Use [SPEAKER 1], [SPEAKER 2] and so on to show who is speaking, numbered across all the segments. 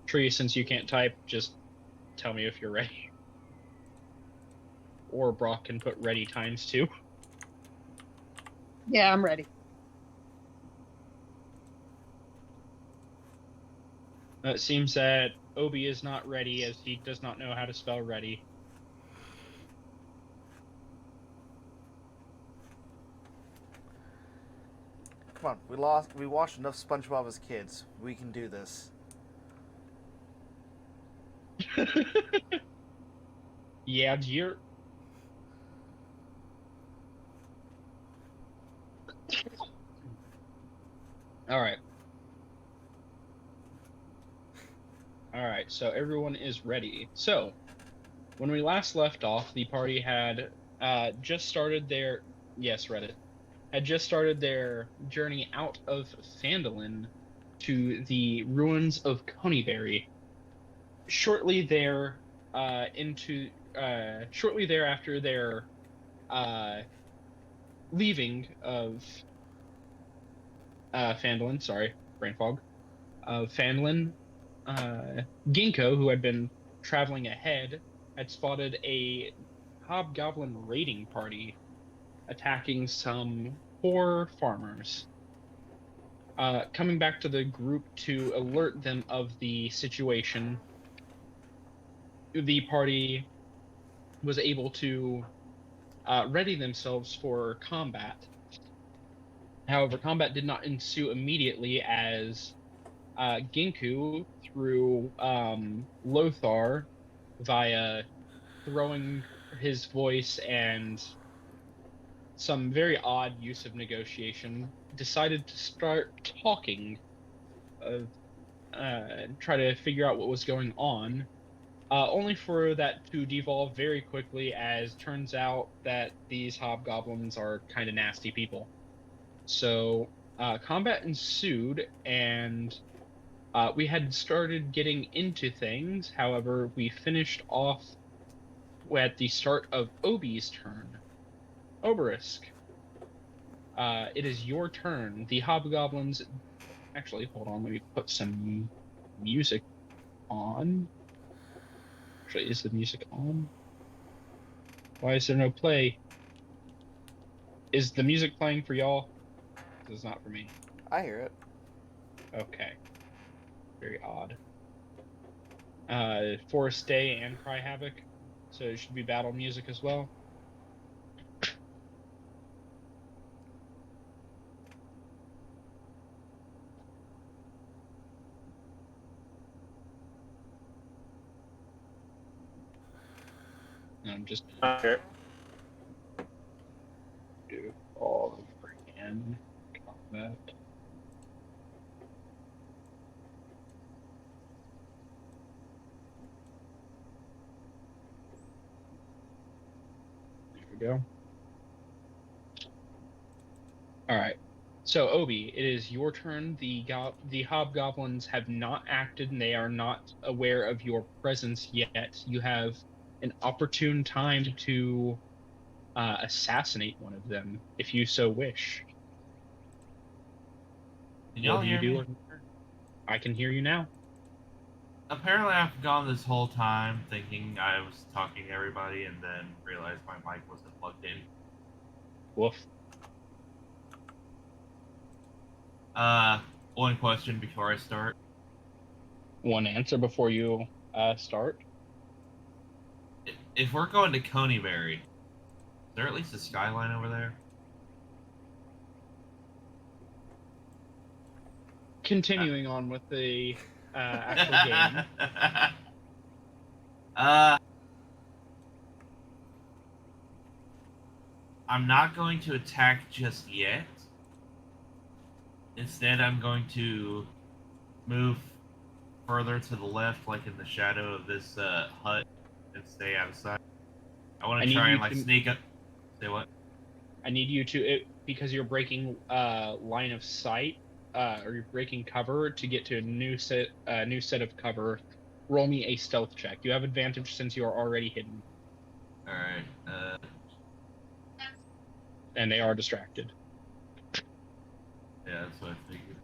[SPEAKER 1] Tree, since you can't type, just tell me if you're ready. Or Brock can put ready ×2.
[SPEAKER 2] Yeah, I'm ready.
[SPEAKER 1] It seems that Obi is not ready, as he does not know how to spell ready.
[SPEAKER 3] Come on, we watched enough SpongeBob as kids. We can do this.
[SPEAKER 1] Yeah, you're... Alright. Alright, so everyone is ready. So, when we last left off, the party had just started their... Yes, Reddit. Had just started their journey out of Phandalin to the ruins of Coneyberry. Shortly thereafter their leaving of Phandalin, sorry, brain fog, of Phandalin, Ginkgo, who had been traveling ahead, had spotted a hobgoblin raiding party attacking some poor farmers. Coming back to the group to alert them of the situation, the party was able to ready themselves for combat. However, combat did not ensue immediately as Ginku, through Lothar, via throwing his voice and some very odd use of negotiation, decided to start talking, try to figure out what was going on, only for that to devolve very quickly, as turns out that these hobgoblins are kind of nasty people. So combat ensued, and we had started getting into things. However, we finished off at the start of Obi's turn. Obelisk, it is your turn. The hobgoblins... Actually, hold on, let me put some music on. Actually, is the music on? Why is there no play? Is the music playing for y'all? It's not for me.
[SPEAKER 3] I hear it.
[SPEAKER 1] Okay. Very odd. Forest Day and Cry Havoc, so it should be battle music as well. I'm just gonna do all over again. Combat. There we go. All right. So Obi, it is your turn. The hobgoblins have not acted, and they are not aware of your presence yet. You have an opportune time to assassinate one of them, if you so wish.
[SPEAKER 4] Can y'all hear me?
[SPEAKER 1] I can hear you now.
[SPEAKER 4] Apparently, I've gone this whole time thinking I was talking to everybody, and then realized my mic wasn't plugged in.
[SPEAKER 1] Woof.
[SPEAKER 4] One question before I start.
[SPEAKER 1] One answer before you start.
[SPEAKER 4] If we're going to Coneyberry, is there at least a skyline over there?
[SPEAKER 1] Continuing on with the actual game.
[SPEAKER 4] I'm not going to attack just yet. Instead, I'm going to move further to the left, like in the shadow of this hut, and stay outside. I want to try and sneak up. Say what?
[SPEAKER 1] I need you to, because you're breaking line of sight, or you're breaking cover to get to a new set of cover. roll me a stealth check. You have advantage since you are already hidden.
[SPEAKER 4] Alright,
[SPEAKER 1] And they are distracted.
[SPEAKER 4] yeah, that's what I figured.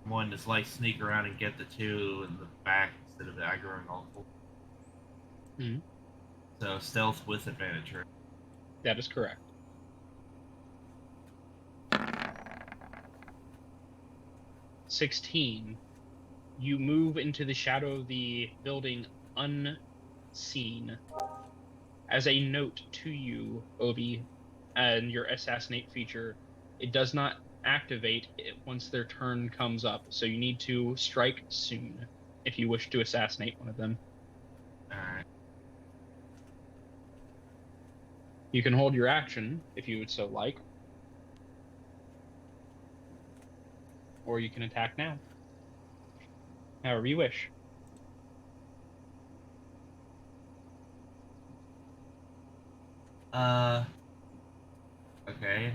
[SPEAKER 4] One is like sneak around and get the two in the back instead of aggroing all four.
[SPEAKER 1] Mm-hmm.
[SPEAKER 4] So stealth with advantage, right?
[SPEAKER 1] That is correct. 16. You move into the shadow of the building unseen. As a note to you, Obi, and your assassinate feature, it does not activate it once their turn comes up, so you need to strike soon if you wish to assassinate one of them.
[SPEAKER 4] Alright.
[SPEAKER 1] You can hold your action if you would so like, or you can attack now. However you wish.
[SPEAKER 4] Okay.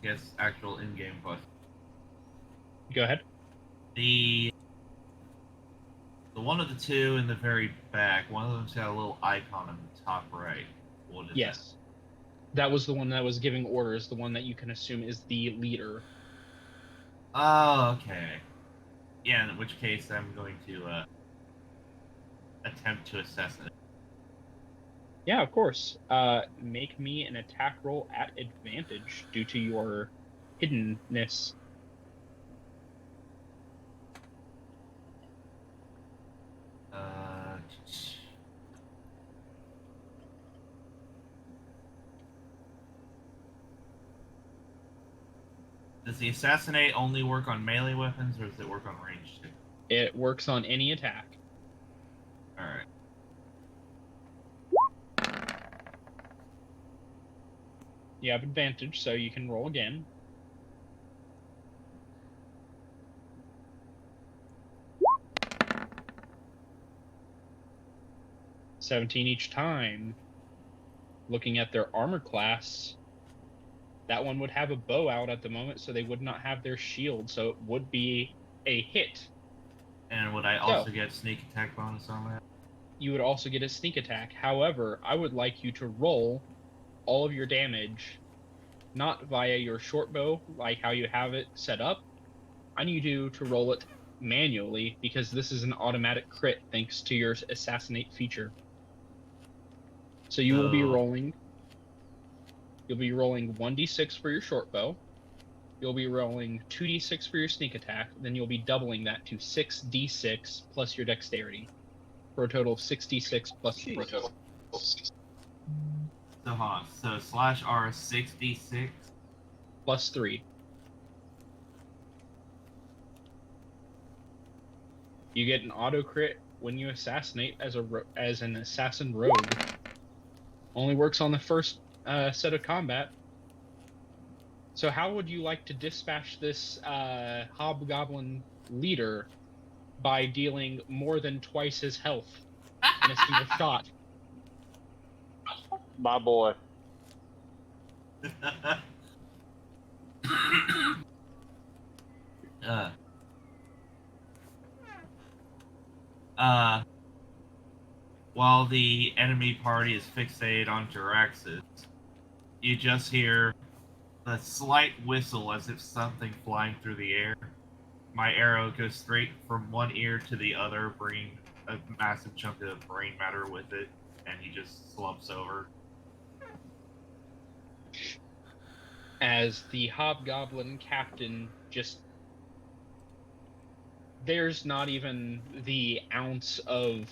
[SPEAKER 4] Guess actual in-game question.
[SPEAKER 1] Go ahead.
[SPEAKER 4] The one of the two in the very back, one of them's got a little icon in the top right. What is
[SPEAKER 1] Yes. That was the one that was giving orders, the one that you can assume is the leader.
[SPEAKER 4] Oh, okay. Yeah, in which case I'm going to attempt to assassinate.
[SPEAKER 1] Yeah, of course. Make me an attack roll at advantage due to your hiddenness.
[SPEAKER 4] Does the assassinate only work on melee weapons, or does it work on range too?
[SPEAKER 1] It works on any attack.
[SPEAKER 4] Alright.
[SPEAKER 1] You have advantage, so you can roll again. $17 each time. Looking at their armor class, that one would have a bow out at the moment, so they would not have their shield, so it would be a hit.
[SPEAKER 4] And would I also get sneak attack bonus on that?
[SPEAKER 1] You would also get a sneak attack. However, I would like you to roll all of your damage, not via your short bow, like how you have it set up. I need you to roll it manually, because this is an automatic crit thanks to your assassinate feature. So you will be rolling. You'll be rolling 1d6 for your short bow. You'll be rolling 2d6 for your sneak attack. Then you'll be doubling that to 6d6 plus your dexterity, for a total of 6d6 plus 3.
[SPEAKER 4] So hold on. So slash R is 6d6
[SPEAKER 1] plus 3. You get an auto crit when you assassinate as an assassin rogue. Only works on the first set of combat. So how would you like to dispatch this hobgoblin leader by dealing more than twice his health in a single shot?
[SPEAKER 2] My boy.
[SPEAKER 4] While the enemy party is fixated on Jiraxis, you just hear a slight whistle as if something flying through the air. My arrow goes straight from one ear to the other, bringing a massive chunk of brain matter with it, and he just slumps over.
[SPEAKER 1] As the hobgoblin captain just... There's not even the ounce of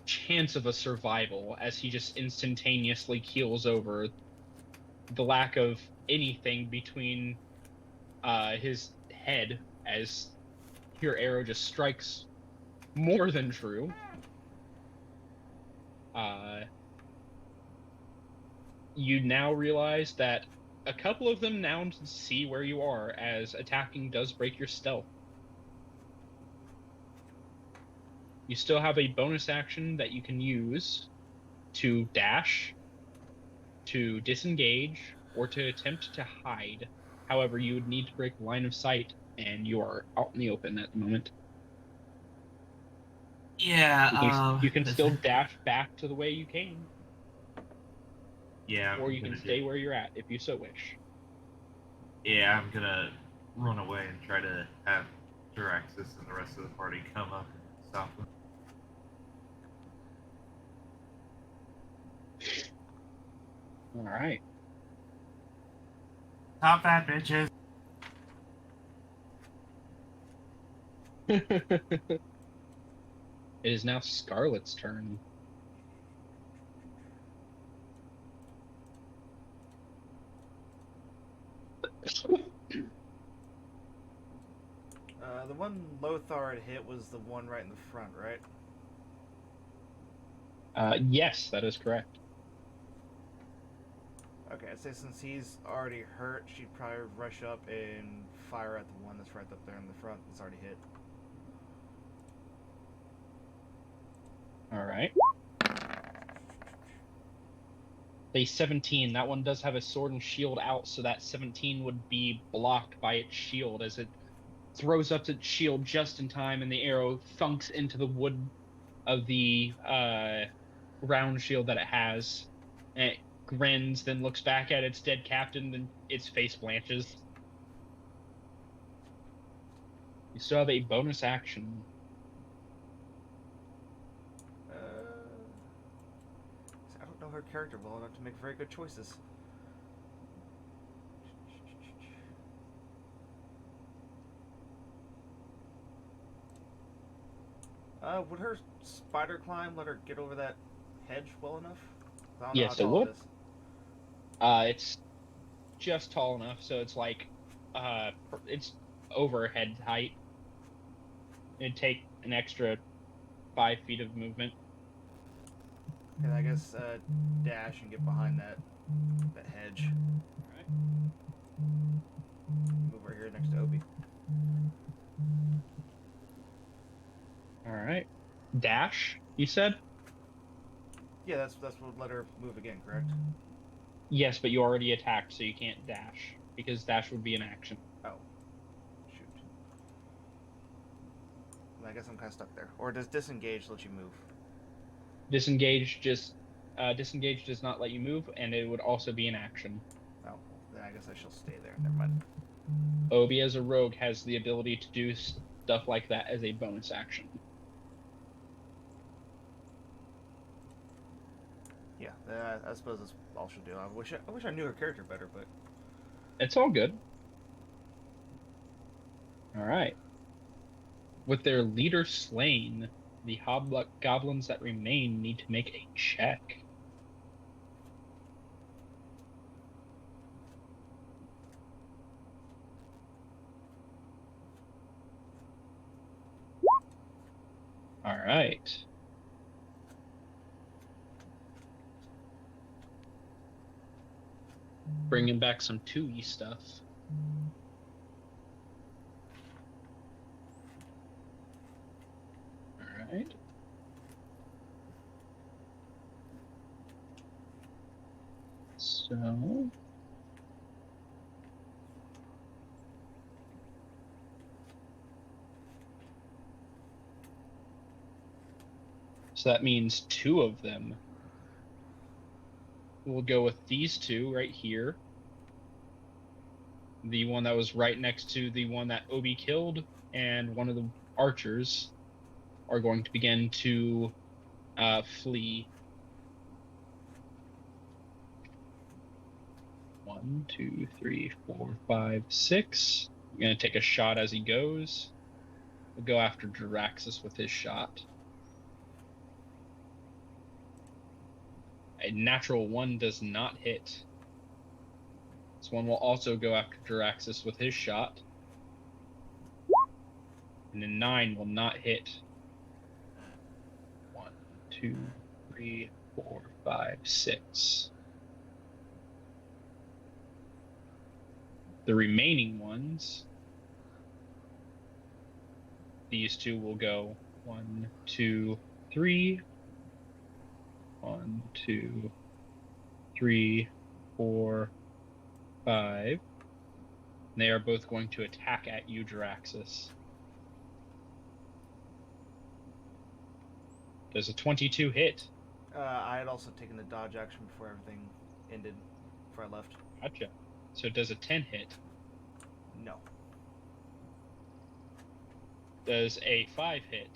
[SPEAKER 1] chance of a survival, as he just instantaneously keels over. The lack of anything between his head, as your arrow just strikes more than true. You now realize that a couple of them now see where you are, as attacking does break your stealth. You still have a bonus action that you can use to dash, to disengage, or to attempt to hide. However, you would need to break line of sight, and you are out in the open at the moment.
[SPEAKER 4] Yeah,
[SPEAKER 1] You can still dash back to the way you came,
[SPEAKER 4] yeah,
[SPEAKER 1] or you can stay where you're at if you so wish.
[SPEAKER 4] Yeah, I'm gonna run away and try to have Jiraxis and the rest of the party come up and stop them.
[SPEAKER 1] All right.
[SPEAKER 4] Top that, bitches!
[SPEAKER 1] It is now Scarlet's turn.
[SPEAKER 3] The one Lothar had hit was the one right in the front, right?
[SPEAKER 1] Yes, that is correct.
[SPEAKER 3] Okay, I'd say since he's already hurt, she'd probably rush up and fire at the one that's right up there in the front that's already hit.
[SPEAKER 1] All right. A 17. That one does have a sword and shield out, so that 17 would be blocked by its shield as it throws up its shield just in time, and the arrow thunks into the wood of the round shield that it has. And it grins, then looks back at its dead captain, then its face blanches. You still have a bonus action.
[SPEAKER 3] I don't know her character well enough to make very good choices. Would her spider climb let her get over that hedge well enough? I don't know
[SPEAKER 1] Yes,
[SPEAKER 3] how
[SPEAKER 1] it
[SPEAKER 3] tall
[SPEAKER 1] would.
[SPEAKER 3] is.
[SPEAKER 1] It's just tall enough, so it's like it's over head height. It'd take an extra 5 feet of movement.
[SPEAKER 3] And I guess dash and get behind that hedge.
[SPEAKER 1] Alright.
[SPEAKER 3] Move right here next to Obi.
[SPEAKER 1] Alright. Dash, you said?
[SPEAKER 3] Yeah, that's what would let her move again, correct?
[SPEAKER 1] Yes, but you already attacked, so you can't dash, because dash would be an action.
[SPEAKER 3] Oh. Shoot. I guess I'm kind of stuck there. Or does disengage let you move?
[SPEAKER 1] Disengage disengage does not let you move, and it would also be an action.
[SPEAKER 3] Oh, then I guess I shall stay there. Never mind.
[SPEAKER 1] Obi as a rogue has the ability to do stuff like that as a bonus action.
[SPEAKER 3] Yeah, I suppose that's all she'll do. I wish I knew her character better, but
[SPEAKER 1] It's all good. Alright. With their leader slain, the hobgoblins that remain need to make a check. Alright. Bringing back some 2E stuff. Alright. So that means 2 of them. We'll go with these 2 right here. The one that was right next to the one that Obi killed, and one of the archers are going to begin to flee. 1, 2, 3, 4, 5, 6. I'm going to take a shot as he goes. We'll go after Jiraxis with his shot. A natural 1 does not hit. This one will also go after Jiraxis with his shot. And a 9 will not hit. 1, 2, 3, 4, 5, 6. The remaining ones, these 2 will go 1, 2, 3. 1, 2, 3, 4, 5. And they are both going to attack at you, Jaraxxus. Does a 22 hit?
[SPEAKER 3] I had also taken the dodge action before everything ended, before I left.
[SPEAKER 1] Gotcha. So does a 10 hit?
[SPEAKER 3] No.
[SPEAKER 1] Does a 5 hit?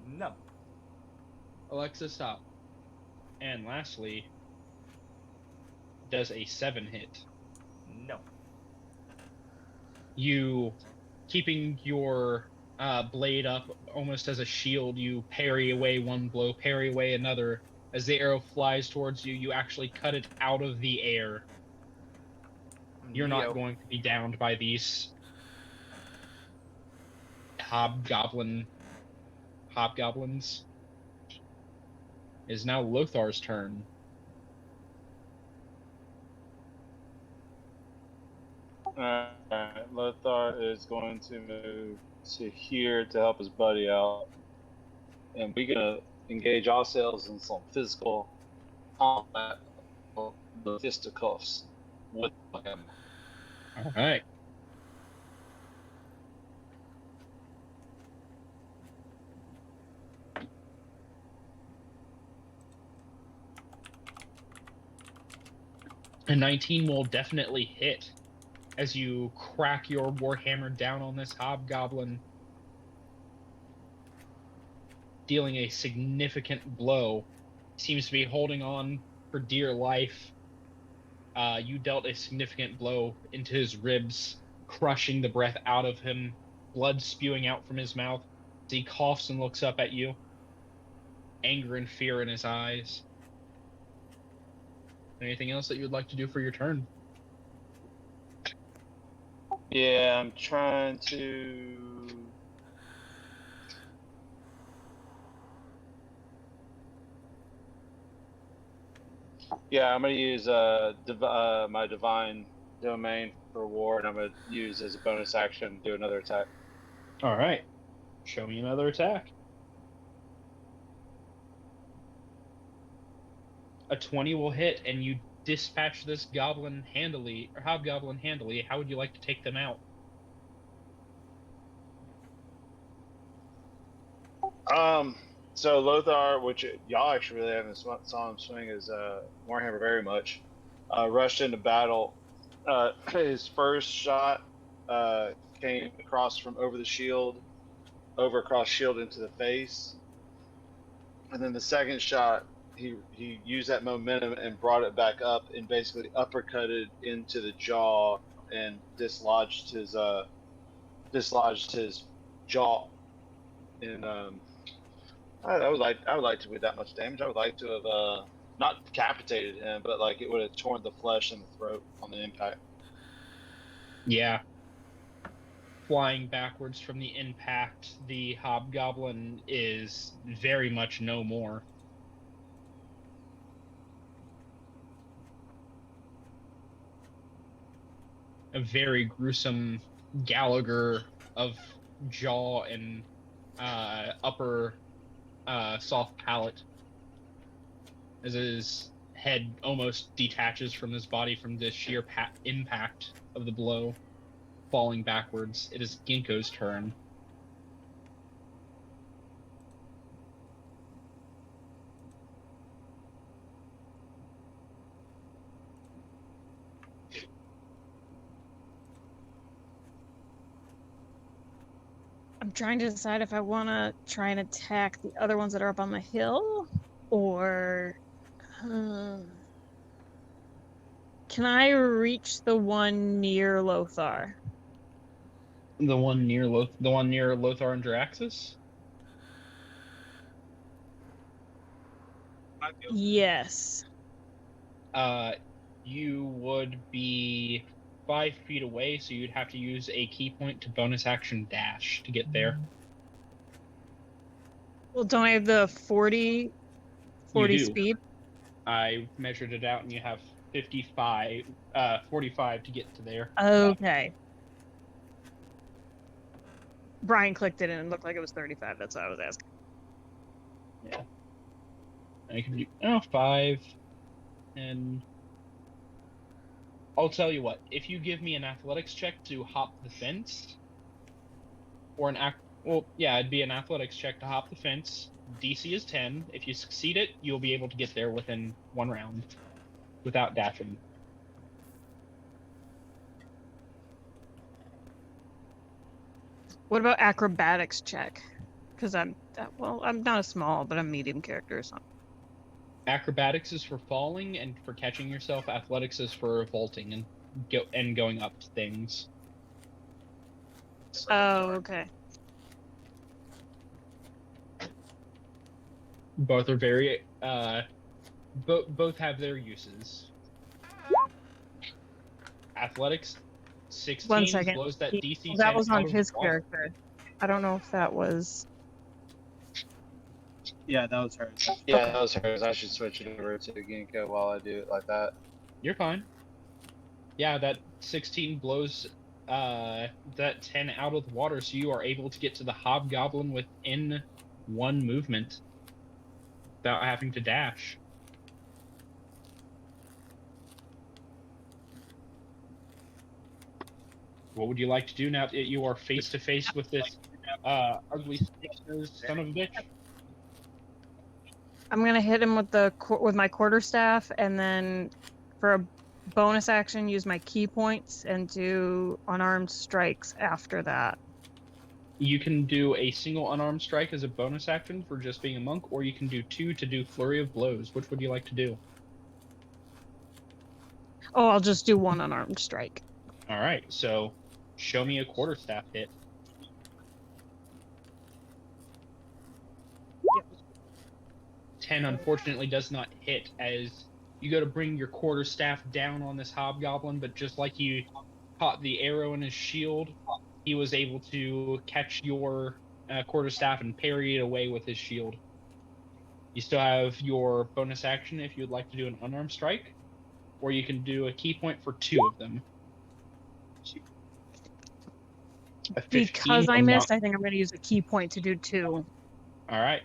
[SPEAKER 3] No.
[SPEAKER 1] Alexa, stop. And lastly, does a 7 hit?
[SPEAKER 3] No.
[SPEAKER 1] You, keeping your blade up almost as a shield, you parry away one blow, parry away another. As the arrow flies towards you, you actually cut it out of the air. You're not going to be downed by these hobgoblins. It is now Lothar's turn.
[SPEAKER 2] Lothar is going to move to here to help his buddy out. And we're going to engage ourselves in some physical combat of the fisticuffs with him.
[SPEAKER 1] All right. A 19 will definitely hit as you crack your warhammer down on this hobgoblin, dealing a significant blow. Seems to be holding on for dear life. You dealt a significant blow into his ribs, crushing the breath out of him, blood spewing out from his mouth as he coughs and looks up at you, anger and fear in his eyes. Anything else that you would like to do for your turn?
[SPEAKER 2] Yeah, I'm trying to... Yeah, I'm going to use my Divine Domain for War, and I'm going to use as a bonus action to do another attack.
[SPEAKER 1] All right. Show me another attack. A 20 will hit, and you dispatch this hobgoblin handily. How would you like to take them out?
[SPEAKER 2] So Lothar, which y'all actually really haven't saw him swing as Warhammer very much, rushed into battle. His first shot came across from over the shield, across shield into the face, and then the second shot he used that momentum and brought it back up and basically uppercutted into the jaw and dislodged his jaw. And I would like to do that much damage. I would like to have not decapitated him, but like it would have torn the flesh in the throat on the impact.
[SPEAKER 1] Yeah. Flying backwards from the impact, the hobgoblin is very much no more. A very gruesome Gallagher of jaw and upper soft palate, as his head almost detaches from his body from the sheer impact of the blow, falling backwards. It is Ginkgo's turn.
[SPEAKER 5] I'm trying to decide if I want to try and attack the other ones that are up on the hill, or can I reach the one near Lothar?
[SPEAKER 1] The one near Lothar and Jaraxxus?
[SPEAKER 5] Yes.
[SPEAKER 1] You would be 5 feet away, so you'd have to use a key point to bonus action dash to get there.
[SPEAKER 5] Well, don't I have the 40 speed?
[SPEAKER 1] I measured it out, and you have 45 to get to there.
[SPEAKER 5] Okay. Brian clicked it and it looked like it was 35. That's what I was asking.
[SPEAKER 1] Yeah. And you can do 5 and I'll tell you what. If you give me an athletics check to hop the fence, or it'd be an athletics check to hop the fence. DC is 10. If you succeed it, you'll be able to get there within 1 round without dashing.
[SPEAKER 5] What about acrobatics check? Because I'm not a small, but I'm medium character. So.
[SPEAKER 1] Acrobatics is for falling and for catching yourself. Athletics is for vaulting and going up things.
[SPEAKER 5] Oh, okay.
[SPEAKER 1] Both are very both have their uses. Athletics 16
[SPEAKER 5] 1 second.
[SPEAKER 1] blows that DC 10
[SPEAKER 5] That was on
[SPEAKER 1] out of
[SPEAKER 5] his
[SPEAKER 1] the wall.
[SPEAKER 5] character. I don't know if that was.
[SPEAKER 6] Yeah, that was hers.
[SPEAKER 2] Yeah, that was hers. I should switch it over to Ginkgo while I do it like that.
[SPEAKER 1] You're fine. Yeah, that 16 blows that 10 out of the water, so you are able to get to the hobgoblin within 1 movement without having to dash. What would you like to do now that you are face to face with this ugly snake-nosed son of a bitch?
[SPEAKER 5] I'm gonna hit him with my quarterstaff, and then for a bonus action, use my key points and do unarmed strikes after that.
[SPEAKER 1] You can do a single unarmed strike as a bonus action for just being a monk, or you can do 2 to do flurry of blows. Which would you like to do?
[SPEAKER 5] Oh, I'll just do 1 unarmed strike.
[SPEAKER 1] All right, so show me a quarterstaff hit.
[SPEAKER 5] Yep.
[SPEAKER 1] 10 unfortunately does not hit, as you go to bring your quarterstaff down on this hobgoblin, but just like you caught the arrow in his shield, he was able to catch your quarterstaff and parry it away with his shield. You still have your bonus action if you'd like to do an unarmed strike, or you can do a key point for 2 of them. A 15
[SPEAKER 5] Because I
[SPEAKER 1] will
[SPEAKER 5] missed,
[SPEAKER 1] not-
[SPEAKER 5] I think I'm gonna use a key point to do 2.
[SPEAKER 1] All right.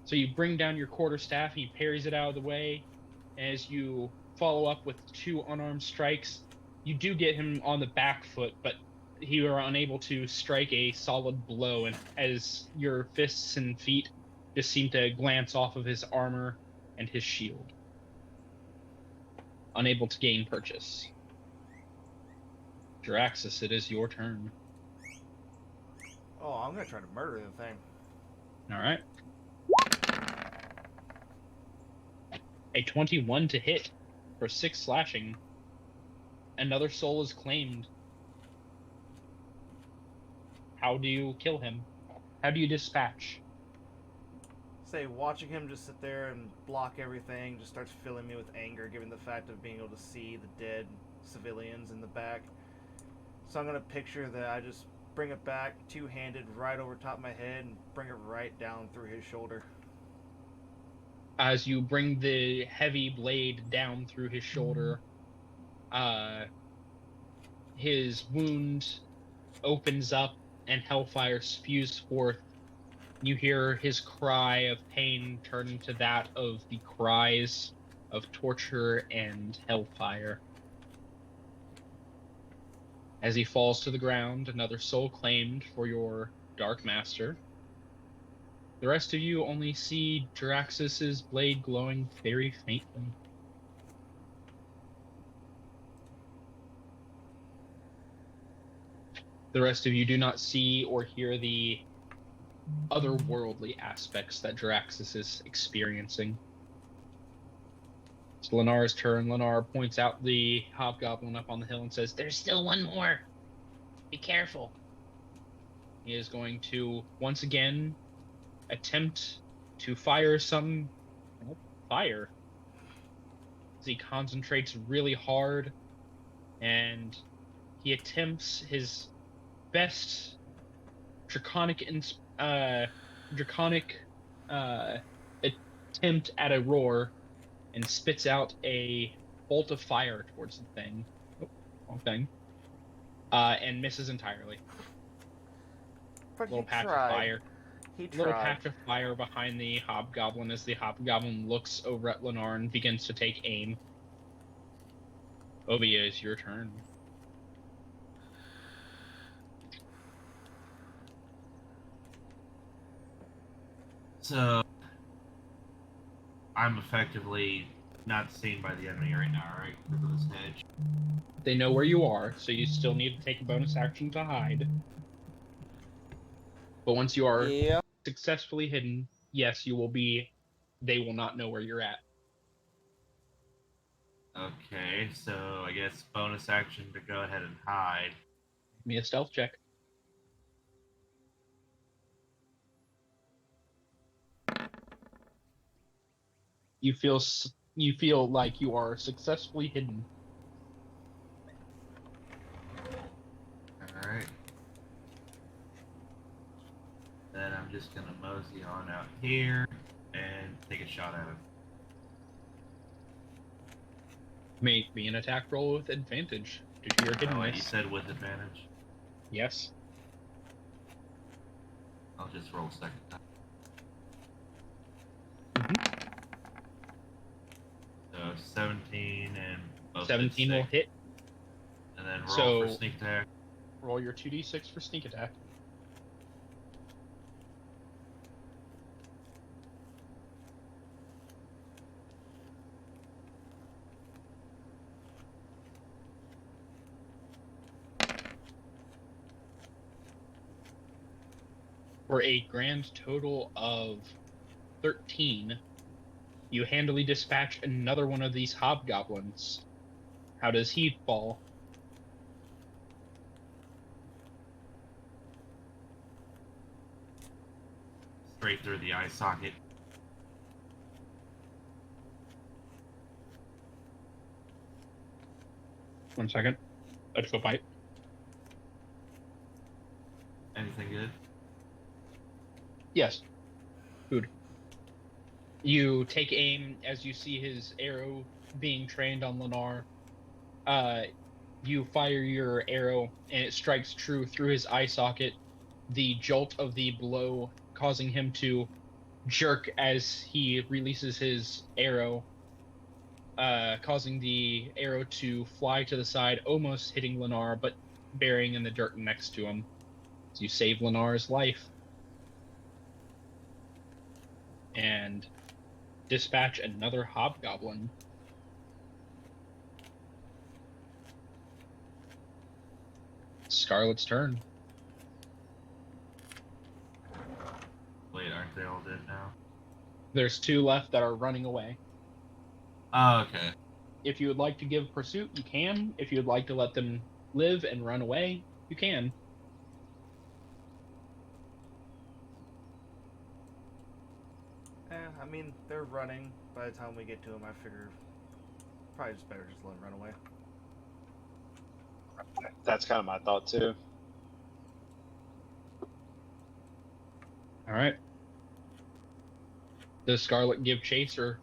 [SPEAKER 1] So you bring down your quarterstaff, he parries it out of the way. As you follow up with 2 unarmed strikes, you do get him on the back foot, but you are unable to strike a solid blow, and as your fists and feet just seem to glance off of his armor and his shield. Unable to gain purchase. Jaraxxus, it is your turn.
[SPEAKER 3] Oh, I'm gonna try to murder the thing.
[SPEAKER 1] All right. A 21 to hit for 6 slashing. Another soul is claimed. How do you kill him? How do you dispatch?
[SPEAKER 3] Say, watching him just sit there and block everything just starts filling me with anger, given the fact of being able to see the dead civilians in the back. So I'm gonna picture that I just bring it back, 2-handed, right over top of my head, and bring it right down through his shoulder.
[SPEAKER 1] As you bring the heavy blade down through his shoulder, his wound opens up and hellfire spews forth. You hear his cry of pain turn into that of the cries of torture and hellfire. As he falls to the ground, another soul claimed for your Dark Master. The rest of you only see Jaraxxus's blade glowing very faintly. The rest of you do not see or hear the otherworldly aspects that Jaraxxus is experiencing. It's Lenar's turn. Lenar points out the hobgoblin up on the hill and says, "There's still 1 more. Be careful." He is going to once again attempt to fire some fire. As he concentrates really hard, and he attempts his best draconic attempt at a roar, and spits out a bolt of fire towards the thing. Oh, wrong thing. And misses entirely.
[SPEAKER 3] But
[SPEAKER 1] Little
[SPEAKER 3] you
[SPEAKER 1] patch
[SPEAKER 3] tried.
[SPEAKER 1] of fire.
[SPEAKER 3] He
[SPEAKER 1] a little
[SPEAKER 3] tried.
[SPEAKER 1] patch of fire behind the hobgoblin as the hobgoblin looks over at Lennar and begins to take aim. Obia, it's your turn.
[SPEAKER 4] So, I'm effectively not seen by the enemy right now, right? Because of this hedge.
[SPEAKER 1] They know where you are, so you still need to take a bonus action to hide. But once you are
[SPEAKER 3] Yeah.
[SPEAKER 1] successfully hidden, yes, you will be. They will not know where you're at.
[SPEAKER 4] Okay, so I guess bonus action to go ahead and hide.
[SPEAKER 1] Give me a stealth check. You feel like you are successfully hidden.
[SPEAKER 4] Alright. Then I'm just gonna mosey on out here and take a shot at him.
[SPEAKER 1] Make me an attack roll with advantage due to your
[SPEAKER 4] Oh, wait, you
[SPEAKER 1] hiddenness.
[SPEAKER 4] said with advantage?
[SPEAKER 1] Yes.
[SPEAKER 4] I'll just roll second time. So 17 and both
[SPEAKER 1] 17 will
[SPEAKER 4] hit
[SPEAKER 1] hit.
[SPEAKER 4] and then roll
[SPEAKER 1] So-
[SPEAKER 4] for sneak attack.
[SPEAKER 1] Roll your 2d6 for sneak attack. For a grand total of 13, you handily dispatch another one of these hobgoblins. How does he fall?
[SPEAKER 4] Straight through the eye socket.
[SPEAKER 1] One second. Let's go bite.
[SPEAKER 4] Anything good?
[SPEAKER 1] Yes. Food. You take aim as you see his arrow being trained on Lennar. You fire your arrow and it strikes true through his eye socket. The jolt of the blow causing him to jerk as he releases his arrow, causing the arrow to fly to the side, almost hitting Lennar, but burying in the dirt next to him. So you save Lennar's life. And dispatch another hobgoblin. Scarlet's turn.
[SPEAKER 4] Wait, aren't they all dead now?
[SPEAKER 1] There's 2 left that are running away.
[SPEAKER 4] Oh, okay.
[SPEAKER 1] If you would like to give pursuit, you can. If you would like to let them live and run away, you can.
[SPEAKER 3] I mean, they're running. By the time we get to them, I figure probably just better just let them run away.
[SPEAKER 2] That's kind of my thought too.
[SPEAKER 1] All right. Does Scarlet give chase or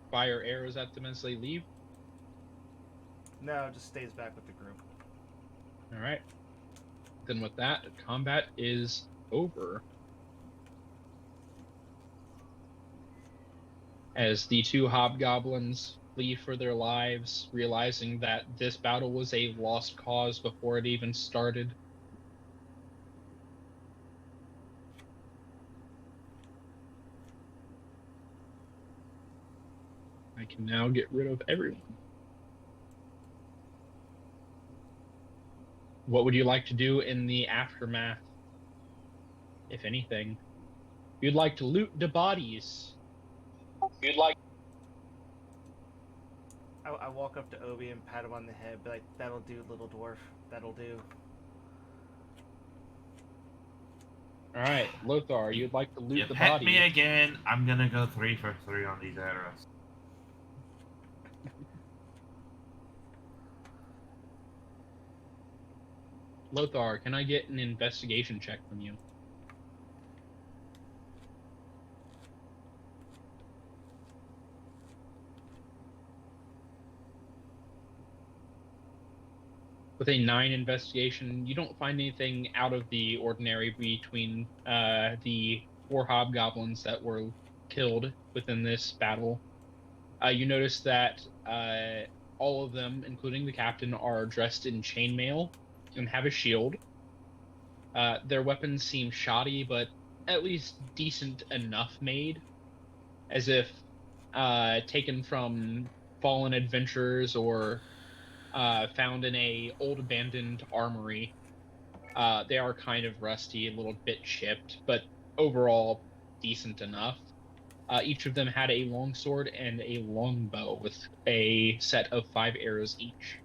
[SPEAKER 1] fire arrows at them as they leave?
[SPEAKER 3] No, it just stays back with the group.
[SPEAKER 1] All right. Then with that, combat is over. As the 2 hobgoblins flee for their lives, realizing that this battle was a lost cause before it even started. I can now get rid of everyone. What would you like to do in the aftermath, if anything? You'd like to loot the bodies. You'd like.
[SPEAKER 3] I walk up to Obi and pat him on the head, be like, "That'll do, little dwarf. That'll do."
[SPEAKER 1] All right, Lothar, you'd like to loot
[SPEAKER 4] You
[SPEAKER 1] the
[SPEAKER 4] pet
[SPEAKER 1] body.
[SPEAKER 4] me again. I'm gonna go 3 for 3 on these arrows.
[SPEAKER 1] Lothar, can I get an investigation check from you? With a 9 investigation, you don't find anything out of the ordinary between the 4 hobgoblins that were killed within this battle, you notice that all of them, including the captain, are dressed in chainmail and have a shield. Their weapons seem shoddy, but at least decent enough made, as if taken from fallen adventurers or found in a old abandoned armory. They are kind of rusty, a little bit chipped, but overall decent enough. Each of them had a longsword and a longbow with a set of 5 arrows each.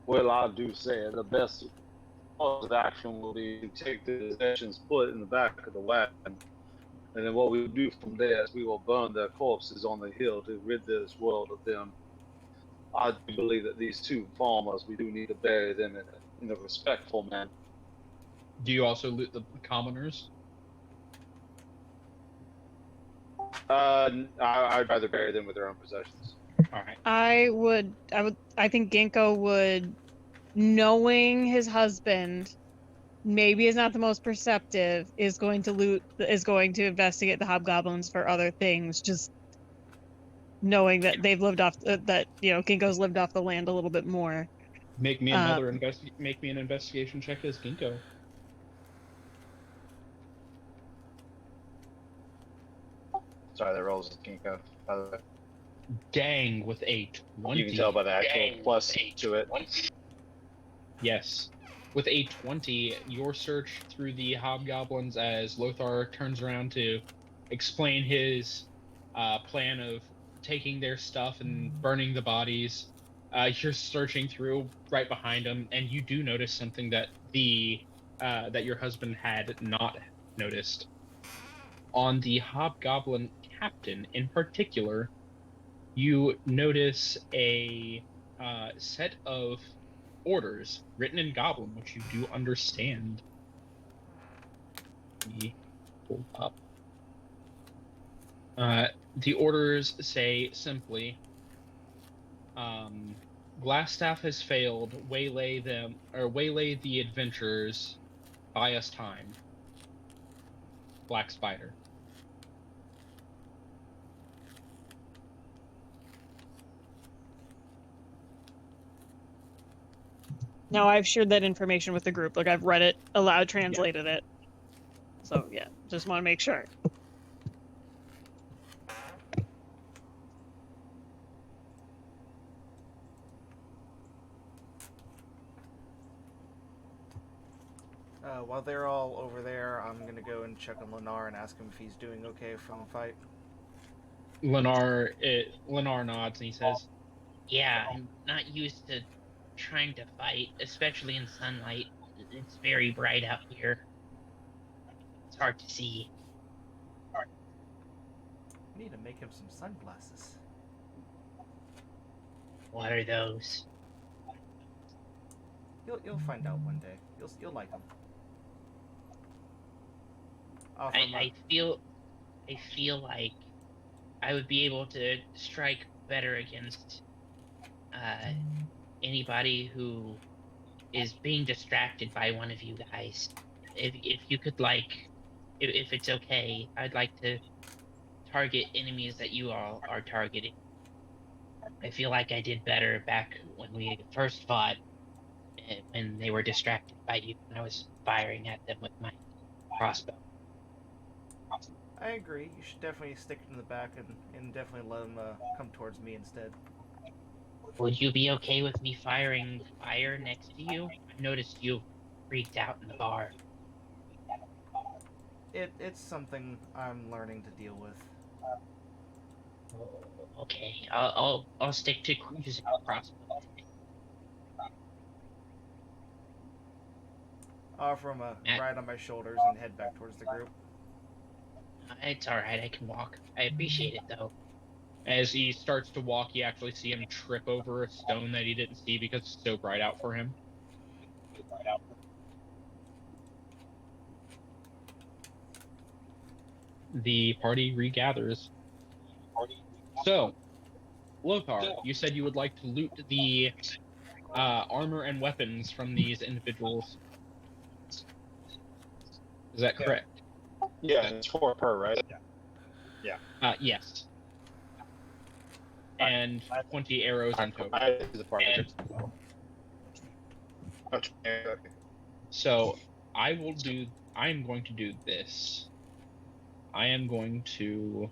[SPEAKER 2] Well, I do say the best course of action will be to take the possessions, put it in the back of the wagon, and then what we will do from there is we will burn their corpses on the hill to rid this world of them. I do believe that these 2 farmers, we do need to bury them in a respectful manner.
[SPEAKER 1] Do you also loot the commoners?
[SPEAKER 2] I'd rather bury them with their own possessions.
[SPEAKER 1] All right.
[SPEAKER 5] I think Ginkgo would, knowing his husband maybe is not the most perceptive, is going to investigate the hobgoblins for other things, just knowing that they've lived off Ginkgo's lived off the land a little bit more.
[SPEAKER 1] Make me make me an investigation check as Ginkgo.
[SPEAKER 2] Sorry, that rolls as Ginkgo, by the way.
[SPEAKER 1] Dang, with a 20.
[SPEAKER 2] You can tell by the actual plus to it.
[SPEAKER 1] Yes. With a 20, your search through the hobgoblins as Lothar turns around to explain his plan of taking their stuff and burning the bodies. You're searching through right behind him, and you do notice something that that your husband had not noticed. On the hobgoblin captain in particular, you notice a set of orders written in Goblin, which you do understand. Let me pull up. The orders say simply, Glassstaff has failed. Waylay the adventurers. Buy us time. Black Spider.
[SPEAKER 5] Now I've shared that information with the group. Like, I've read it aloud, translated it. So yeah, just want to make sure.
[SPEAKER 3] While they're all over there, I'm gonna go and check on Lennar and ask him if he's doing okay from the fight.
[SPEAKER 1] Lennar nods and he says,
[SPEAKER 6] Yeah, I'm not used to trying to fight, especially in sunlight. It's very bright out here. It's hard to see.
[SPEAKER 3] I need to make him some sunglasses.
[SPEAKER 6] What are those?
[SPEAKER 3] You'll find out one day. You'll like them.
[SPEAKER 6] I feel like I would be able to strike better against anybody who is being distracted by one of you guys. If you could, like, if it's okay, I'd like to target enemies that you all are targeting. I feel like I did better back when we first fought, when they were distracted by you, and I was firing at them with my crossbow.
[SPEAKER 3] I agree. You should definitely stick in the back and definitely let them come towards me instead.
[SPEAKER 6] Would you be okay with me firing fire next to you? I noticed you freaked out in the bar.
[SPEAKER 3] It's something I'm learning to deal with.
[SPEAKER 6] Okay, I'll stick to using a crossbow.
[SPEAKER 3] I'll offer him a ride on my shoulders and head back towards the group.
[SPEAKER 6] It's alright, I can walk. I appreciate it, though.
[SPEAKER 1] as he starts to walk, you actually see him trip over a stone that he didn't see because it's so bright out for him. The party regathers. So, Lothar, you said you would like to loot the armor and weapons from these individuals. Is Is that correct?
[SPEAKER 2] Yeah, it's 4 per, right?
[SPEAKER 1] Yes. And 20 arrows in total.
[SPEAKER 2] Is a partnership. Okay.
[SPEAKER 1] So I'm going to do this. I am going to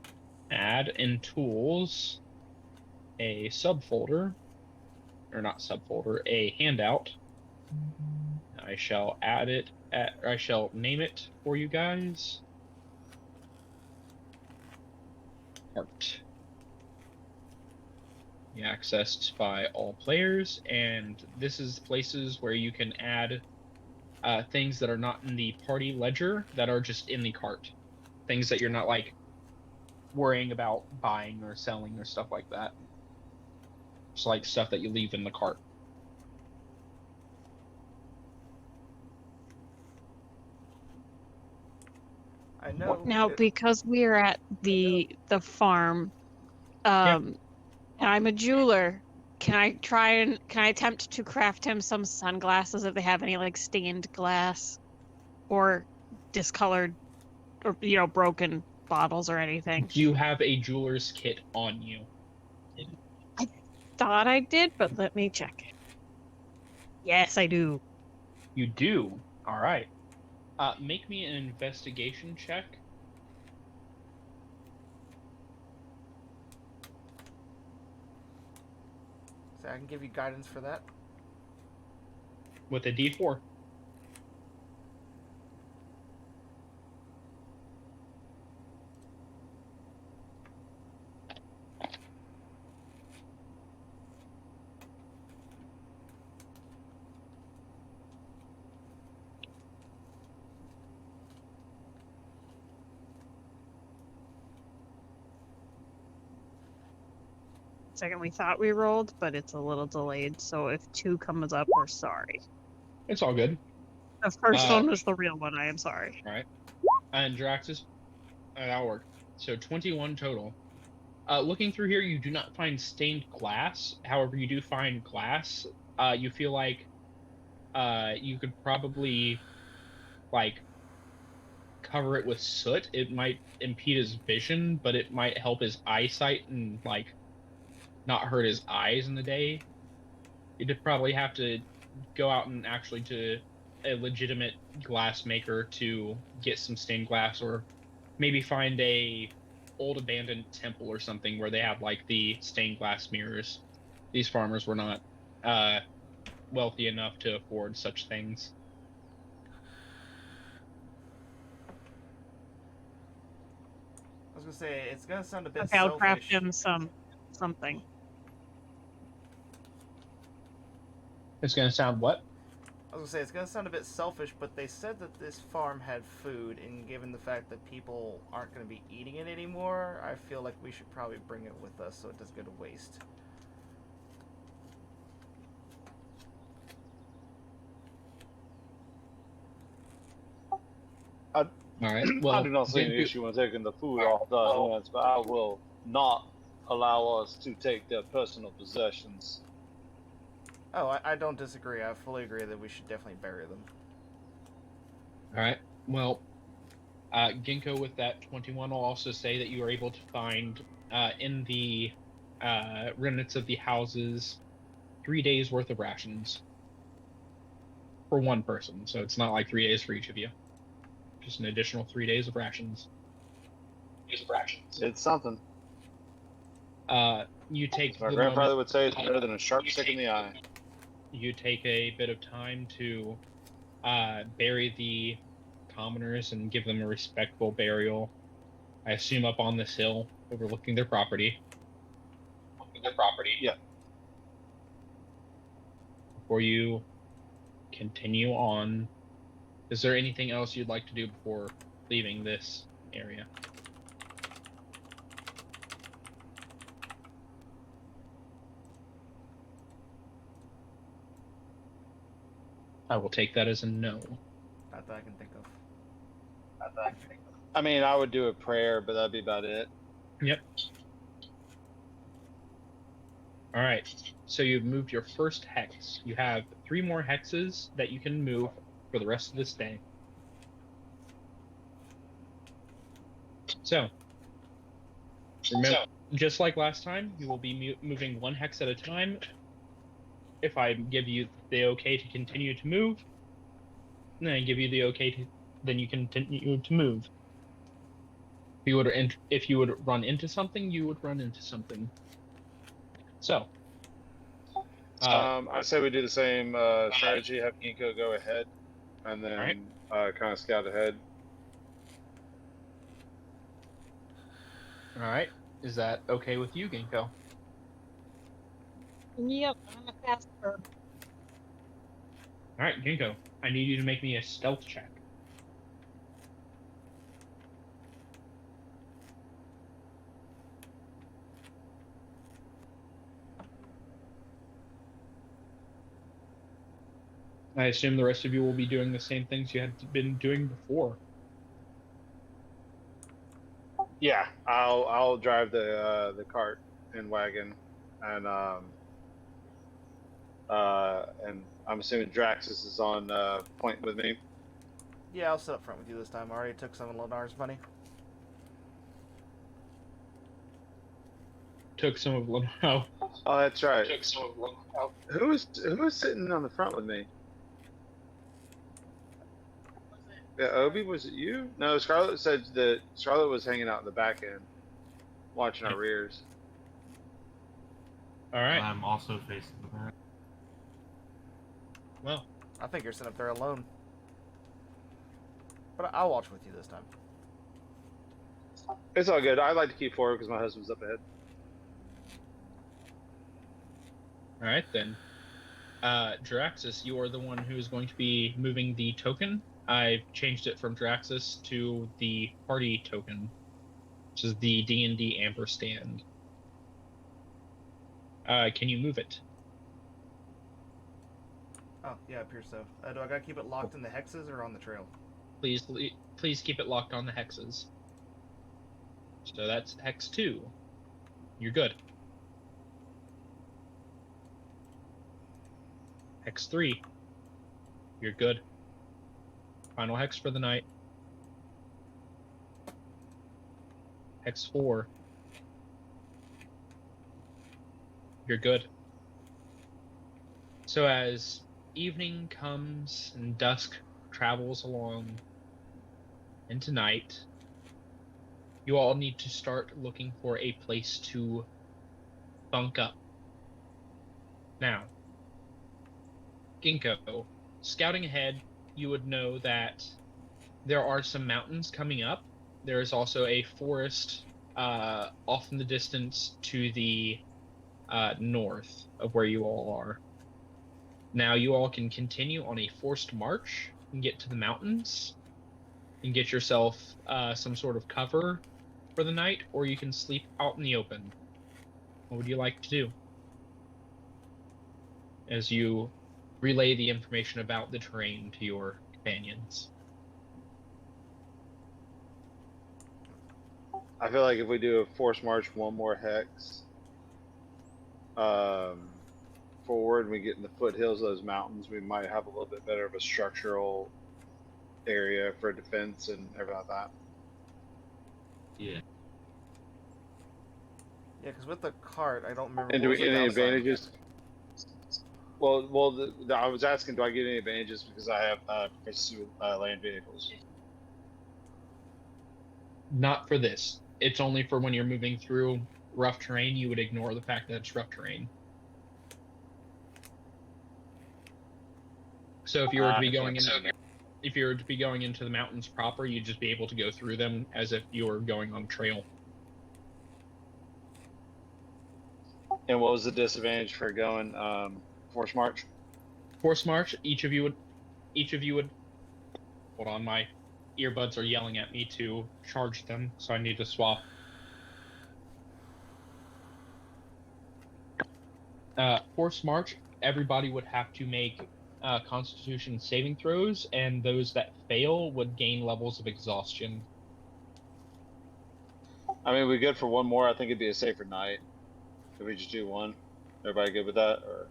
[SPEAKER 1] add in tools a subfolder, or not subfolder, a handout. I shall I shall name it for you guys. Art. Accessed by all players, and this is places where you can add things that are not in the party ledger that are just in the cart. Things that you're not like worrying about buying or selling or stuff like that. Just like stuff that you leave in the cart.
[SPEAKER 3] I know.
[SPEAKER 5] Now, because we're at the farm, and I'm a jeweler, can I attempt to craft him some sunglasses if they have any like stained glass or discolored or broken bottles or anything?
[SPEAKER 1] Do you have a jeweler's kit on you?
[SPEAKER 5] Thought I did, but let me check. Yes, I do.
[SPEAKER 1] You do. All right. Make me an investigation check.
[SPEAKER 3] So I can give you guidance for that.
[SPEAKER 1] With a D4.
[SPEAKER 5] Second, we thought we rolled, but it's a little delayed. So if 2 comes up, we're sorry.
[SPEAKER 1] It's all good.
[SPEAKER 5] The first one was the real one. I am sorry.
[SPEAKER 1] All right. And Draxus, that'll work. So 21 total. Looking through here, you do not find stained glass. However, you do find glass. You feel like you could probably like cover it with soot. It might impede his vision, but it might help his eyesight and like not hurt his eyes in the day. You'd probably have to go out and actually to a legitimate glass maker to get some stained glass, or maybe find a old abandoned temple or something where they have like the stained glass mirrors. These farmers were not wealthy enough to afford such things.
[SPEAKER 3] I was gonna say it's gonna sound a bit
[SPEAKER 5] Okay, I'll
[SPEAKER 3] selfish.
[SPEAKER 5] craft him something.
[SPEAKER 1] It's gonna sound what?
[SPEAKER 3] I was gonna say it's gonna sound a bit selfish, but they said that this farm had food, and given the fact that people aren't gonna be eating it anymore, I feel like we should probably bring it with us so it doesn't go to waste.
[SPEAKER 1] All right. Well,
[SPEAKER 2] I do not see any issue in taking the food off the hands, but I will not allow us to take their personal possessions.
[SPEAKER 3] Oh, I don't disagree. I fully agree that we should definitely bury them.
[SPEAKER 1] All right. Well, Ginkgo with that 21 will also say that you are able to find in the remnants of the houses 3 days worth of rations for one person. So it's not like 3 days for each of you. Just an additional 3 days of rations.
[SPEAKER 2] It's something.
[SPEAKER 1] You take
[SPEAKER 2] My
[SPEAKER 1] the
[SPEAKER 2] grandfather
[SPEAKER 1] moment,
[SPEAKER 2] would say it's better than a sharp stick in the eye.
[SPEAKER 1] you take a bit of time to bury the commoners and give them a respectful burial. I assume up on this hill overlooking their property.
[SPEAKER 2] Yeah.
[SPEAKER 1] Before you continue on, is there anything else you'd like to do before leaving this area? I will take that as a no.
[SPEAKER 3] Not that I can think of.
[SPEAKER 2] I mean, I would do a prayer, but that'd be about it.
[SPEAKER 1] Yep. All right. So you've moved your first hex. You have 3 more hexes that you can move for the rest of this day. So, remember, just like last time, you will be moving one hex at a time. If I give you the okay to continue to move, then I give you the okay to, then you continue to move. If you would run into something, you would run into something. So,
[SPEAKER 2] I say we do the same strategy. Have Ginkgo go ahead, and then kind of scout ahead.
[SPEAKER 1] all right, is that okay with you, Ginkgo?
[SPEAKER 5] Yep, I'm a fast bird.
[SPEAKER 1] All right, Ginkgo, I need you to make me a stealth check. I assume the rest of you will be doing the same things you had been doing before.
[SPEAKER 2] Yeah, I'll drive the cart and wagon, and I'm assuming Draxus is on point with me.
[SPEAKER 3] Yeah, I'll sit up front with you this time. I already took some of Lenar's money.
[SPEAKER 1] Took some of them. Oh,
[SPEAKER 2] That's right. Who was sitting on the front with me? Yeah, Obi, was it you? No, Scarlett said that Scarlett was hanging out in the back end, watching our rears.
[SPEAKER 1] all right.
[SPEAKER 4] I'm also facing the back.
[SPEAKER 1] Well,
[SPEAKER 3] I think you're sitting up there alone. But I'll watch with you this time.
[SPEAKER 2] It's all good. I like to keep forward because my husband's up ahead.
[SPEAKER 1] all right then. Draxus, you are the one who is going to be moving the token. I've changed it from Draxus to the party token, which is the D&D ampersand. Can you move it?
[SPEAKER 3] Oh, yeah, it appears so. Do I gotta keep it locked in the hexes or on the trail?
[SPEAKER 1] Please keep it locked on the hexes. So that's hex 2. You're good. Hex 3. You're good. Final hex for the night. Hex 4. You're good. So as evening comes and dusk travels along into night, you all need to start looking for a place to bunk up. Now, Ginkgo, scouting ahead, you would know that there are some mountains coming up. There is also a forest off in the distance to the north of where you all are. Now you all can continue on a forced march and get to the mountains and get yourself some sort of cover for the night, or you can sleep out in the open. What would you like to do? As you relay the information about the terrain to your companions.
[SPEAKER 2] I feel like if we do a force march, one more hex forward, and we get in the foothills of those mountains, we might have a little bit better of a structural area for defense and everything like that.
[SPEAKER 4] Yeah.
[SPEAKER 3] Yeah, because with the cart, I don't remember.
[SPEAKER 2] And do
[SPEAKER 3] what
[SPEAKER 2] we
[SPEAKER 3] was
[SPEAKER 2] get
[SPEAKER 3] the
[SPEAKER 2] any
[SPEAKER 3] downside.
[SPEAKER 2] advantages? Well, I was asking, do I get any advantages because I have proficiency with land vehicles?
[SPEAKER 1] Not for this. It's only for when you're moving through rough terrain. You would ignore the fact that it's rough terrain. So if you were to be going into the mountains proper, you'd just be able to go through them as if you were going on a trail.
[SPEAKER 2] And what was the disadvantage for going force march?
[SPEAKER 1] Force march, each of you would hold on, my earbuds are yelling at me to charge them, so I need to swap. Force march, everybody would have to make Constitution saving throws, and those that fail would gain levels of exhaustion.
[SPEAKER 2] I mean, we're good for one more. I think it'd be a safer night if we just do one. Everybody good with that? Or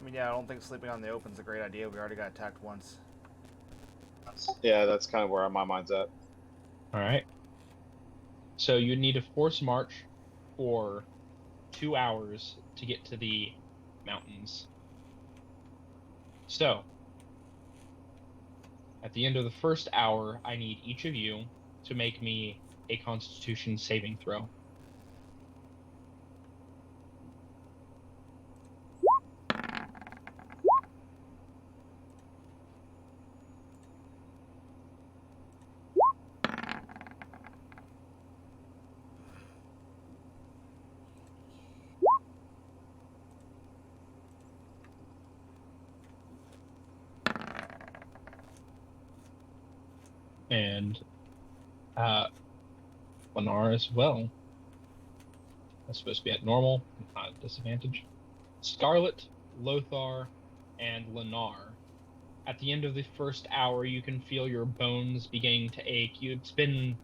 [SPEAKER 3] I mean, yeah, I don't think sleeping on the open's a great idea. We already got attacked once.
[SPEAKER 2] yeah, that's kind of where my mind's at.
[SPEAKER 1] All right. So you need to force march for 2 hours to get to the mountains. So, at the end of the first hour, I need each of you to make me a Constitution saving throw. And Lennar as well. That's supposed to be at normal, not at disadvantage. Scarlet, Lothar, and Lennar. At the end of the first hour, you can feel your bones beginning to ache. It's been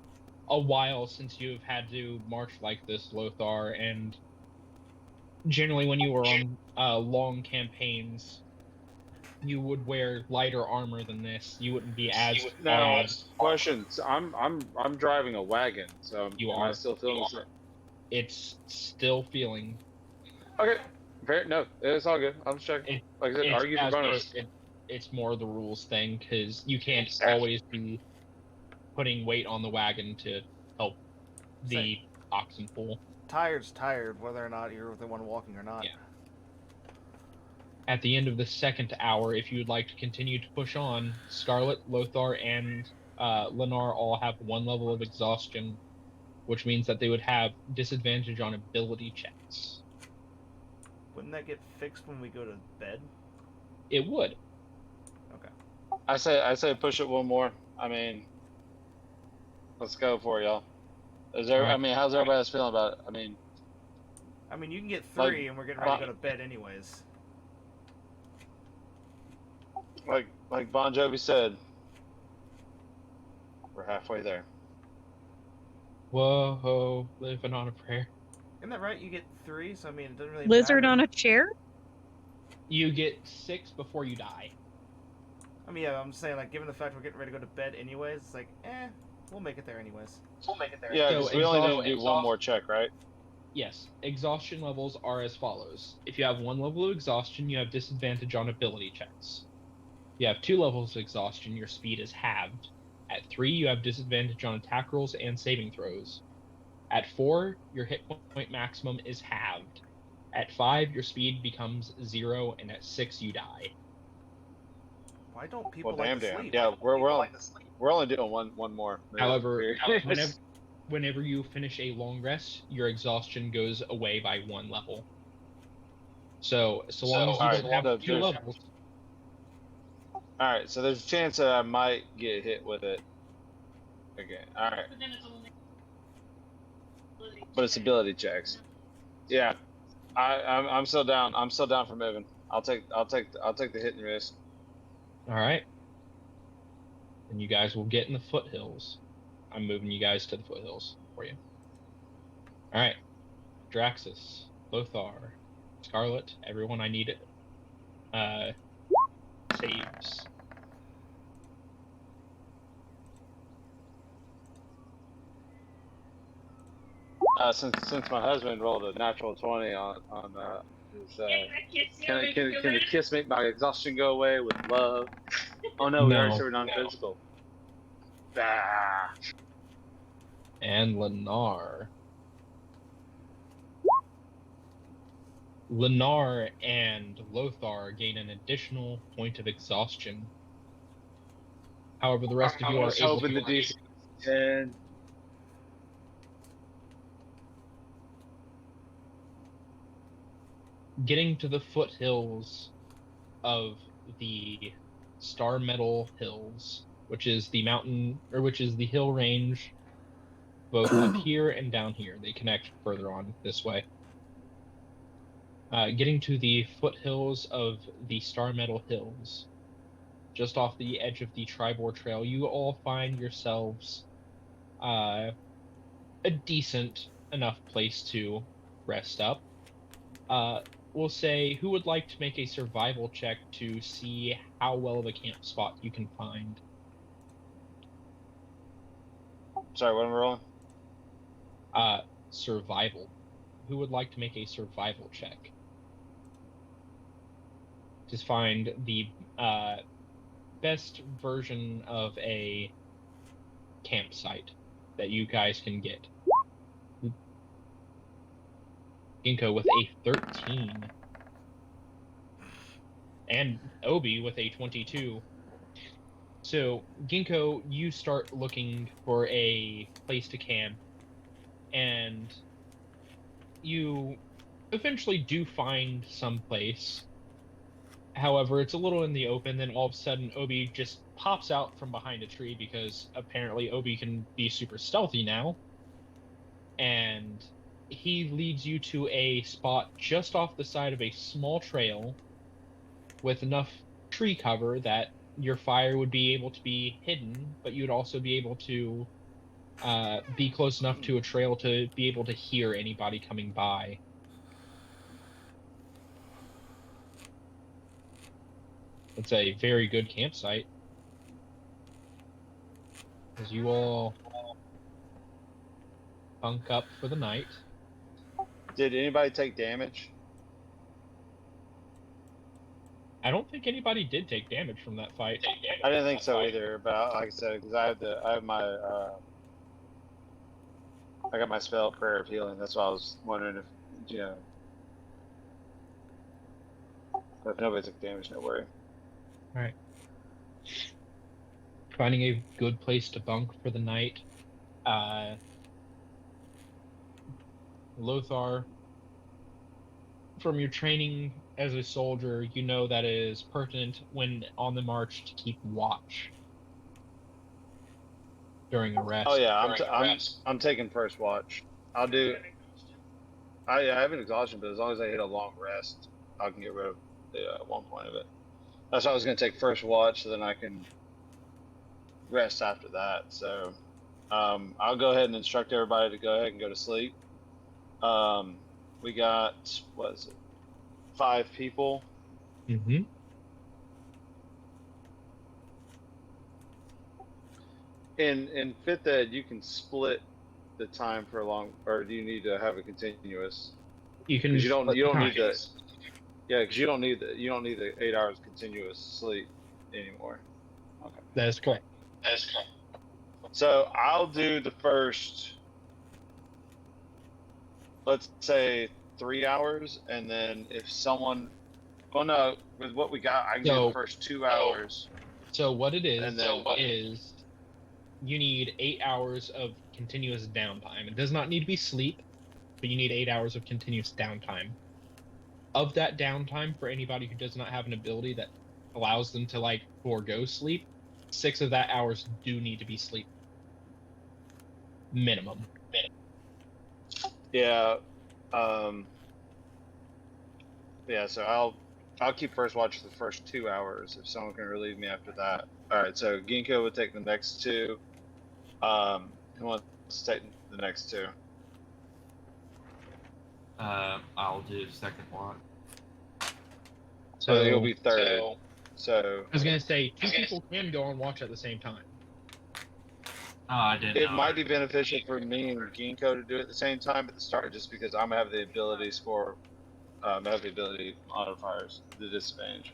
[SPEAKER 1] a while since you've had to march like this, Lothar, and generally when you were on long campaigns, you would wear lighter armor than this. You wouldn't be as
[SPEAKER 2] Now,
[SPEAKER 1] bad.
[SPEAKER 2] questions. I'm driving a wagon, so
[SPEAKER 1] You
[SPEAKER 2] am
[SPEAKER 1] are.
[SPEAKER 2] I still feeling the same?
[SPEAKER 1] It's still feeling.
[SPEAKER 2] Okay. No, it's all good. I'm just checking. Like I said, argue for bonus.
[SPEAKER 1] It's more the rules thing, because you can't always be putting weight on the wagon to help the oxen pull.
[SPEAKER 3] Tired's tired, whether or not you're the one walking or not.
[SPEAKER 1] Yeah. At the end of the second hour, if you would like to continue to push on, Scarlet, Lothar, and Lennar all have 1 level of exhaustion, which means that they would have disadvantage on ability checks.
[SPEAKER 3] Wouldn't that get fixed when we go to bed?
[SPEAKER 1] It would.
[SPEAKER 3] Okay.
[SPEAKER 2] I say push it one more. I mean, let's go for it, y'all. Is there?
[SPEAKER 1] All right.
[SPEAKER 2] I mean, how's everybody else feeling about it? I mean,
[SPEAKER 3] you can get 3, and we're getting ready to go to bed anyways.
[SPEAKER 2] like Bon Jovi said, we're halfway there.
[SPEAKER 1] Whoa, living on a prayer.
[SPEAKER 3] Isn't that right? You get 3, so I mean, it doesn't really
[SPEAKER 5] Lizard
[SPEAKER 3] matter.
[SPEAKER 5] on a chair?
[SPEAKER 1] You get 6 before you die.
[SPEAKER 3] I mean, yeah, I'm saying, like, given the fact we're getting ready to go to bed anyways, it's like, we'll make it there anyways.
[SPEAKER 2] Yeah,
[SPEAKER 1] So
[SPEAKER 2] 'cause we only need to do one more check, right?
[SPEAKER 1] Yes, exhaustion levels are as follows. If you have 1 level of exhaustion, you have disadvantage on ability checks. If you have 2 levels of exhaustion, your speed is halved. At 3, you have disadvantage on attack rolls and saving throws. At 4, your hit point maximum is halved. At 5, your speed becomes 0, and at 6, you die.
[SPEAKER 3] Why don't people
[SPEAKER 2] Well,
[SPEAKER 3] like to
[SPEAKER 2] damn.
[SPEAKER 3] sleep?
[SPEAKER 2] Yeah, we're only doing one more.
[SPEAKER 1] However, whenever you finish a long rest, your exhaustion goes away by 1 level. So long as you don't have 2 levels.
[SPEAKER 2] All right, so there's a chance that I might get hit with it. Okay, all right. But it's ability checks. Yeah, I'm still down. I'm still down for moving. I'll take the hit and risk.
[SPEAKER 1] All right. And you guys will get in the foothills. I'm moving you guys to the foothills for you. All right. Draxus, Lothar, Scarlet, everyone I need it. Saves.
[SPEAKER 2] Since my husband rolled a natural 20 on his can the kiss make my exhaustion go away with love? Oh no, we already said we're non-physical. Ah.
[SPEAKER 1] And Lennar. Lennar and Lothar gain an additional point of exhaustion. However, the rest of you are able
[SPEAKER 2] hoping the DC 10.
[SPEAKER 1] getting to the foothills of the Star Metal Hills, which is the mountain, or which is the hill range, both up here and down here. They connect further on this way. Getting to the foothills of the Star Metal Hills, just off the edge of the Tribor Trail, you all find yourselves a decent enough place to rest up. We'll say, who would like to make a survival check to see how well of a camp spot you can find?
[SPEAKER 2] Sorry, what am I rolling?
[SPEAKER 1] Survival. Who would like to make a survival check? Just find the best version of a campsite that you guys can get. Ginkgo with a 13. And Obi with a 22. So, Ginkgo, you start looking for a place to camp, and you eventually do find some place. However, it's a little in the open, then all of a sudden Obi just pops out from behind a tree because apparently Obi can be super stealthy now. And he leads you to a spot just off the side of a small trail with enough tree cover that your fire would be able to be hidden, but you'd also be able to be close enough to a trail to be able to hear anybody coming by. It's a very good campsite. As you all bunk up for the night.
[SPEAKER 2] Did anybody take damage?
[SPEAKER 1] I don't think anybody did take damage from that fight.
[SPEAKER 2] I didn't think so either, but like I said, because I have my I got my spell prayer of healing. That's why I was wondering if if nobody took damage, no worry.
[SPEAKER 1] All right. Finding a good place to bunk for the night. Lothar, from your training as a soldier, you know that it is pertinent when on the march to keep watch during a rest.
[SPEAKER 2] Oh yeah, I'm taking first watch. I'll do. I have an exhaustion, but as long as I hit a long rest, I can get rid of the 1 point of it. That's why I was going to take first watch, so then I can rest after that. So I'll go ahead and instruct everybody to go ahead and go to sleep. We got, what is it, 5 people.
[SPEAKER 1] Mm-hmm.
[SPEAKER 2] In 5th Ed, you can split the time for a long, or do you need to have a continuous?
[SPEAKER 1] You can.
[SPEAKER 2] 'Cause you don't need
[SPEAKER 1] time.
[SPEAKER 2] the. Yeah, because you don't need the 8 hours continuous sleep anymore. Okay.
[SPEAKER 1] That is correct.
[SPEAKER 2] So I'll do the first, let's say 3 hours, and then if someone, well, no, with what we got, I can do the first 2 hours.
[SPEAKER 1] So what it is,
[SPEAKER 2] And then
[SPEAKER 1] is you need 8 hours of continuous downtime. It does not need to be sleep, but you need 8 hours of continuous downtime. Of that downtime, for anybody who does not have an ability that allows them to like forego sleep, 6 of that hours do need to be sleep. Minimum.
[SPEAKER 2] Yeah. Yeah, so I'll keep first watch for the first 2 hours if someone can relieve me after that. All right, so Ginkgo will take the next 2. Who wants to take the next 2?
[SPEAKER 4] I'll do second watch.
[SPEAKER 2] So you'll be third. So
[SPEAKER 1] I was gonna say 2 people can go on watch at the same time.
[SPEAKER 4] Oh, I didn't
[SPEAKER 2] it
[SPEAKER 4] know.
[SPEAKER 2] might be beneficial for me and Ginkgo to do it at the same time at the start, just because I'm gonna have the ability score, I have the ability modifiers, the disadvantage.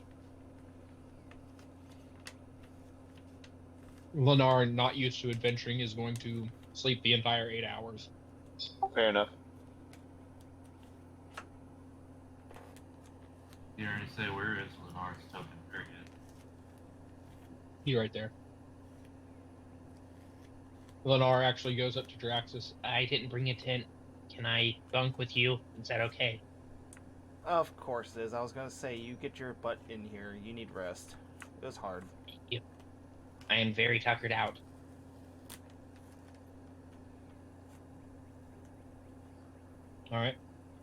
[SPEAKER 1] Lennar, not used to adventuring, is going to sleep the entire 8 hours.
[SPEAKER 2] Fair enough.
[SPEAKER 4] You already say where is Lennar's token? Very good.
[SPEAKER 1] He's right there. Lennar actually goes up to Draxus.
[SPEAKER 6] I didn't bring a tent. Can I bunk with you? Is that okay?
[SPEAKER 3] Of course it is. I was gonna say, you get your butt in here. You need rest. It was hard.
[SPEAKER 6] Yep. I am very tuckered out.
[SPEAKER 1] Alright.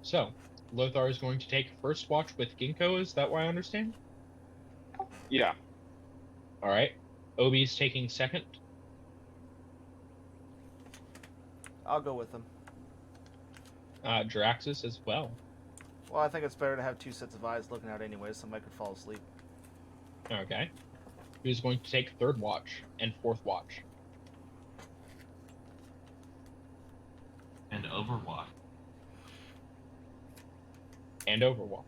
[SPEAKER 1] So, Lothar is going to take first watch with Ginkgo, is that what I understand?
[SPEAKER 2] Yeah.
[SPEAKER 1] Alright. Obi's taking second.
[SPEAKER 3] I'll go with them.
[SPEAKER 1] Draxus as well.
[SPEAKER 3] Well, I think it's better to have 2 sets of eyes looking out anyway, somebody could fall asleep.
[SPEAKER 1] Okay. Who's going to take third watch and fourth watch?
[SPEAKER 4] Overwatch.
[SPEAKER 1] And Overwatch.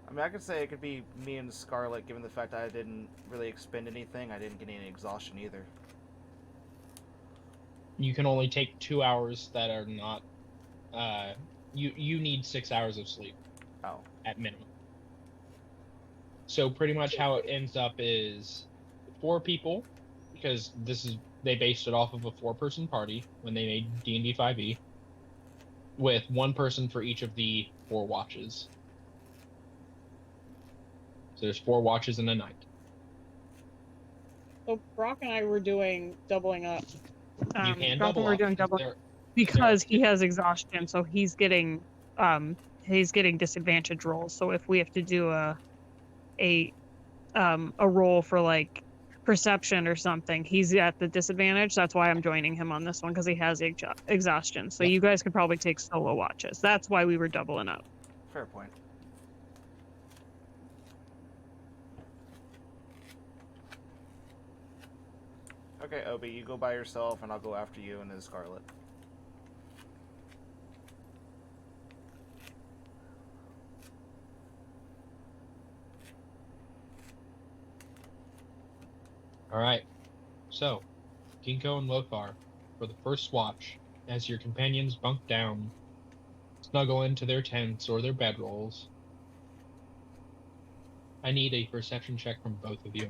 [SPEAKER 3] I mean, I could say it could be me and Scarlet, given the fact I didn't really expend anything. I didn't get any exhaustion either.
[SPEAKER 1] You can only take 2 hours that are not. You need 6 hours of sleep.
[SPEAKER 3] Oh.
[SPEAKER 1] At minimum. So pretty much how it ends up is 4 people, because they based it off of a 4-person party when they made D&D 5e, with 1 person for each of the 4 watches. So there's 4 watches in a night.
[SPEAKER 5] So Brock and I were doing doubling up.
[SPEAKER 1] You can
[SPEAKER 5] Brock and
[SPEAKER 1] double
[SPEAKER 5] we were
[SPEAKER 1] up
[SPEAKER 5] doing
[SPEAKER 1] because
[SPEAKER 5] double because he has exhaustion, so he's getting disadvantage rolls. So if we have to do a roll for like perception or something, he's at the disadvantage. That's why I'm joining him on this one, because he has exhaustion. So you guys could probably take solo watches. That's why we were doubling up.
[SPEAKER 3] Fair point. Okay, Obi, you go by yourself, and I'll go after you and then Scarlet.
[SPEAKER 1] Alright. So, Ginkgo and Lothar, for the first watch, as your companions bunk down, snuggle into their tents or their bedrolls, I need a perception check from both of you.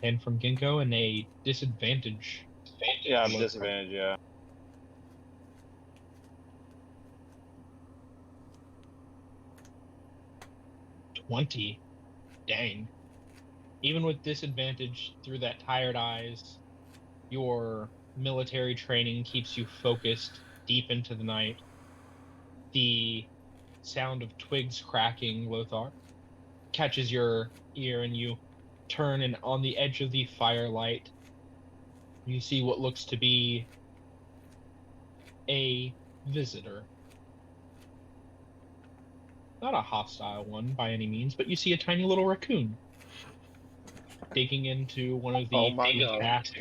[SPEAKER 1] And from Ginkgo, and a disadvantage.
[SPEAKER 2] Yeah, I'm disadvantaged, yeah.
[SPEAKER 1] $20. Dang. Even with disadvantage through that tired eyes, your military training keeps you focused deep into the night. The sound of twigs cracking, Lothar, catches your ear, and you turn, and on the edge of the firelight, you see what looks to be a visitor. Not a hostile one by any means, but you see a tiny little raccoon digging into one of the
[SPEAKER 2] Oh my God.
[SPEAKER 1] tasks.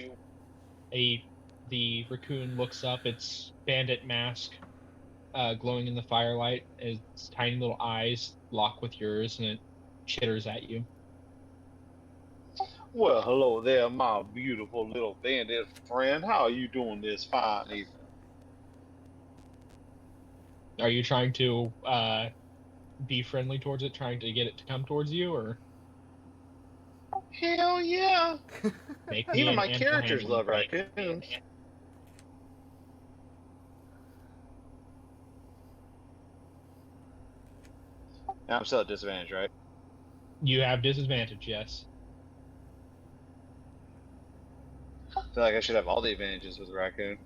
[SPEAKER 1] The raccoon looks up, its bandit mask glowing in the firelight, its tiny little eyes lock with yours, and it chitters at you.
[SPEAKER 2] Well, hello there, my beautiful little bandit friend. How are you doing this fine evening?
[SPEAKER 1] Are you trying to be friendly towards it, trying to get it to come towards you, or
[SPEAKER 2] Hell yeah!
[SPEAKER 1] make me
[SPEAKER 2] Even
[SPEAKER 1] an
[SPEAKER 2] my
[SPEAKER 1] animal
[SPEAKER 2] characters
[SPEAKER 1] handling
[SPEAKER 2] love
[SPEAKER 1] check?
[SPEAKER 2] raccoons. I'm still at disadvantage, right?
[SPEAKER 1] You have disadvantage, yes.
[SPEAKER 2] I feel like I should have all the advantages with a raccoon.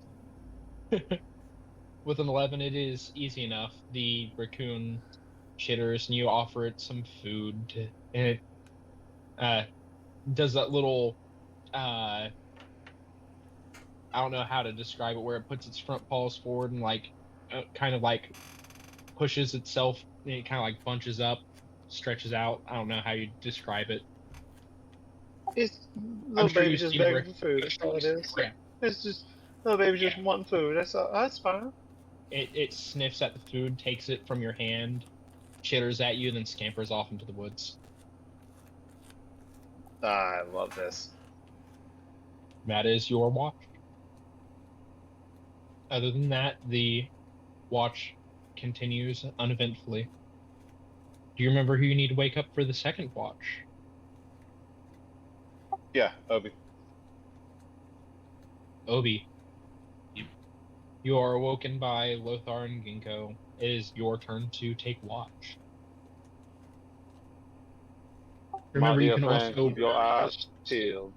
[SPEAKER 1] With an 11, it is easy enough. The raccoon chitters, and you offer it some food, and it does that little, I don't know how to describe it, where it puts its front paws forward and kind of like pushes itself, and it kind of like bunches up, stretches out. I don't know how you describe it.
[SPEAKER 2] It's
[SPEAKER 1] I'm
[SPEAKER 2] little
[SPEAKER 1] sure
[SPEAKER 2] baby
[SPEAKER 1] you've
[SPEAKER 2] just
[SPEAKER 1] seen a
[SPEAKER 2] begging for food. That's all it is.
[SPEAKER 1] Yeah.
[SPEAKER 2] It's just little baby just wanting food. That's all. That's fine.
[SPEAKER 1] It sniffs at the food, takes it from your hand, chitters at you, and then scampers off into the woods.
[SPEAKER 2] I love this.
[SPEAKER 1] That is your watch. Other than that, the watch continues uneventfully. Do you remember who you need to wake up for the second watch?
[SPEAKER 2] Yeah, Obi.
[SPEAKER 1] Obi.
[SPEAKER 4] Yep.
[SPEAKER 1] You are awoken by Lothar and Ginkgo. It is your turn to take watch. Remember,
[SPEAKER 2] My
[SPEAKER 1] you
[SPEAKER 2] dear
[SPEAKER 1] can
[SPEAKER 2] friend,
[SPEAKER 1] also,
[SPEAKER 2] keep your eyes peeled.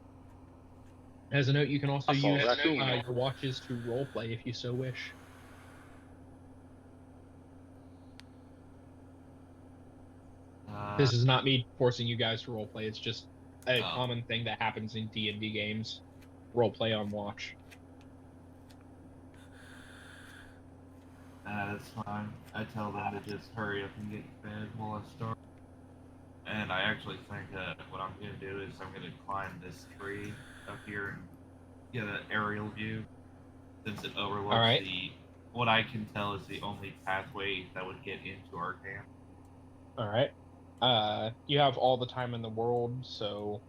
[SPEAKER 1] as a note, you can also
[SPEAKER 2] I saw
[SPEAKER 1] use
[SPEAKER 2] a raccoon.
[SPEAKER 1] your watches to roleplay if you so wish. This is not me forcing you guys to roleplay. It's just a common thing that happens in D&D games. Roleplay on watch.
[SPEAKER 4] That's fine. I tell them to just hurry up and get fed while I start. And I actually think that what I'm going to do is I'm going to climb this tree up here and get an aerial view, since it overlooks
[SPEAKER 1] Alright.
[SPEAKER 4] what I can tell is the only pathway that would get into our camp.
[SPEAKER 1] Alright. You have all the time in the world, so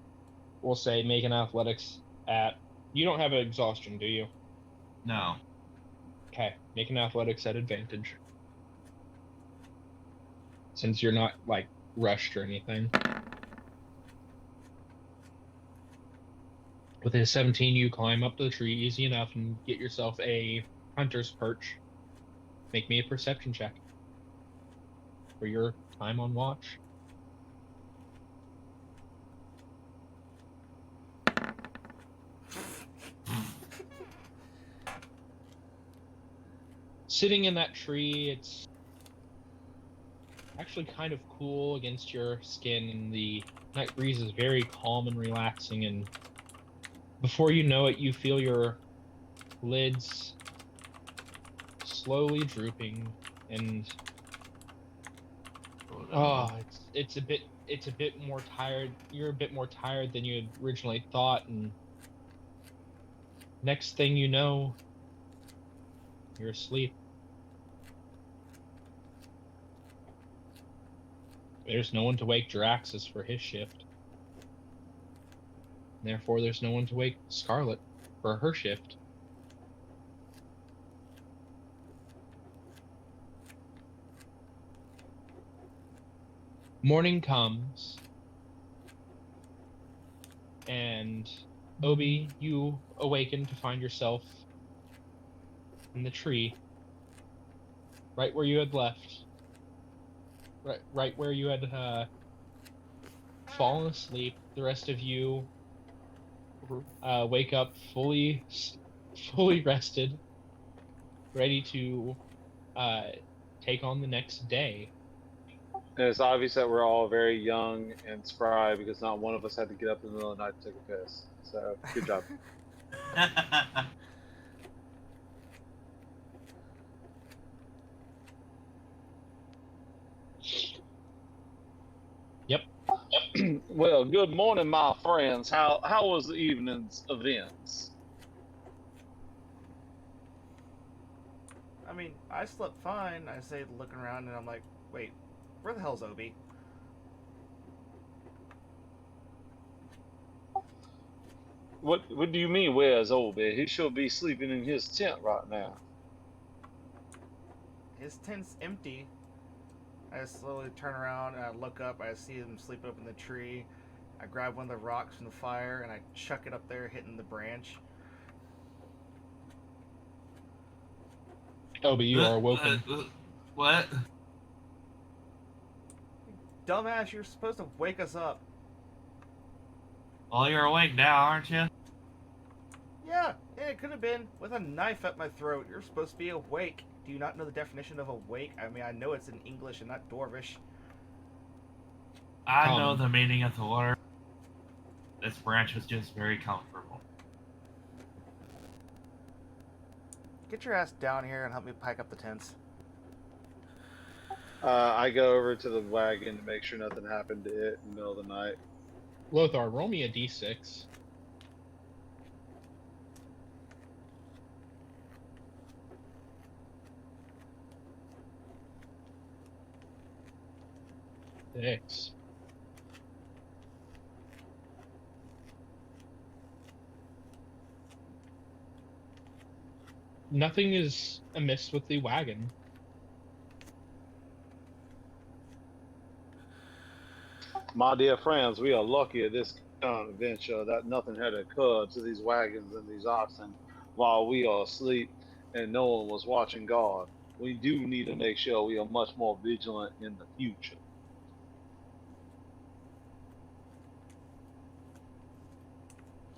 [SPEAKER 1] we'll say make an athletics at... You don't have an exhaustion, do you?
[SPEAKER 4] No.
[SPEAKER 1] Okay, make an athletics at advantage. Since you're not, like, rushed or anything. With a 17, you climb up the tree easy enough and get yourself a hunter's perch. Make me a perception check for your time on watch. Sitting in that tree, it's actually kind of cool against your skin, and the night breeze is very calm and relaxing, and before you know it, you feel your lids slowly drooping, and it's a bit more tired. You're a bit more tired than you had originally thought, and next thing you know, you're asleep. There's no one to wake Jaraxxus for his shift. Therefore, there's no one to wake Scarlet for her shift. Morning comes, and Obi, you awaken to find yourself in the tree, right where you had left. Right where you had fallen asleep. The rest of you wake up fully rested, ready to take on the next day.
[SPEAKER 2] And it's obvious that we're all very young and spry because not one of us had to get up in the middle of the night to take a piss. So, good job.
[SPEAKER 1] Yep.
[SPEAKER 2] Well, good morning, my friends. How was the evening's events?
[SPEAKER 3] I mean, I slept fine. I say looking around and I'm like, wait, where the hell's Obi?
[SPEAKER 2] What do you mean, where's Obi? He should be sleeping in his tent right now.
[SPEAKER 3] His tent's empty. I slowly turn around and I look up. I see him sleeping up in the tree. I grab one of the rocks from the fire and I chuck it up there, hitting the branch.
[SPEAKER 1] Obi, you are awoken.
[SPEAKER 4] What?
[SPEAKER 3] Dumbass, you're supposed to wake us up.
[SPEAKER 4] Well, you're awake now, aren't you?
[SPEAKER 3] Yeah, it could have been with a knife at my throat. You're supposed to be awake. Do you not know the definition of awake? I mean, I know it's in English and not Dwarvish.
[SPEAKER 4] I know the meaning of the word. This branch was just very comfortable.
[SPEAKER 3] Get your ass down here and help me pack up the tents.
[SPEAKER 2] I go over to the wagon to make sure nothing happened to it in the middle of the night.
[SPEAKER 1] Lothar, roll me a d6. Six. Nothing is amiss with the wagon.
[SPEAKER 2] My dear friends, we are lucky at this kind of adventure that nothing had occurred to these wagons and these oxen while we are asleep and no one was watching guard. We do need to make sure we are much more vigilant in the future.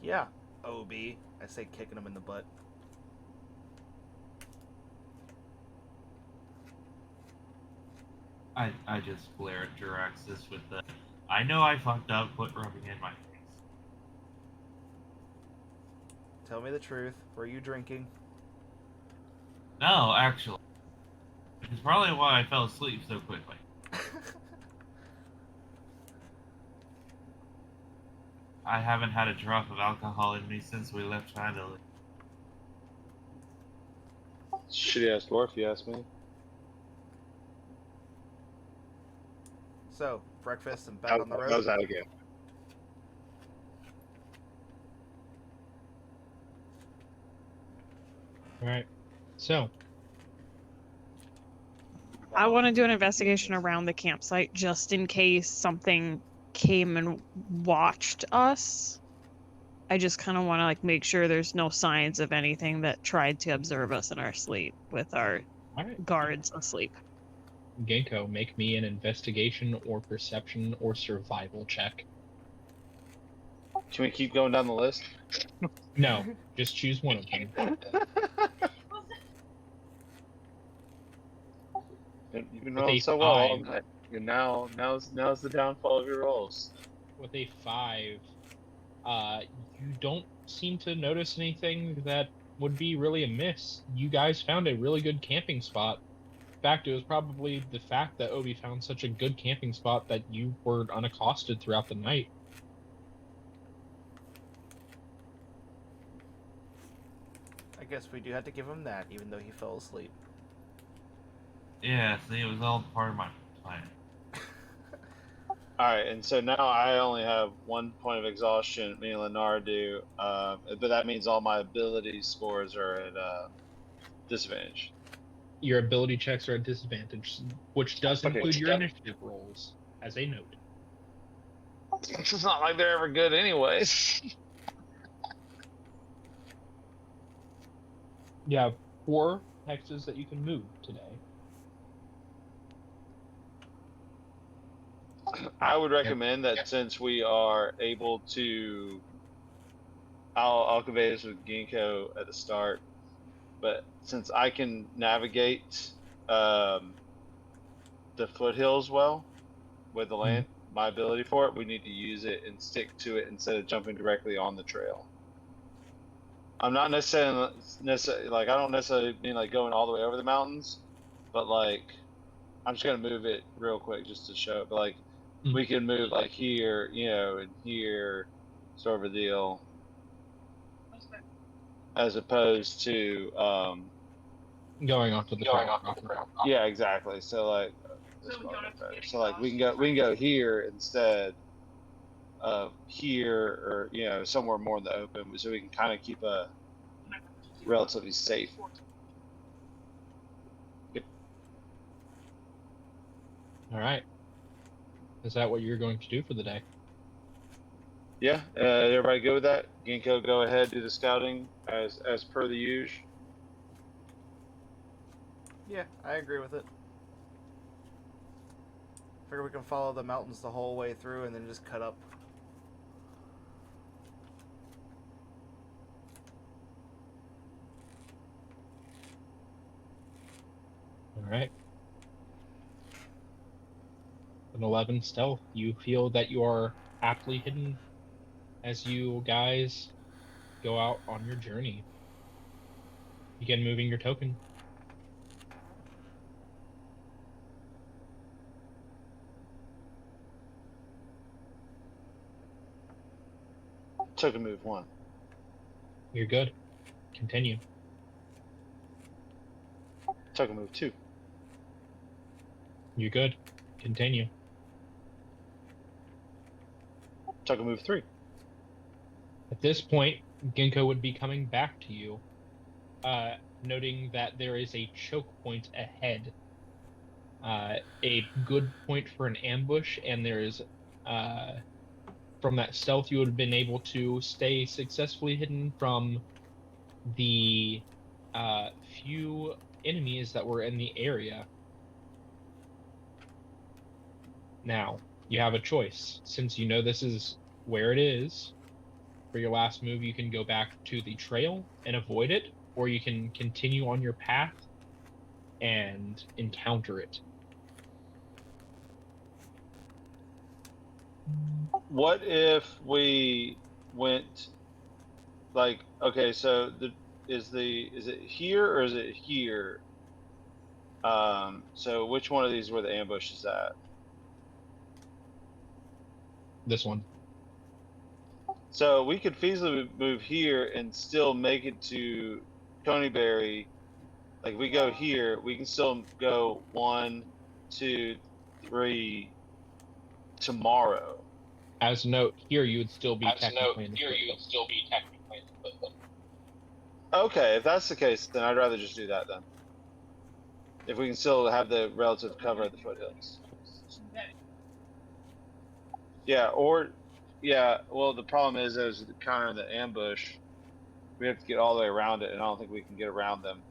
[SPEAKER 3] Yeah, OB. I say, kicking him in the butt.
[SPEAKER 4] I just glare at Jaraxxus with the, I know I fucked up, quit rubbing in my face.
[SPEAKER 3] Tell me the truth. Were you drinking?
[SPEAKER 4] No, actually. It's probably why I fell asleep so quickly. I haven't had a drop of alcohol in me since we left Vandalie.
[SPEAKER 2] Shitty ass dwarf, you ask me.
[SPEAKER 3] So, breakfast and back on the road.
[SPEAKER 2] How's that again?
[SPEAKER 1] All right. So,
[SPEAKER 5] I want to do an investigation around the campsite just in case something came and watched us. I just kind of want to like make sure there's no signs of anything that tried to observe us in our sleep with our
[SPEAKER 1] all right,
[SPEAKER 5] guards asleep.
[SPEAKER 1] Ginkgo, make me an investigation or perception or survival check.
[SPEAKER 2] Can we keep going down the list?
[SPEAKER 1] No, just choose one of them.
[SPEAKER 2] You've been
[SPEAKER 1] With
[SPEAKER 2] rolling
[SPEAKER 1] a
[SPEAKER 2] so well all
[SPEAKER 1] 5.
[SPEAKER 2] night. And now's the downfall of your rolls.
[SPEAKER 1] With a 5, you don't seem to notice anything that would be really amiss. You guys found a really good camping spot. In fact, it was probably the fact that Obi found such a good camping spot that you were unaccosted throughout the night.
[SPEAKER 3] I guess we do have to give him that, even though he fell asleep.
[SPEAKER 4] Yeah, see, it was all part of my plan.
[SPEAKER 2] Alright, and so now I only have 1 point of exhaustion, me and Lennar do, but that means all my ability scores are at disadvantage.
[SPEAKER 1] Your ability checks are at disadvantage, which does
[SPEAKER 2] Okay.
[SPEAKER 1] include your initiative rolls, as a note.
[SPEAKER 2] It's not like they're ever good anyways.
[SPEAKER 1] You have 4 hexes that you can move today.
[SPEAKER 2] I would recommend that since we are able to, I'll convey this with Ginkgo at the start, but since I can navigate the foothills well with the land, my ability for it, we need to use it and stick to it instead of jumping directly on the trail. I'm not necessarily like I don't necessarily mean like going all the way over the mountains, but like I'm just gonna move it real quick just to show it. But like we can move like here, you know, and here, sort of a deal, as opposed to
[SPEAKER 1] Going off to the trail.
[SPEAKER 2] yeah, exactly. So like so like we can go here instead of here, or you know, somewhere more in the open, so we can kind of keep a relatively safe.
[SPEAKER 1] All right. Is that what you're going to do for the day?
[SPEAKER 2] Yeah, everybody good with that? Ginkgo, go ahead, do the scouting as per the usual.
[SPEAKER 3] Yeah, I agree with it. Figure we can follow the mountains the whole way through and then just cut up.
[SPEAKER 1] All right. An 11 stealth. You feel that you are aptly hidden as you guys go out on your journey. Begin moving your token.
[SPEAKER 2] Token move 1.
[SPEAKER 1] You're good. Continue.
[SPEAKER 2] Token move 2.
[SPEAKER 1] You're good. Continue.
[SPEAKER 2] Token move 3.
[SPEAKER 1] At this point, Ginkgo would be coming back to you, noting that there is a choke point ahead. A good point for an ambush, and there is, from that stealth, you would have been able to stay successfully hidden from the few enemies that were in the area. Now, you have a choice. Since you know this is where it is, for your last move, you can go back to the trail and avoid it, or you can continue on your path and encounter it.
[SPEAKER 2] What if we went like, okay, so is it here or is it here? So which one of these were the ambushes at?
[SPEAKER 1] This one.
[SPEAKER 2] So we could feasibly move here and still make it to Coneyberry. Like we go here, we can still go 1, 2, 3 tomorrow.
[SPEAKER 1] As a note, here you would still be technically in the foothills.
[SPEAKER 2] Okay, if that's the case, then I'd rather just do that then. If we can still have the relative cover of the foothills. Yeah, well the problem is there's kind of the ambush. We have to get all the way around it, and I don't think we can get around them.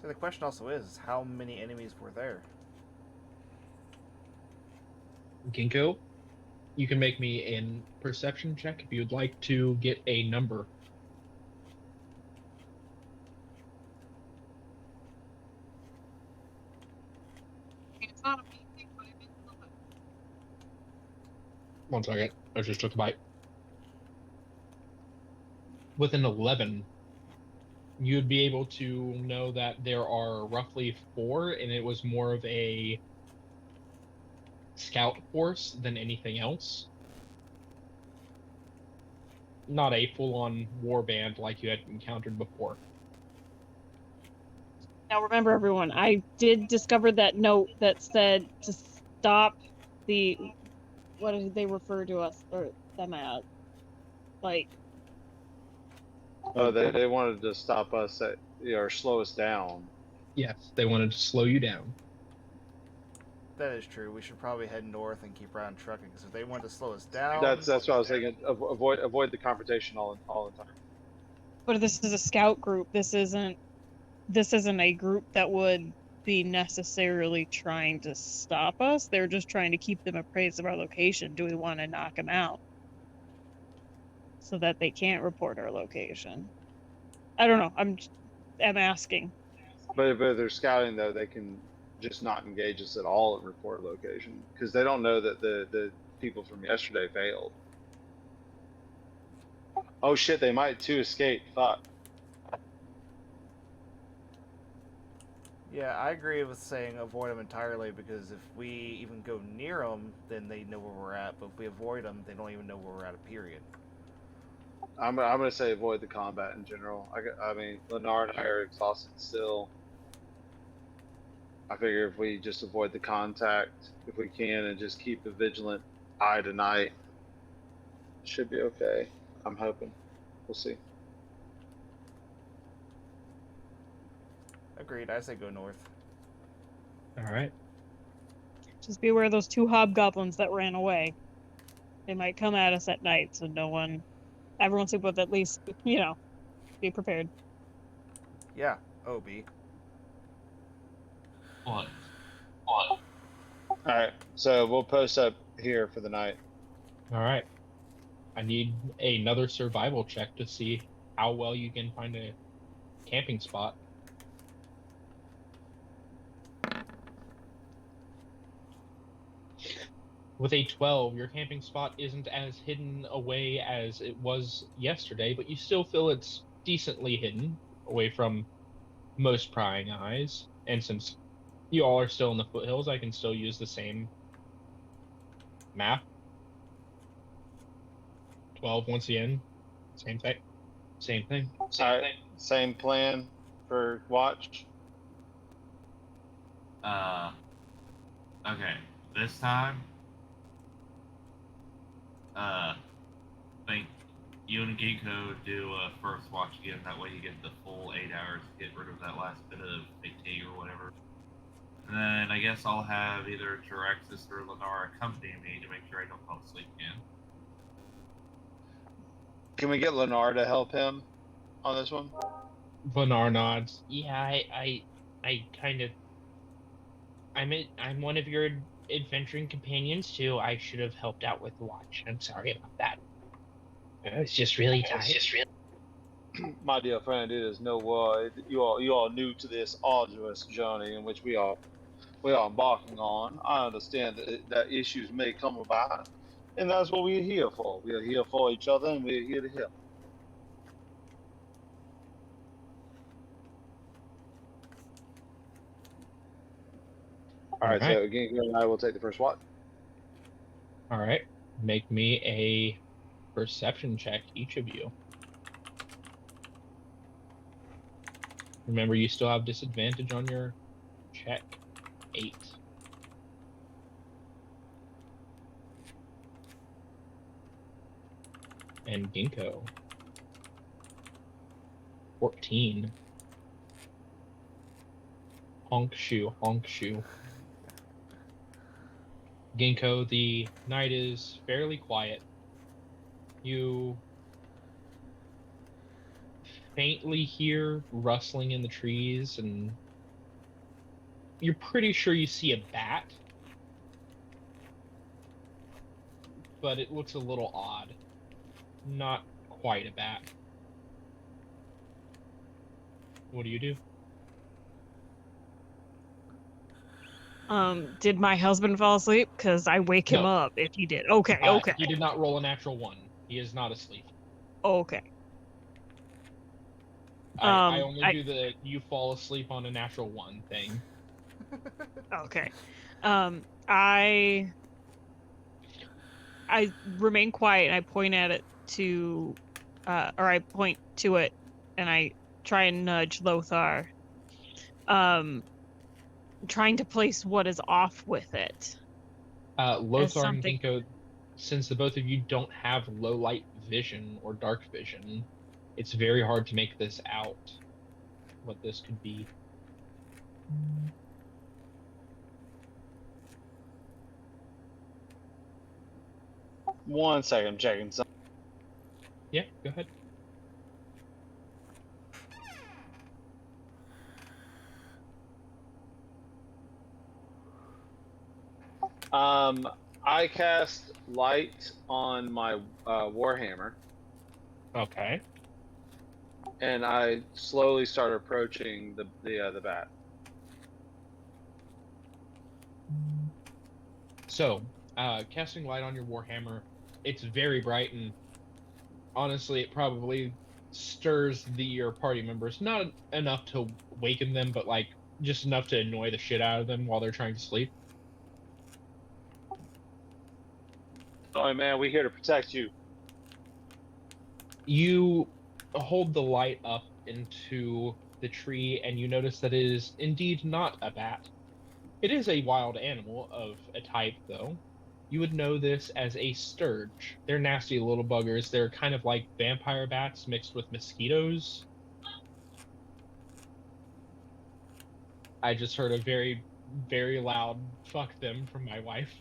[SPEAKER 3] So the question also is, how many enemies were there?
[SPEAKER 1] Ginkgo, you can make me a perception check if you'd like to get a number.
[SPEAKER 5] It's not amazing, but it is a little bit.
[SPEAKER 1] 1 second. I just took a bite. With an 11, you'd be able to know that there are roughly 4, and it was more of a scout force than anything else. Not a full-on war band like you had encountered before.
[SPEAKER 5] Now remember, everyone, I did discover that note that said to stop the. What did they refer to us or them as? Like,
[SPEAKER 2] Oh, they wanted to stop us or slow us down.
[SPEAKER 1] Yes, they wanted to slow you down.
[SPEAKER 3] That is true. We should probably head north and keep right on trucking, because if they want to slow us down...
[SPEAKER 2] That's what I was thinking. Avoid the confrontation all the time.
[SPEAKER 5] but this is a scout group. This isn't a group that would be necessarily trying to stop us. They're just trying to keep them appraised of our location. Do we want to knock them out so that they can't report our location? I don't know. I'm asking.
[SPEAKER 2] But if they're scouting, though, they can just not engage us at all and report location, because they don't know that the people from yesterday failed. Oh shit, they might too escape. Fuck.
[SPEAKER 3] Yeah, I agree with saying avoid them entirely, because if we even go near them, then they know where we're at. But if we avoid them, they don't even know where we're at, period.
[SPEAKER 2] I'm gonna say avoid the combat in general. I mean, Lennar and I are exhausted still. I figure if we just avoid the contact, if we can, and just keep a vigilant eye tonight, it should be okay. I'm hoping. We'll see.
[SPEAKER 3] Agreed. I say go north.
[SPEAKER 1] All right.
[SPEAKER 5] Just be aware of those 2 hobgoblins that ran away. They might come at us at night, so everyone sleep with at least, be prepared.
[SPEAKER 3] Yeah, OB.
[SPEAKER 4] What?
[SPEAKER 2] Alright, so we'll post up here for the night.
[SPEAKER 1] All right. I need another survival check to see how well you can find a camping spot. With a 12, your camping spot isn't as hidden away as it was yesterday, but you still feel it's decently hidden away from most prying eyes. And since you all are still in the foothills, I can still use the same map. 12 once again. Same thing. Same thing.
[SPEAKER 2] Alright, same plan for watch.
[SPEAKER 4] Okay. This time, I think you and Geeko do a first watch again. That way you get the full 8 hours to get rid of that last bit of fatigue or whatever. And then I guess I'll have either Jiraxis or Lennar accompany me to make sure I don't fall asleep again.
[SPEAKER 2] Can we get Lennar to help him on this one?
[SPEAKER 1] Vanar nods.
[SPEAKER 6] Yeah, I kind of. I'm one of your adventuring companions too. I should have helped out with the watch. I'm sorry about that. I was just really tired.
[SPEAKER 2] My dear friend, it is no worry. You are new to this arduous journey in which we are embarking on. I understand that issues may come about, and that's what we're here for. We are here for each other, and we're here to help. All right,
[SPEAKER 1] Alright.
[SPEAKER 2] so Ginkgo and I will take the first watch.
[SPEAKER 1] All right. Make me a perception check, each of you. Remember, you still have disadvantage on your check. 8. And Ginkgo. 14. Honk shoe, honk shoe. Ginkgo, the night is fairly quiet. You faintly hear rustling in the trees, and you're pretty sure you see a bat, but it looks a little odd. Not quite a bat. What do you do?
[SPEAKER 5] Did my husband fall asleep? Because I wake him
[SPEAKER 1] No.
[SPEAKER 5] up if he did. Okay, okay,
[SPEAKER 1] He did not roll a natural 1. He is not asleep.
[SPEAKER 5] okay.
[SPEAKER 1] I only do the you fall asleep on a natural 1 thing.
[SPEAKER 5] Okay. I remain quiet and I point at it to, or I point to it and I try and nudge Lothar. Trying to place what is off with it.
[SPEAKER 1] Lothar and
[SPEAKER 5] something-
[SPEAKER 1] Ginkgo, since the both of you don't have low light vision or dark vision, it's very hard to make this out. What this could be.
[SPEAKER 2] One second, I'm checking something.
[SPEAKER 1] Yeah, go ahead.
[SPEAKER 2] I cast light on my warhammer,
[SPEAKER 1] Okay.
[SPEAKER 2] and I slowly start approaching the bat.
[SPEAKER 1] So, casting light on your warhammer, it's very bright, and honestly, it probably stirs your party members. Not enough to waken them, but like just enough to annoy the shit out of them while they're trying to sleep.
[SPEAKER 2] Oh man, we're here to protect you.
[SPEAKER 1] You hold the light up into the tree, and you notice that it is indeed not a bat. It is a wild animal of a type, though. You would know this as a sturge. They're nasty little buggers. They're kind of like vampire bats mixed with mosquitoes. I just heard a very, very loud fuck them from my wife.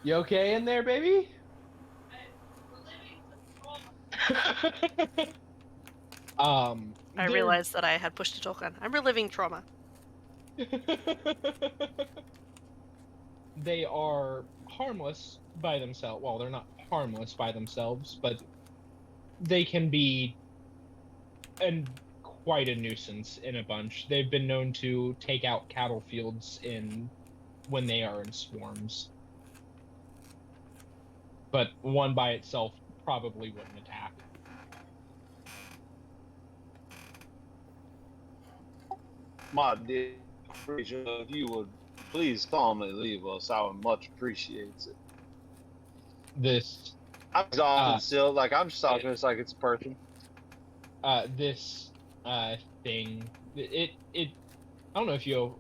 [SPEAKER 1] You okay in there, baby?
[SPEAKER 7] I
[SPEAKER 1] they're-
[SPEAKER 7] realized that I had pushed a token. I'm reliving trauma.
[SPEAKER 1] They are harmless by themselves. Well, they're not harmless by themselves, but they can be quite a nuisance in a bunch. They've been known to take out cattle fields when they are in swarms. But one by itself probably wouldn't attack.
[SPEAKER 2] My dear creature, if you would please calmly leave us, I would much appreciate it.
[SPEAKER 1] This
[SPEAKER 2] I'm exhausted still, like I'm just talking to this like it's a person.
[SPEAKER 1] this thing, it I don't know if you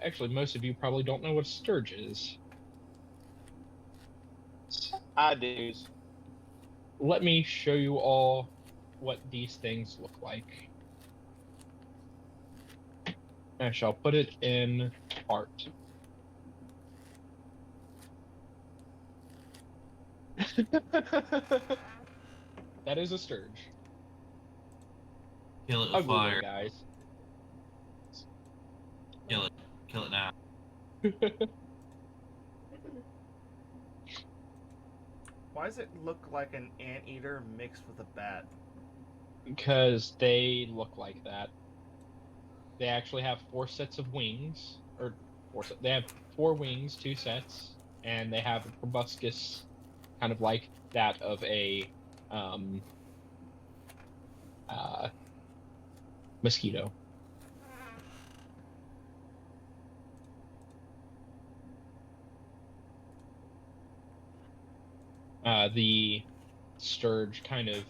[SPEAKER 1] actually, most of you probably don't know what a sturge is.
[SPEAKER 2] I do.
[SPEAKER 1] Let me show you all what these things look like. I shall put it in art. That is a sturge.
[SPEAKER 4] Kill it with
[SPEAKER 1] Ugly
[SPEAKER 4] fire.
[SPEAKER 1] guys.
[SPEAKER 4] Kill it. Kill it now.
[SPEAKER 3] Why does it look like an anteater mixed with a bat?
[SPEAKER 1] Because they look like that. They actually have 4 sets of wings, or they have 4 wings, 2 sets, and they have a proboscis, kind of like that of a mosquito. The sturge kind of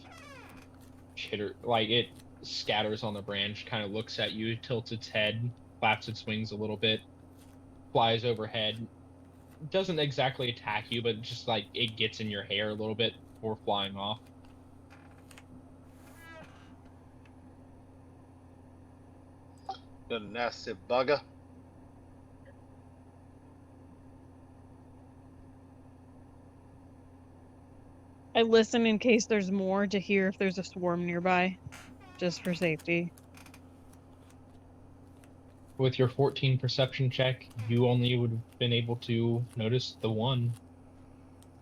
[SPEAKER 1] it scatters on the branch, kind of looks at you, tilts its head, flaps its wings a little bit, flies overhead. Doesn't exactly attack you, but just like it gets in your hair a little bit before flying off.
[SPEAKER 2] The nasty bugger.
[SPEAKER 5] I listen in case there's more to hear if there's a swarm nearby, just for safety.
[SPEAKER 1] With your 14 perception check, you only would have been able to notice the one.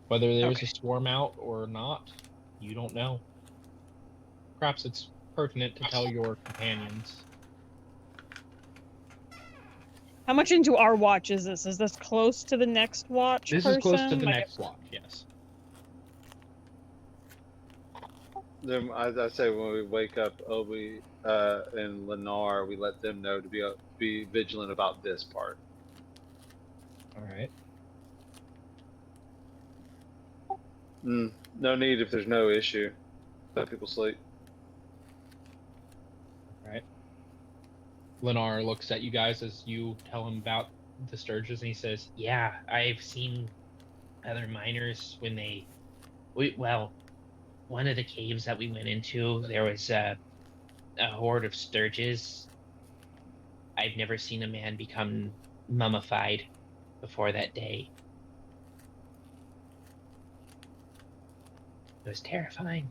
[SPEAKER 1] Whether there's
[SPEAKER 5] Okay.
[SPEAKER 1] a swarm out or not, you don't know. Perhaps it's pertinent to tell your companions.
[SPEAKER 5] How much into our watch is this? Is this close to the next watch
[SPEAKER 1] This
[SPEAKER 5] person?
[SPEAKER 1] is close to the
[SPEAKER 5] Like,
[SPEAKER 1] next watch, yes.
[SPEAKER 2] Then I say when we wake up Obi and Lennar, we let them know to be vigilant about this part.
[SPEAKER 1] All right.
[SPEAKER 2] No need if there's no issue. Let people sleep.
[SPEAKER 1] All right. Lennar looks at you guys as you tell him about the sturges, and he says,
[SPEAKER 6] Yeah, I've seen other miners when they. One of the caves that we went into, there was a horde of sturges. I've never seen a man become mummified before that day. It was terrifying.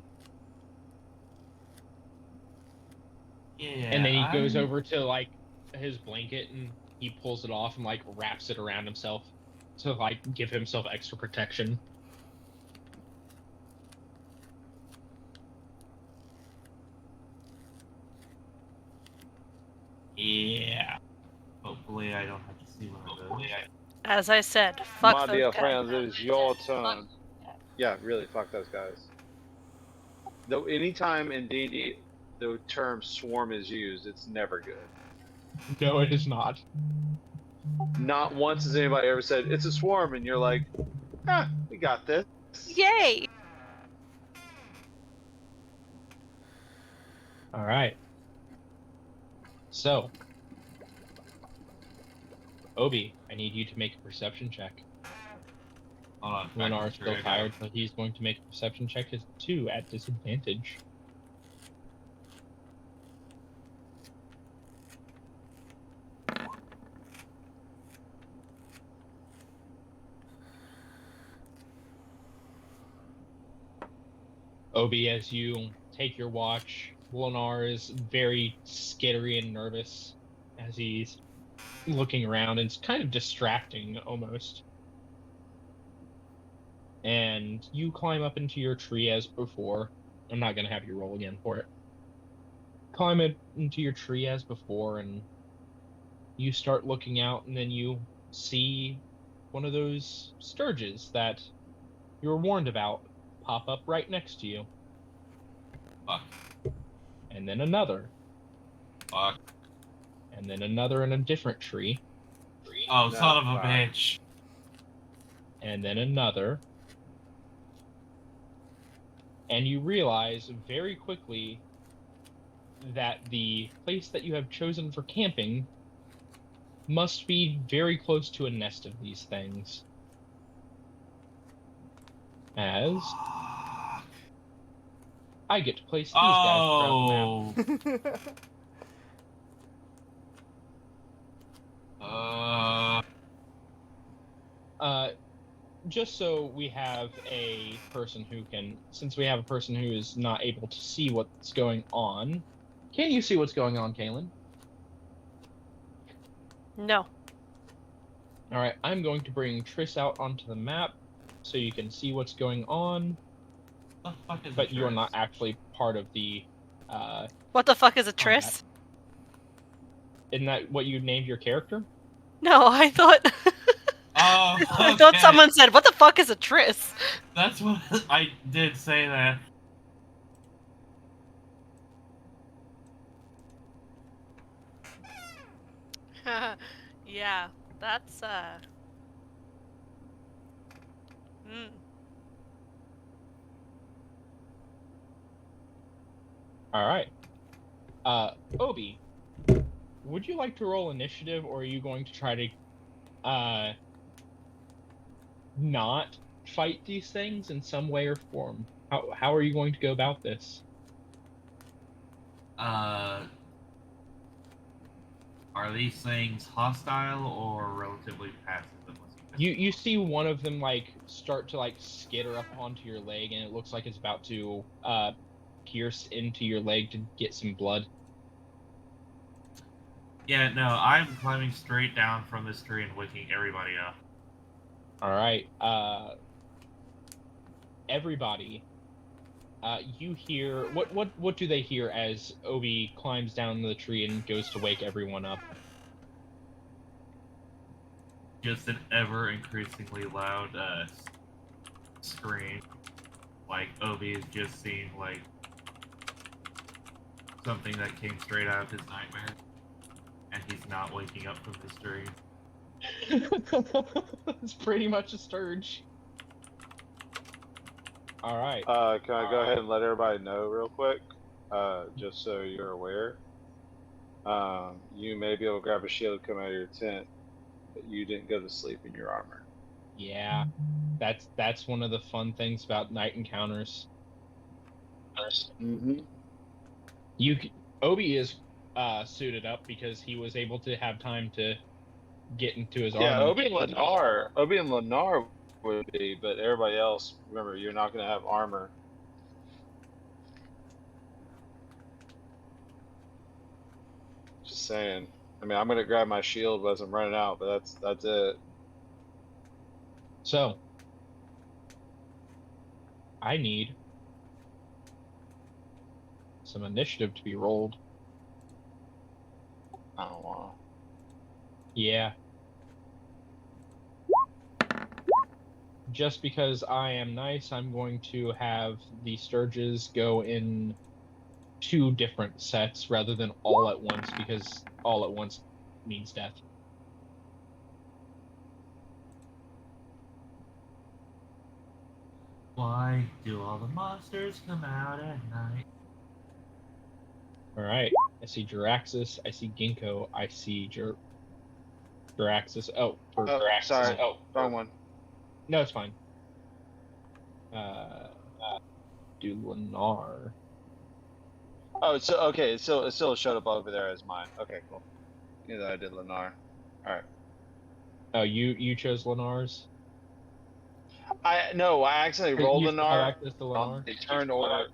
[SPEAKER 4] Yeah.
[SPEAKER 1] and then he goes over to like his blanket and he pulls it off and like wraps it around himself to like give himself extra protection.
[SPEAKER 4] Yeah. Hopefully I don't have to see one of those.
[SPEAKER 7] As I said, fuck
[SPEAKER 2] My
[SPEAKER 7] those
[SPEAKER 2] dear
[SPEAKER 7] guys.
[SPEAKER 2] friends, it is your turn. Yeah, really, fuck those guys. Though anytime in D&D the term swarm is used, it's never good.
[SPEAKER 1] No, it is not.
[SPEAKER 2] Not once has anybody ever said, it's a swarm, and you're like, we got this.
[SPEAKER 7] Yay!
[SPEAKER 1] All right. So, Obi, I need you to make a perception check.
[SPEAKER 4] Hold on.
[SPEAKER 1] Lenar is still tired, so he's going to make a perception check as 2 at disadvantage. Obi, as you take your watch, Lenar is very skittery and nervous as he's looking around, and it's kind of distracting almost. And you climb up into your tree as before. I'm not going to have you roll again for it. Climb it into your tree as before, and you start looking out, and then you see one of those sturges that you were warned about pop up right next to you.
[SPEAKER 4] Fuck.
[SPEAKER 1] And then another.
[SPEAKER 4] Fuck.
[SPEAKER 1] And then another in a different tree.
[SPEAKER 4] Oh,
[SPEAKER 2] No,
[SPEAKER 4] son of a
[SPEAKER 2] fuck.
[SPEAKER 4] bitch.
[SPEAKER 1] And then another. And you realize very quickly that the place that you have chosen for camping must be very close to a nest of these things. As I get to place these guys throughout the map.
[SPEAKER 4] Oh.
[SPEAKER 1] Just so we have a person who can, since we have a person who is not able to see what's going on, can you see what's going on, Kaylin?
[SPEAKER 7] No.
[SPEAKER 1] All right, I'm going to bring Triss out onto the map so you can see what's going on,
[SPEAKER 4] What the fuck is
[SPEAKER 1] but you are not actually part of the.
[SPEAKER 7] What the fuck is a
[SPEAKER 1] combat.
[SPEAKER 7] Triss?
[SPEAKER 1] Isn't that what you named your character?
[SPEAKER 7] No, I thought.
[SPEAKER 4] Oh, okay.
[SPEAKER 7] I thought someone said, "What the fuck is a Triss?"
[SPEAKER 4] That's what I did say that.
[SPEAKER 7] Yeah, that's
[SPEAKER 1] All right. Obi, would you like to roll initiative, or are you going to try to not fight these things in some way or form? How are you going to go about this?
[SPEAKER 4] Are these things hostile or relatively passive?
[SPEAKER 1] You see one of them like start to like skitter up onto your leg, and it looks like it's about to pierce into your leg to get some blood.
[SPEAKER 4] Yeah, no, I'm climbing straight down from this tree and waking everybody up.
[SPEAKER 1] All right. Everybody, you hear what do they hear as Obi climbs down the tree and goes to wake everyone up?
[SPEAKER 4] Just an ever increasingly loud scream. Like Obi is just seeing like something that came straight out of his nightmare, and he's not waking up from his dream.
[SPEAKER 1] It's pretty much a Sturge. All right.
[SPEAKER 2] Can I go ahead and let everybody know real quick, just so you're aware? You may be able to grab a shield, come out of your tent, but you didn't go to sleep in your armor.
[SPEAKER 1] Yeah, that's one of the fun things about night encounters.
[SPEAKER 2] Mm-hmm.
[SPEAKER 1] Obi is suited up because he was able to have time to get into his
[SPEAKER 2] Yeah,
[SPEAKER 1] armor.
[SPEAKER 2] Obi and Lennar would be, but everybody else, remember, you're not going to have armor. Just saying. I mean, I'm going to grab my shield as I'm running out, but that's it.
[SPEAKER 1] So, I need some initiative to be rolled.
[SPEAKER 2] I don't want to.
[SPEAKER 1] Yeah. Just because I am nice, I'm going to have the Sturges go in 2 different sets rather than all at once, because all at once means death.
[SPEAKER 4] Why do all the monsters come out at night?
[SPEAKER 1] Alright, I see Jiraxis, I see Ginkgo, I see Jiraxis. Oh, for Jiraxis.
[SPEAKER 2] Sorry.
[SPEAKER 1] Oh,
[SPEAKER 2] Wrong one.
[SPEAKER 1] no, it's fine. Do Lennar.
[SPEAKER 2] Oh, so okay, it still showed up over there as mine. Okay, cool. Yeah, I did Lennar. All right.
[SPEAKER 1] Oh, you chose Lennar's?
[SPEAKER 2] I accidentally rolled
[SPEAKER 1] You still have
[SPEAKER 2] Lennar
[SPEAKER 1] access to
[SPEAKER 2] on
[SPEAKER 1] Lennar?
[SPEAKER 2] the turn order.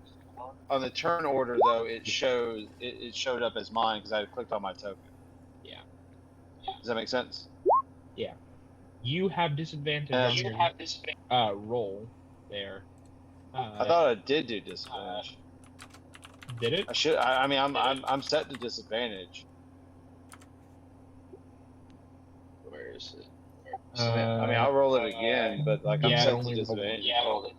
[SPEAKER 2] On the turn order, though, it showed up as mine because I had clicked on my token.
[SPEAKER 1] Yeah.
[SPEAKER 2] Does that make sense?
[SPEAKER 1] Yeah. You have disadvantage on your roll there.
[SPEAKER 2] I thought I did do disadvantage.
[SPEAKER 1] Did it?
[SPEAKER 2] I should. I mean, I'm set to disadvantage. Where is it? I mean, I'll roll it again, but like I'm
[SPEAKER 1] yeah,
[SPEAKER 2] set
[SPEAKER 1] only
[SPEAKER 2] to
[SPEAKER 1] roll
[SPEAKER 2] disadvantage.
[SPEAKER 1] one.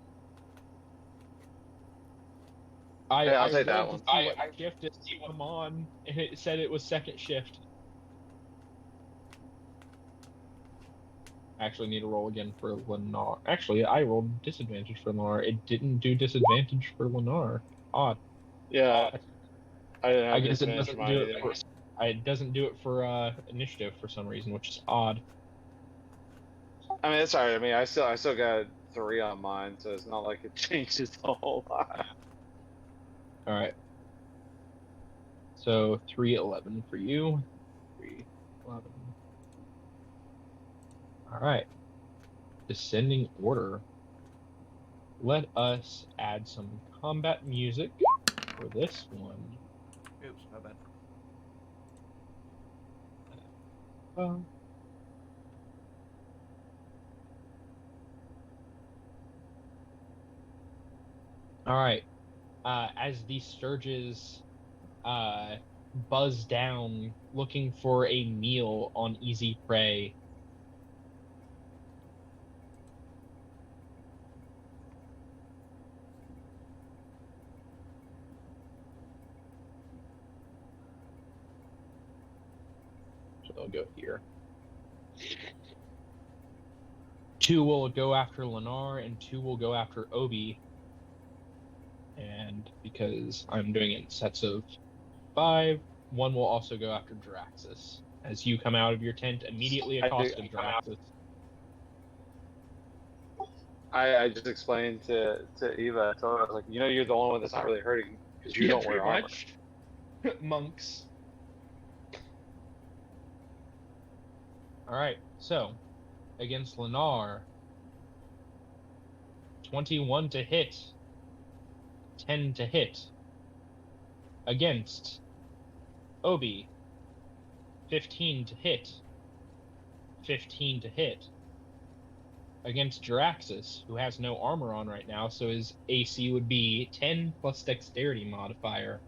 [SPEAKER 2] I'll take that
[SPEAKER 1] rolled
[SPEAKER 2] one.
[SPEAKER 1] to see what shift it come on, and it said it was second shift. I actually need to roll again for Lennar. Actually, I rolled disadvantage for Lennar. It didn't do disadvantage for Lennar. Odd.
[SPEAKER 2] Yeah.
[SPEAKER 1] I guess it doesn't do it for. It doesn't do it for initiative for some reason, which is odd.
[SPEAKER 2] I mean, it's alright. I mean, I still got 3 on mine, so it's not like it changes a whole lot.
[SPEAKER 1] All right. So 311 for you. 311. All right. Descending order. Let us add some combat music for this one.
[SPEAKER 3] Oops, my bad.
[SPEAKER 1] All right. As the Sturges buzz down, looking for a meal on easy prey. So they'll go here. 2 will go after Lennar, and 2 will go after Obi. And because I'm doing it in sets of 5, one will also go after Draxus. As you come out of your tent, immediately accosted Draxus.
[SPEAKER 2] I just explained to Eva, I told her, I was like, you know, you're the only one that's not really hurting because you don't wear armor.
[SPEAKER 1] Monks. Alright, so against Lennar, 21 to hit, 10 to hit. Against Obi, 15 to hit, 15 to hit. Against Jaraxxus, who has no armor on right now, so his AC would be 10 plus dexterity modifier.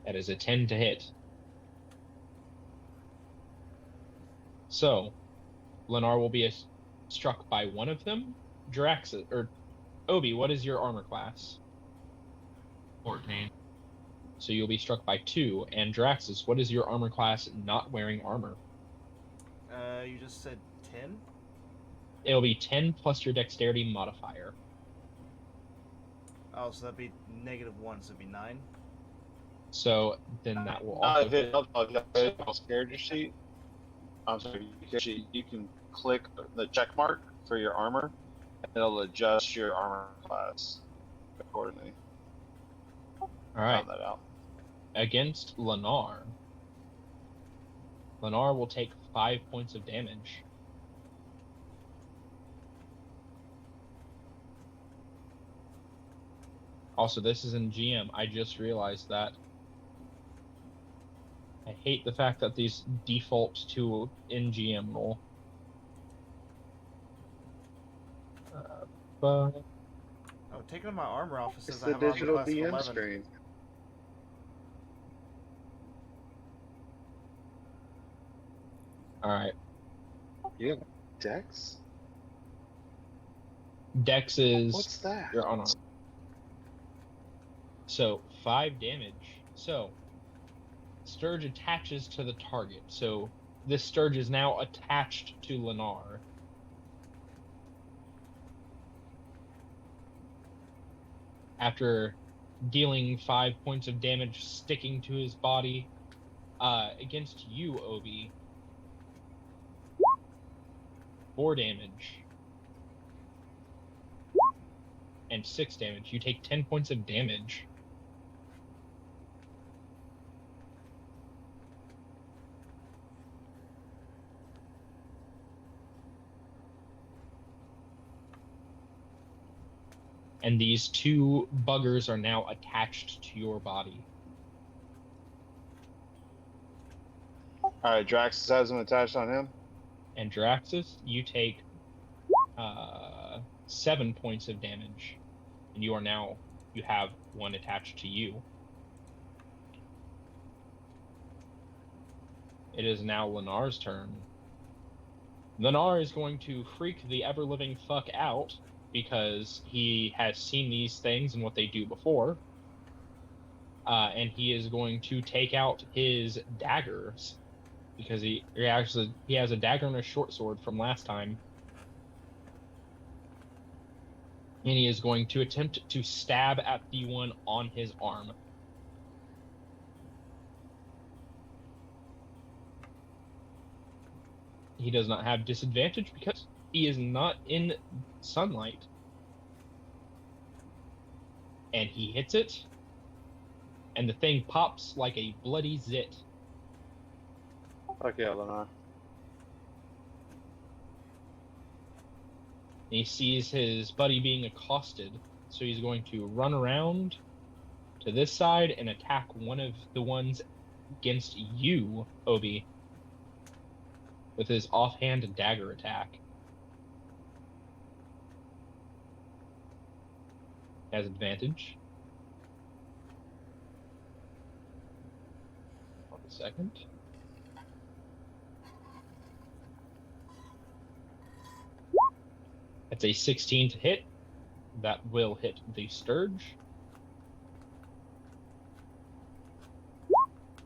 [SPEAKER 1] That is a 10 to hit. So, Lennar will be struck by one of them. Jaraxxus, or Obi, what is your armor class?
[SPEAKER 4] 14.
[SPEAKER 1] So you'll be struck by 2. And Jaraxxus, what is your armor class not wearing armor?
[SPEAKER 3] You just said 10?
[SPEAKER 1] It'll be 10 plus your dexterity modifier.
[SPEAKER 3] Oh, so that'd be -1, so it'd be 9?
[SPEAKER 1] So then that will also
[SPEAKER 2] If it scared your sheet, I'm sorry, you can click the check mark for your armor, and it'll adjust your armor class accordingly.
[SPEAKER 1] Alright.
[SPEAKER 2] Found that out.
[SPEAKER 1] Against Lennar. Lennar will take 5 points of damage. Also, this is in GM. I just realized that. I hate the fact that these default to in GM roll. But
[SPEAKER 3] Oh, taking my armor off, it
[SPEAKER 2] It's
[SPEAKER 3] says I
[SPEAKER 2] the
[SPEAKER 3] have armor
[SPEAKER 2] digital
[SPEAKER 3] class of
[SPEAKER 2] DM
[SPEAKER 3] 11.
[SPEAKER 2] screen.
[SPEAKER 1] alright.
[SPEAKER 2] You have Dex?
[SPEAKER 1] Dex is
[SPEAKER 2] What's that?
[SPEAKER 1] your unarmed. So 5 damage. So Sturge attaches to the target. So this Sturge is now attached to Lennar. After dealing 5 points of damage sticking to his body, against you, Obi, 4 damage and 6 damage. You take 10 points of damage. And these 2 buggers are now attached to your body.
[SPEAKER 2] Alright, Draxus has them attached on him.
[SPEAKER 1] And Jaraxxus, you take 7 points of damage. And you have 1 attached to you. It is now Lennar's turn. Lennar is going to freak the ever-living fuck out because he has seen these things and what they do before. And he is going to take out his daggers because he has a dagger and a short sword from last time. And he is going to attempt to stab at the one on his arm. He does not have disadvantage because he is not in sunlight. And he hits it, and the thing pops like a bloody zit.
[SPEAKER 2] Okay, Lennar.
[SPEAKER 1] And he sees his buddy being accosted, so he's going to run around to this side and attack one of the ones against you, Obi, with his offhand dagger attack. Has advantage. 1 second. That's a 16 to hit. That will hit the Sturge.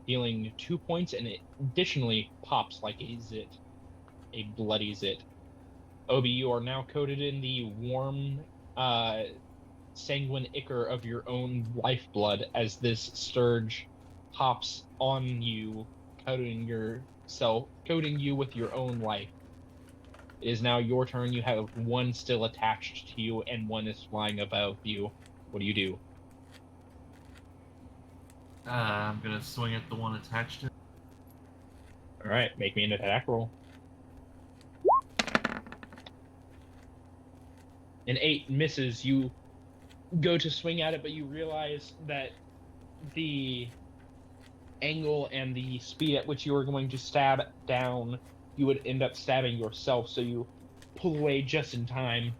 [SPEAKER 1] Dealing 2 points, and it additionally pops like a zit. A bloody zit. Obi, you are now coated in the warm sanguine ichor of your own lifeblood as this scourge hops on you, coating you with your own life. It is now your turn. You have one still attached to you, and one is flying above you. What do you do?
[SPEAKER 4] I'm gonna swing at the one attached to.
[SPEAKER 1] All right, make me an attack roll. An 8 misses. You go to swing at it, but you realize that the angle and the speed at which you are going to stab down, you would end up stabbing yourself, so you pull away just in time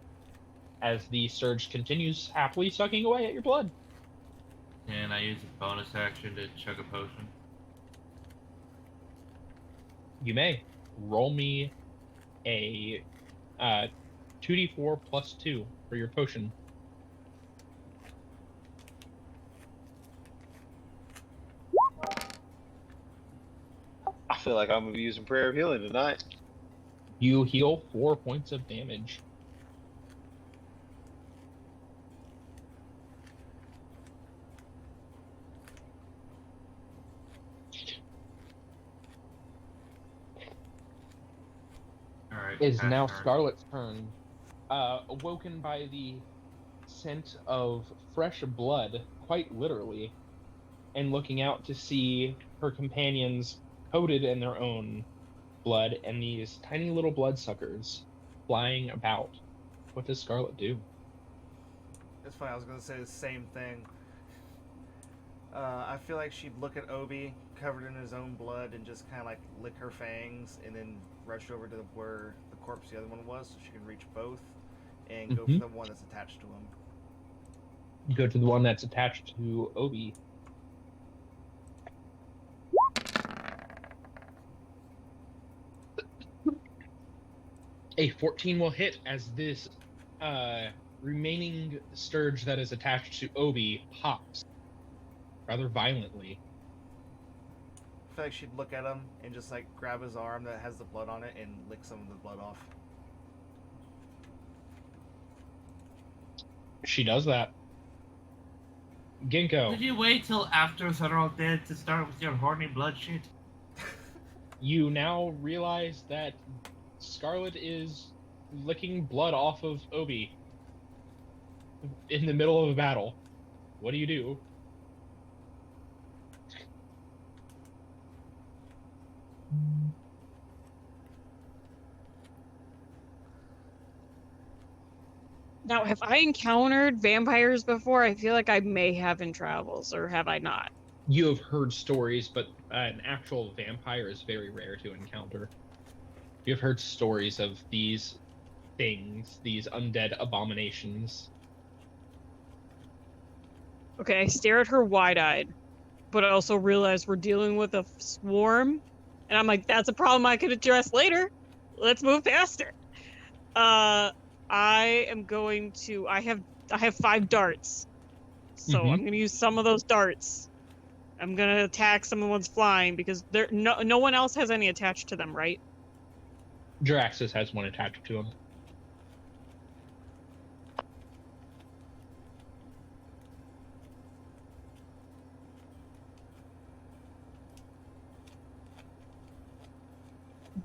[SPEAKER 1] as the surge continues happily sucking away at your blood.
[SPEAKER 4] And I use a bonus action to chug a potion.
[SPEAKER 1] You may. Roll me a 2d4 plus 2 for your potion.
[SPEAKER 2] I feel like I'm gonna be using prayer of healing tonight.
[SPEAKER 1] You heal 4 points of damage.
[SPEAKER 4] Alright.
[SPEAKER 1] It is
[SPEAKER 4] pass
[SPEAKER 1] now
[SPEAKER 4] turn.
[SPEAKER 1] Scarlet's turn. Awoken by the scent of fresh blood, quite literally, and looking out to see her companions coated in their own blood and these tiny little bloodsuckers flying about. What does Scarlet do?
[SPEAKER 3] It's funny, I was going to say the same thing. I feel like she'd look at Obi, covered in his own blood, and just kind of like lick her fangs, and then rush over to where the corpse the other one was, so she can reach both, and go for the one that's attached to him.
[SPEAKER 1] Go to the one that's attached to Obi. A 14 will hit as this remaining scourge that is attached to Obi pops rather violently.
[SPEAKER 3] I feel like she'd look at him and just like grab his arm that has the blood on it and lick some of the blood off.
[SPEAKER 1] She does that. Ginkgo,
[SPEAKER 4] Did you wait till after they're all dead to start with your horny blood shit?
[SPEAKER 1] you now realize that Scarlet is licking blood off of Obi in the middle of a battle. What do you do?
[SPEAKER 5] Now, have I encountered vampires before? I feel like I may have in travels, or have I not?
[SPEAKER 1] You have heard stories, but an actual vampire is very rare to encounter. You have heard stories of these things, these undead abominations.
[SPEAKER 5] Okay, I stare at her wide-eyed, but I also realize we're dealing with a swarm, and I'm like, that's a problem I could address later. Let's move past it. I am going to. I have 5 darts, so I'm going to use some of those darts. I'm going to attack some of the ones flying because no one else has any attached to them, right?
[SPEAKER 1] Jaraxxus has one attached to him.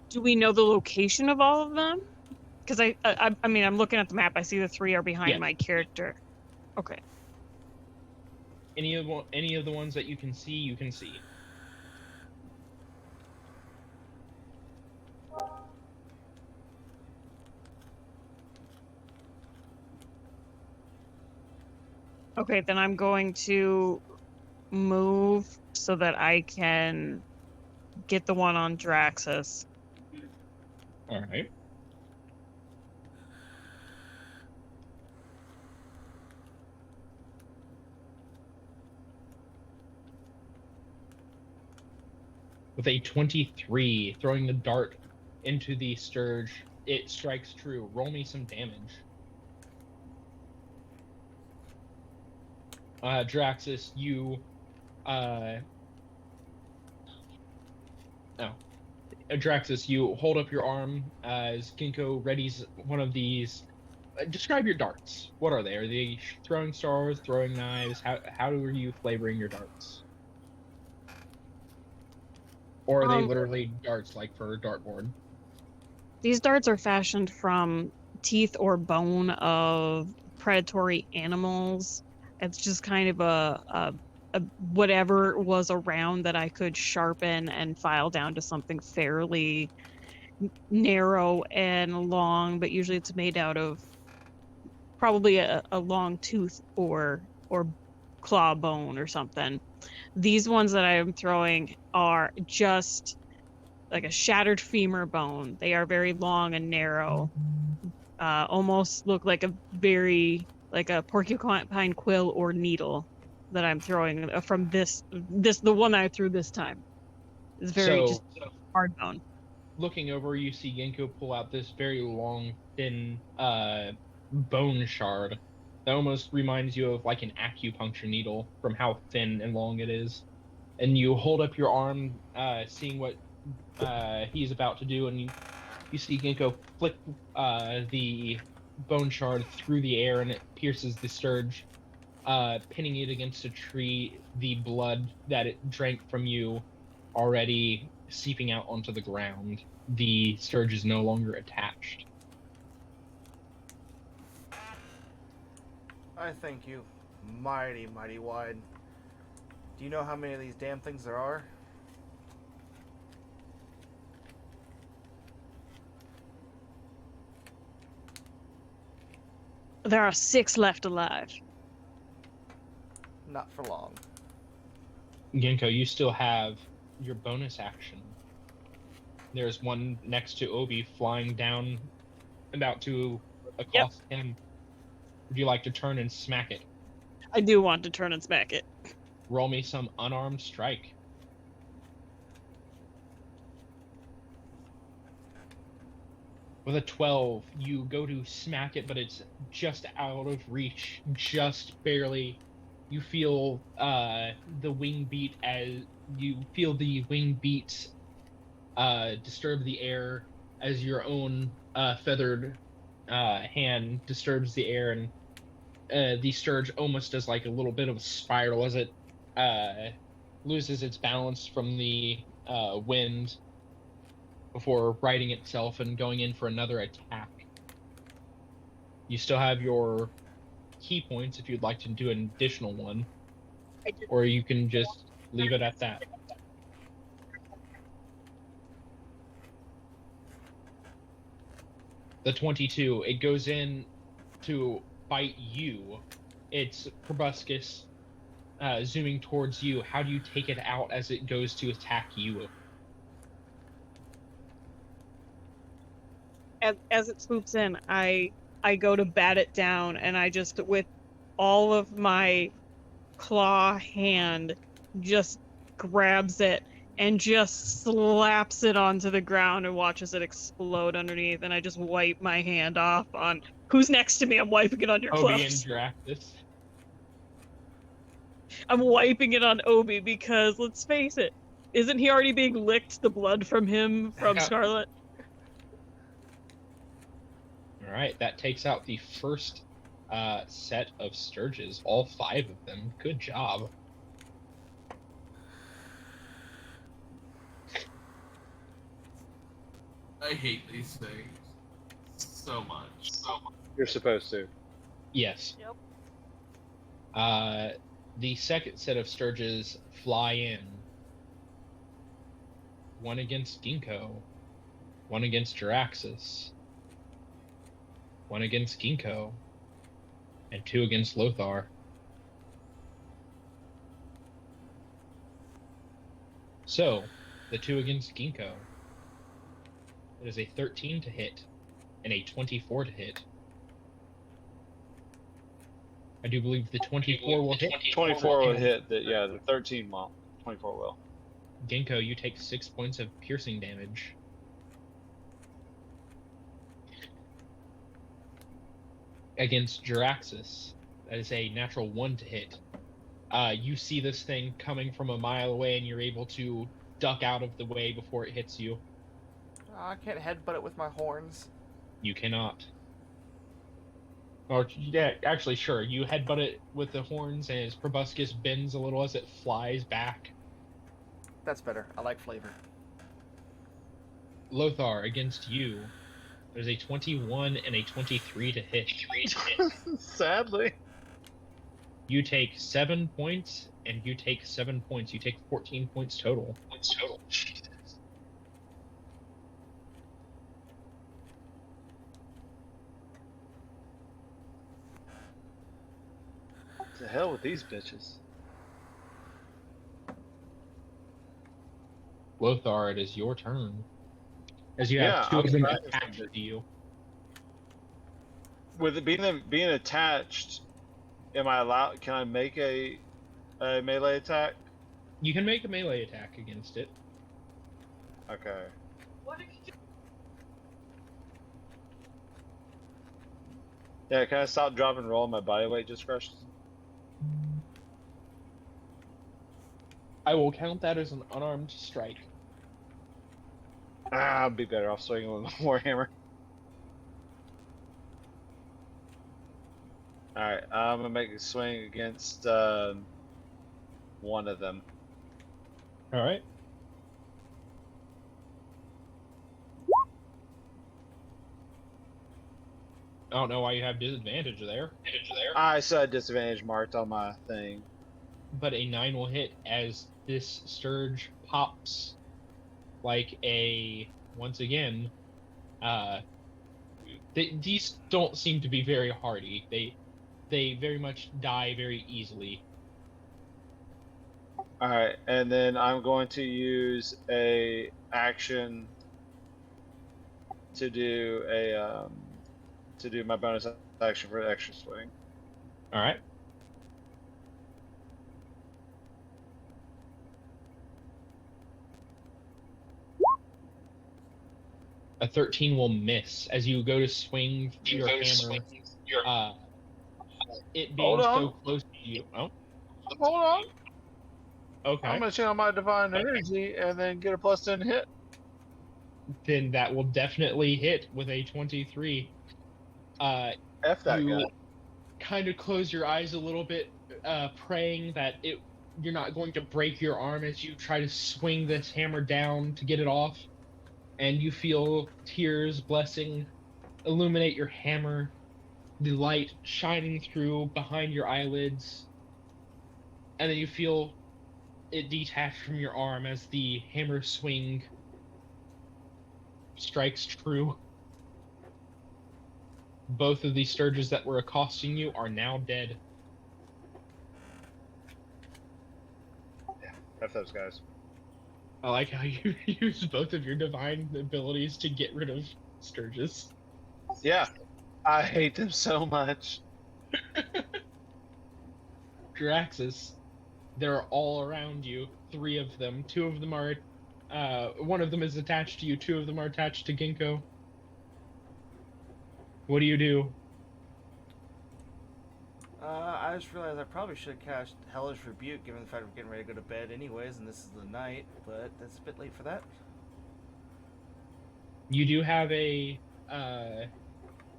[SPEAKER 5] Do we know the location of all of them? Because I mean, I'm looking at the map. I see the 3 are behind my character. Okay.
[SPEAKER 1] Any of the ones that you can see, you can see.
[SPEAKER 5] Okay, then I'm going to move so that I can get the one on Draxus.
[SPEAKER 1] All right. With a 23, throwing the dart into the scourge, it strikes true. Roll me some damage. Draxus, you Draxus, you hold up your arm as Ginkgo readies one of these describe your darts. What are they? Are they throwing stars, throwing knives? How are you flavoring your darts? Or are they literally darts like for a dartboard?
[SPEAKER 5] These darts are fashioned from teeth or bone of predatory animals. It's just kind of a whatever was around that I could sharpen and file down to something fairly narrow and long, but usually it's made out of probably a long tooth or claw bone or something. These ones that I am throwing are just like a shattered femur bone. They are very long and narrow. Almost look like like a porcupine quill or needle that I'm throwing from the one that I threw this time. It's very
[SPEAKER 1] So,
[SPEAKER 5] just hard bone.
[SPEAKER 1] looking over, you see Genko pull out this very long, thin bone shard that almost reminds you of like an acupuncture needle from how thin and long it is. And you hold up your arm, seeing what he's about to do, and you see Ginkgo flick the bone shard through the air, and it pierces the sturge, pinning it against a tree. The blood that it drank from you already seeping out onto the ground. The sturge is no longer attached.
[SPEAKER 3] I thank you, mighty, mighty wide. Do you know how many of these damn things there are?
[SPEAKER 5] There are 6 left alive.
[SPEAKER 3] Not for long.
[SPEAKER 1] Ginkgo, you still have your bonus action. There's one next to Obi flying down, about to accost him. Would you like to turn and smack it?
[SPEAKER 5] I do want to turn and smack it.
[SPEAKER 1] Roll me some unarmed strike. With a 12, you go to smack it, but it's just out of reach, just barely. You feel the wing beat disturb the air as your own feathered hand disturbs the air, and the sturge almost does like a little bit of a spiral as it loses its balance from the wind before righting itself and going in for another attack. You still have your key points if you'd like to do an additional one, or you can just leave it at that. The 22, it goes in to bite you. It's proboscis zooming towards you. How do you take it out as it goes to attack you?
[SPEAKER 5] As it swoops in, I go to bat it down, and I just, with all of my claw hand, just grabs it and just slaps it onto the ground and watches it explode underneath. And I just wipe my hand off on who's next to me. I'm wiping it on your
[SPEAKER 1] Obi
[SPEAKER 5] clothes.
[SPEAKER 1] and Draxus.
[SPEAKER 5] I'm wiping it on Obi because, let's face it, isn't he already being licked the blood from him from
[SPEAKER 1] Yeah.
[SPEAKER 5] Scarlet?
[SPEAKER 1] All right, that takes out the first set of sturges, all 5 of them. Good job.
[SPEAKER 4] I hate these things so much.
[SPEAKER 2] You're supposed to.
[SPEAKER 1] Yes.
[SPEAKER 7] Yep.
[SPEAKER 1] The second set of sturges fly in. One against Ginkgo, one against Jaraxxus, one against Ginkgo, and 2 against Lothar. So, the 2 against Ginkgo. It is a 13 to hit and a 24 to hit. I do believe the 24 will hit.
[SPEAKER 2] 24 will hit. The 13 won't. 24 will.
[SPEAKER 1] Ginkgo, you take 6 points of piercing damage. Against Jaraxxus, that is a natural 1 to hit. You see this thing coming from a mile away, and you're able to duck out of the way before it hits you.
[SPEAKER 3] I can't headbutt it with my horns.
[SPEAKER 1] You cannot. Or yeah, actually, sure. You headbutt it with the horns, and its proboscis bends a little as it flies back.
[SPEAKER 3] That's better. I like flavor.
[SPEAKER 1] Lothar, against you, there's a 21 and a 23 to hit.
[SPEAKER 2] Sadly.
[SPEAKER 1] You take 7 points, and you take 7 points. You take 14 points total.
[SPEAKER 2] Jesus. What the hell with these bitches?
[SPEAKER 1] Lothar, it is your turn. As you have two
[SPEAKER 2] I'm
[SPEAKER 1] of them
[SPEAKER 2] surprised
[SPEAKER 1] attached
[SPEAKER 2] that-
[SPEAKER 1] to you.
[SPEAKER 2] With it being attached, am I allowed? Can I make a melee attack?
[SPEAKER 1] You can make a melee attack against it.
[SPEAKER 2] Okay. Yeah, can I stop, drop, and roll? My body weight just crushed.
[SPEAKER 1] I will count that as an unarmed strike.
[SPEAKER 2] Ah, I'd be better off swinging with my warhammer. Alright, I'm gonna make a swing against one of them.
[SPEAKER 1] All right. I don't know why you have disadvantage there.
[SPEAKER 2] I saw a disadvantage marked on my thing.
[SPEAKER 1] But a 9 will hit as this Sturge pops like a, once again, these don't seem to be very hardy. They very much die very easily.
[SPEAKER 2] Alright, and then I'm going to use a action to do a my bonus action for an extra swing.
[SPEAKER 1] All right. A 13 will miss as you go to swing your hammer. It being
[SPEAKER 2] Hold on.
[SPEAKER 1] so close to you. Oh,
[SPEAKER 2] Hold on.
[SPEAKER 1] okay.
[SPEAKER 2] I'm gonna channel my divine
[SPEAKER 1] Okay.
[SPEAKER 2] energy and then get a +10 hit.
[SPEAKER 1] Then that will definitely hit with a 23.
[SPEAKER 2] F that
[SPEAKER 1] You
[SPEAKER 2] guy.
[SPEAKER 1] kind of close your eyes a little bit, praying that you're not going to break your arm as you try to swing this hammer down to get it off. And you feel tears blessing illuminate your hammer, the light shining through behind your eyelids, and then you feel it detach from your arm as the hammer swing strikes true. Both of these Sturges that were accosting you are now dead.
[SPEAKER 2] F those guys.
[SPEAKER 1] I like how you use both of your divine abilities to get rid of Sturges.
[SPEAKER 2] Yeah. I hate them so much.
[SPEAKER 1] Draxus, they're all around you. 3 of them. 2 of them are, one of them is attached to you. 2 of them are attached to Ginkgo. What do you do?
[SPEAKER 3] I just realized I probably should have cast Hellish Rebuke, given the fact we're getting ready to go to bed anyways, and this is the night, but that's a bit late for that.
[SPEAKER 1] You do have a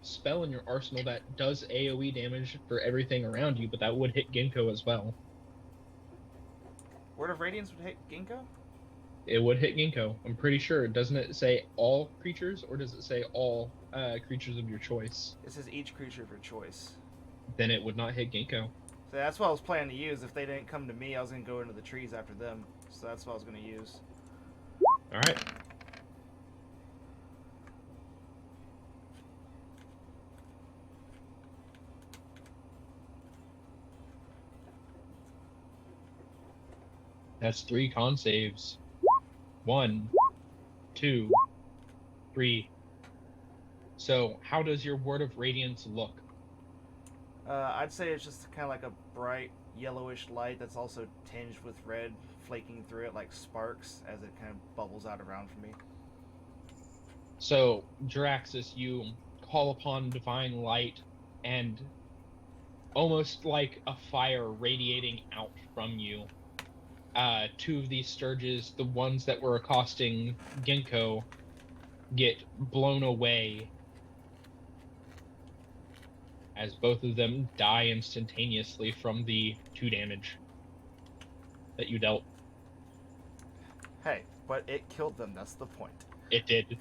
[SPEAKER 1] spell in your arsenal that does AoE damage for everything around you, but that would hit Ginkgo as well.
[SPEAKER 3] Word of Radiance would hit Ginkgo?
[SPEAKER 1] It would hit Ginkgo. I'm pretty sure. Doesn't it say all creatures, or does it say all creatures of your choice?
[SPEAKER 3] It says each creature of your choice.
[SPEAKER 1] Then it would not hit Ginkgo.
[SPEAKER 3] So that's what I was planning to use. If they didn't come to me, I was going to go into the trees after them. So that's what I was going to use.
[SPEAKER 1] All right. That's 3 con saves. 1, 2, 3. So, how does your Word of Radiance look?
[SPEAKER 3] I'd say it's just kind of like a bright yellowish light that's also tinged with red, flaking through it like sparks as it kind of bubbles out around for me.
[SPEAKER 1] So, Draxus, you call upon divine light, and almost like a fire radiating out from you, 2 of these Sturges, the ones that were accosting Ginkgo, get blown away. as both of them die instantaneously from the 2 damage that you dealt.
[SPEAKER 3] Hey, but it killed them. That's the point.
[SPEAKER 1] It did.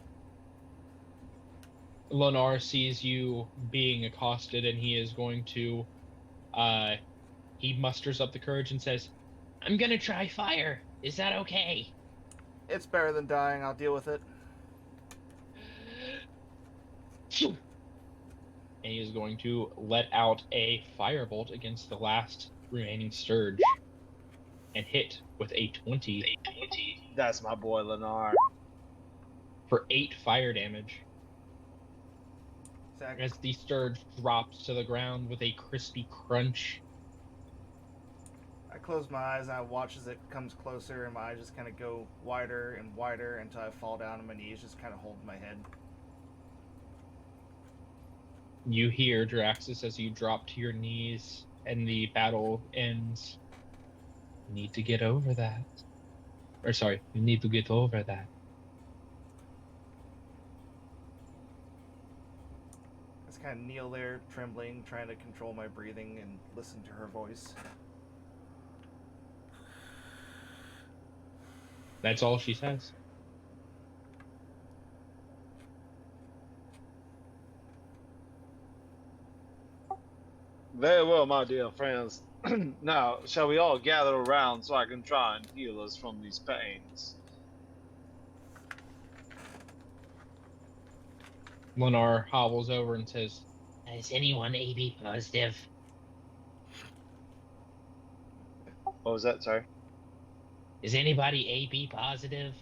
[SPEAKER 1] Lenar sees you being accosted, and he is going to, he musters up the courage and says,
[SPEAKER 6] I'm gonna try fire. Is that okay?
[SPEAKER 3] It's better than dying. I'll deal with it.
[SPEAKER 1] and he is going to let out a firebolt against the last remaining Sturge and hit with a 20
[SPEAKER 2] That's my boy Lennar.
[SPEAKER 1] for 8 fire damage.
[SPEAKER 3] Zach,
[SPEAKER 1] As the Sturge drops to the ground with a crispy crunch.
[SPEAKER 3] I close my eyes and I watch as it comes closer, and my eyes just kind of go wider and wider until I fall down on my knees, just kind of holding my head.
[SPEAKER 1] You hear Draxus as you drop to your knees and the battle ends. You need to get over that. Or sorry, you need to get over that.
[SPEAKER 3] I just kind of kneel there, trembling, trying to control my breathing and listen to her voice.
[SPEAKER 1] That's all she says.
[SPEAKER 2] Very well, my dear friends. Now, shall we all gather around so I can try and heal us from these pains?
[SPEAKER 1] Lenar hobbles over and says,
[SPEAKER 6] Is anyone AB positive?
[SPEAKER 2] What was that, sorry?
[SPEAKER 6] Is anybody AB positive?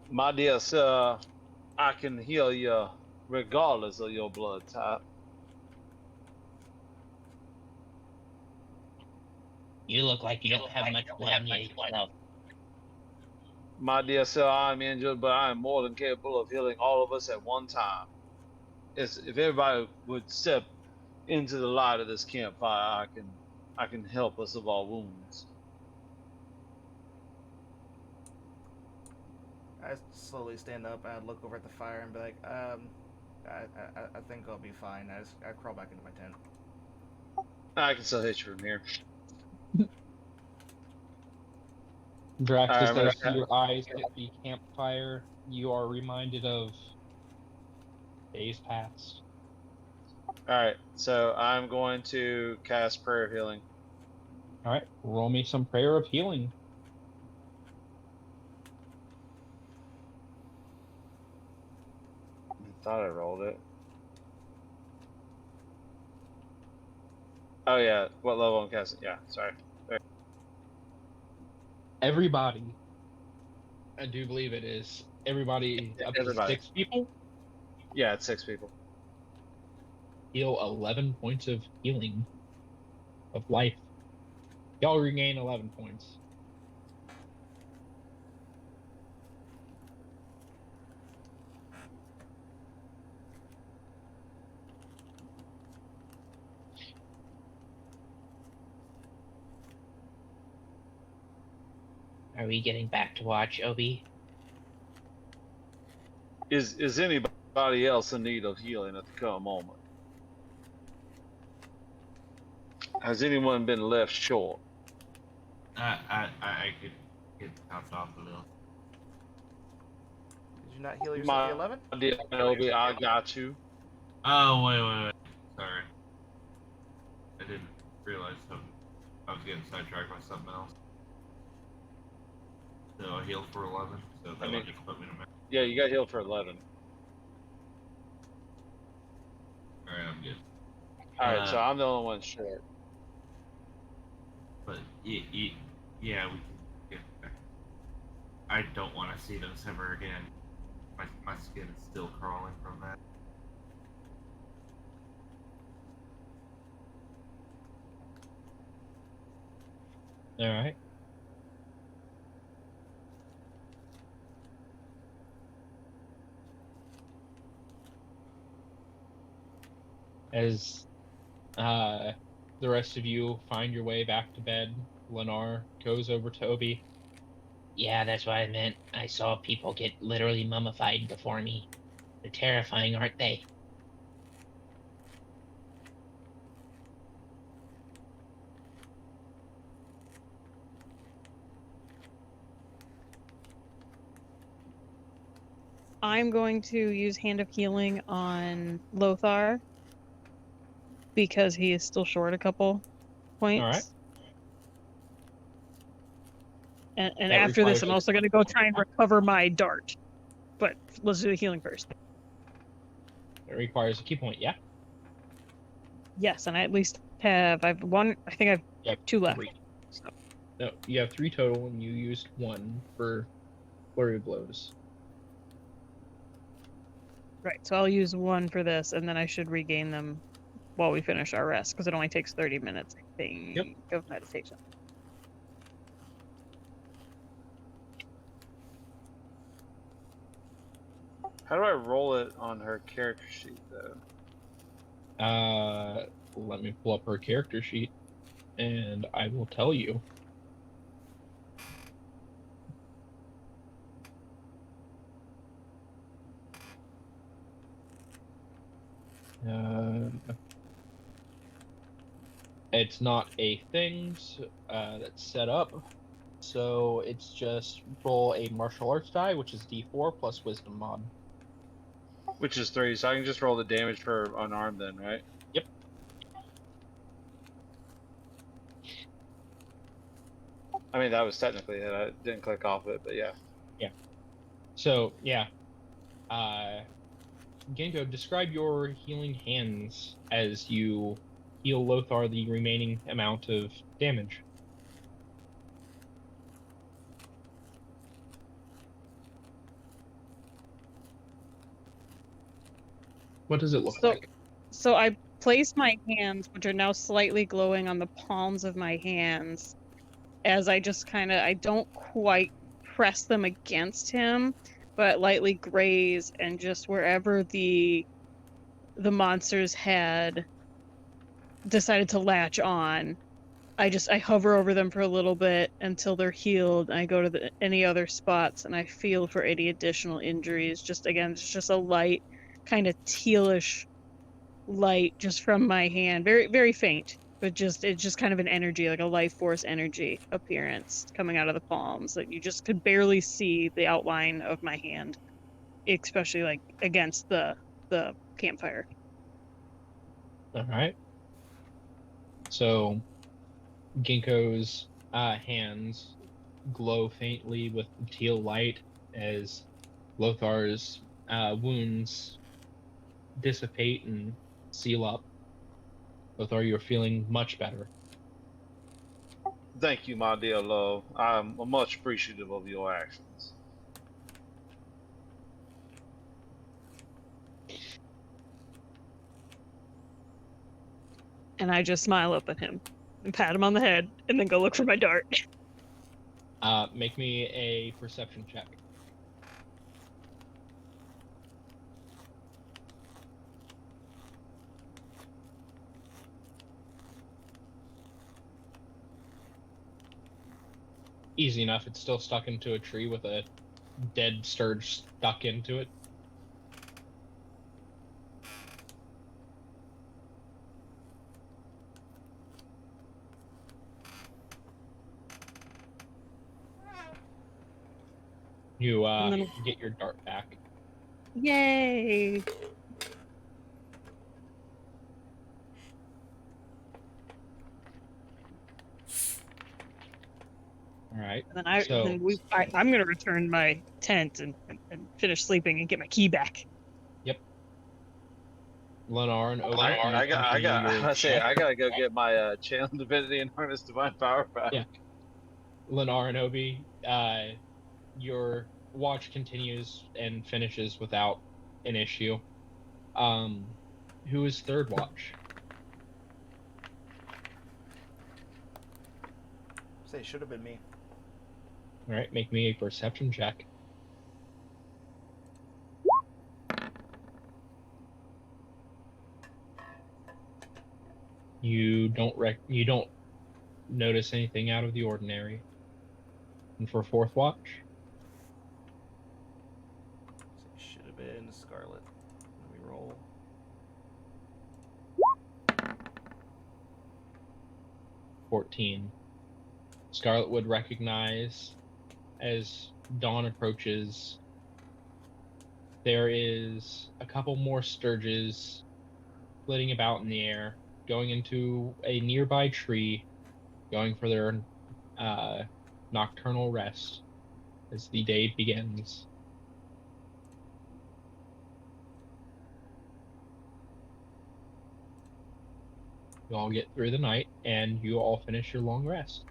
[SPEAKER 2] My dear sir, I can heal you regardless of your blood type.
[SPEAKER 6] You look like you don't have much blood in you yourself.
[SPEAKER 2] My dear sir, I am injured, but I am more than capable of healing all of us at one time. If everybody would step into the light of this campfire, I can help us of our wounds.
[SPEAKER 3] I slowly stand up and I look over at the fire and be like, I think I'll be fine. I crawl back into my tent.
[SPEAKER 2] I can still hit you from here.
[SPEAKER 1] Draxus,
[SPEAKER 2] Alright,
[SPEAKER 1] as your eyes hit the campfire, you are reminded of days past.
[SPEAKER 2] Alright, so I'm going to cast Prayer of Healing.
[SPEAKER 1] Alright, roll me some prayer of healing.
[SPEAKER 2] I thought I rolled it. Oh yeah, what level I'm casting? Yeah, sorry.
[SPEAKER 1] Everybody, I do believe it is, everybody up to
[SPEAKER 2] Everybody.
[SPEAKER 1] 6 people,
[SPEAKER 2] Yeah, it's 6 people.
[SPEAKER 1] heal 11 points of healing of life. Y'all regain 11 points.
[SPEAKER 6] Are we getting back to watch, Obi?
[SPEAKER 2] Is anybody else in need of healing at the current moment? Has anyone been left short?
[SPEAKER 4] I could get topped off a little.
[SPEAKER 3] Did you not heal yourself
[SPEAKER 2] My
[SPEAKER 3] the 11?
[SPEAKER 2] dear Obi, I got you.
[SPEAKER 4] Oh, wait. Sorry. I didn't realize something. I was getting sidetracked by something else. So I healed for 11, so that would just put me in a mess.
[SPEAKER 2] Yeah, you got healed for 11.
[SPEAKER 4] Alright, I'm good.
[SPEAKER 2] Alright, so I'm the only one short.
[SPEAKER 4] But, yeah, we can get back. I don't want to see those ever again. My skin is still crawling from that.
[SPEAKER 1] Alright. As the rest of you find your way back to bed, Lenar goes over to Obi.
[SPEAKER 6] Yeah, that's what I meant. I saw people get literally mummified before me. They're terrifying, aren't they?
[SPEAKER 5] I'm going to use Hand of Healing on Lothar because he is still short a couple points.
[SPEAKER 1] All right.
[SPEAKER 5] And
[SPEAKER 1] That
[SPEAKER 5] after this,
[SPEAKER 1] requires
[SPEAKER 5] I'm
[SPEAKER 1] a-
[SPEAKER 5] also going to go try and recover my dart. But let's do the healing first.
[SPEAKER 1] It requires a key point. Yeah.
[SPEAKER 5] Yes, and I at least I've one. I think I've
[SPEAKER 1] Yeah.
[SPEAKER 5] 2 left.
[SPEAKER 1] 3.
[SPEAKER 5] So,
[SPEAKER 1] No, you have 3 total, and you used 1 for flurry of blows.
[SPEAKER 5] right. So I'll use 1 for this, and then I should regain them while we finish our rest because it only takes 30 minutes, I think, of meditation.
[SPEAKER 2] How do I roll it on her character sheet, though?
[SPEAKER 1] Let me pull up her character sheet, and I will tell you. It's not a things that's set up, so it's just roll a martial arts die, which is D4 plus wisdom mod.
[SPEAKER 2] Which is 3, so I can just roll the damage for unarmed then, right?
[SPEAKER 1] Yep.
[SPEAKER 2] I mean, that was technically it. I didn't click off it, but yeah.
[SPEAKER 1] Yeah. So, yeah. Genko, describe your healing hands as you heal Lothar the remaining amount of damage. What does it look like?
[SPEAKER 5] So I place my hands, which are now slightly glowing, on the palms of my hands as I just I don't quite press them against him, but lightly graze, and just wherever the monsters had decided to latch on, I hover over them for a little bit until they're healed. And I go to any other spots and I feel for any additional injuries. Just again, it's just a light, kind of tealish light just from my hand, very very faint, but it's just kind of an energy, like a life force energy appearance coming out of the palms that you just could barely see the outline of my hand, especially like against the campfire.
[SPEAKER 1] All right. So, Ginkgo's hands glow faintly with teal light as Lothar's wounds dissipate and seal up. Lothar, you're feeling much better.
[SPEAKER 2] Thank you, my dear love. I'm much appreciative of your actions.
[SPEAKER 5] And I just smile up at him and pat him on the head and then go look for my dart.
[SPEAKER 1] Make me a perception check. Easy enough. It's still stuck into a tree with a dead sturge stuck into it. You get your dart back.
[SPEAKER 5] Yay!
[SPEAKER 1] All right.
[SPEAKER 5] And then I'm gonna return my tent and finish sleeping and get my key back.
[SPEAKER 1] Yep. Lennar and Obi.
[SPEAKER 2] I gotta go get my channel divinity and harness divine power back.
[SPEAKER 1] Yeah. Lennar and Obi, your watch continues and finishes without an issue. Who is third watch?
[SPEAKER 3] Say it should have been me.
[SPEAKER 1] All right, make me a perception check. You don't notice anything out of the ordinary. And for fourth watch?
[SPEAKER 3] Say it should have been Scarlet. Let me roll.
[SPEAKER 1] Scarlet would recognize as dawn approaches There is a couple more sturges flitting about in the air, going into a nearby tree, going for their nocturnal rest as the day begins. You all get through the night, and you all finish your long rest.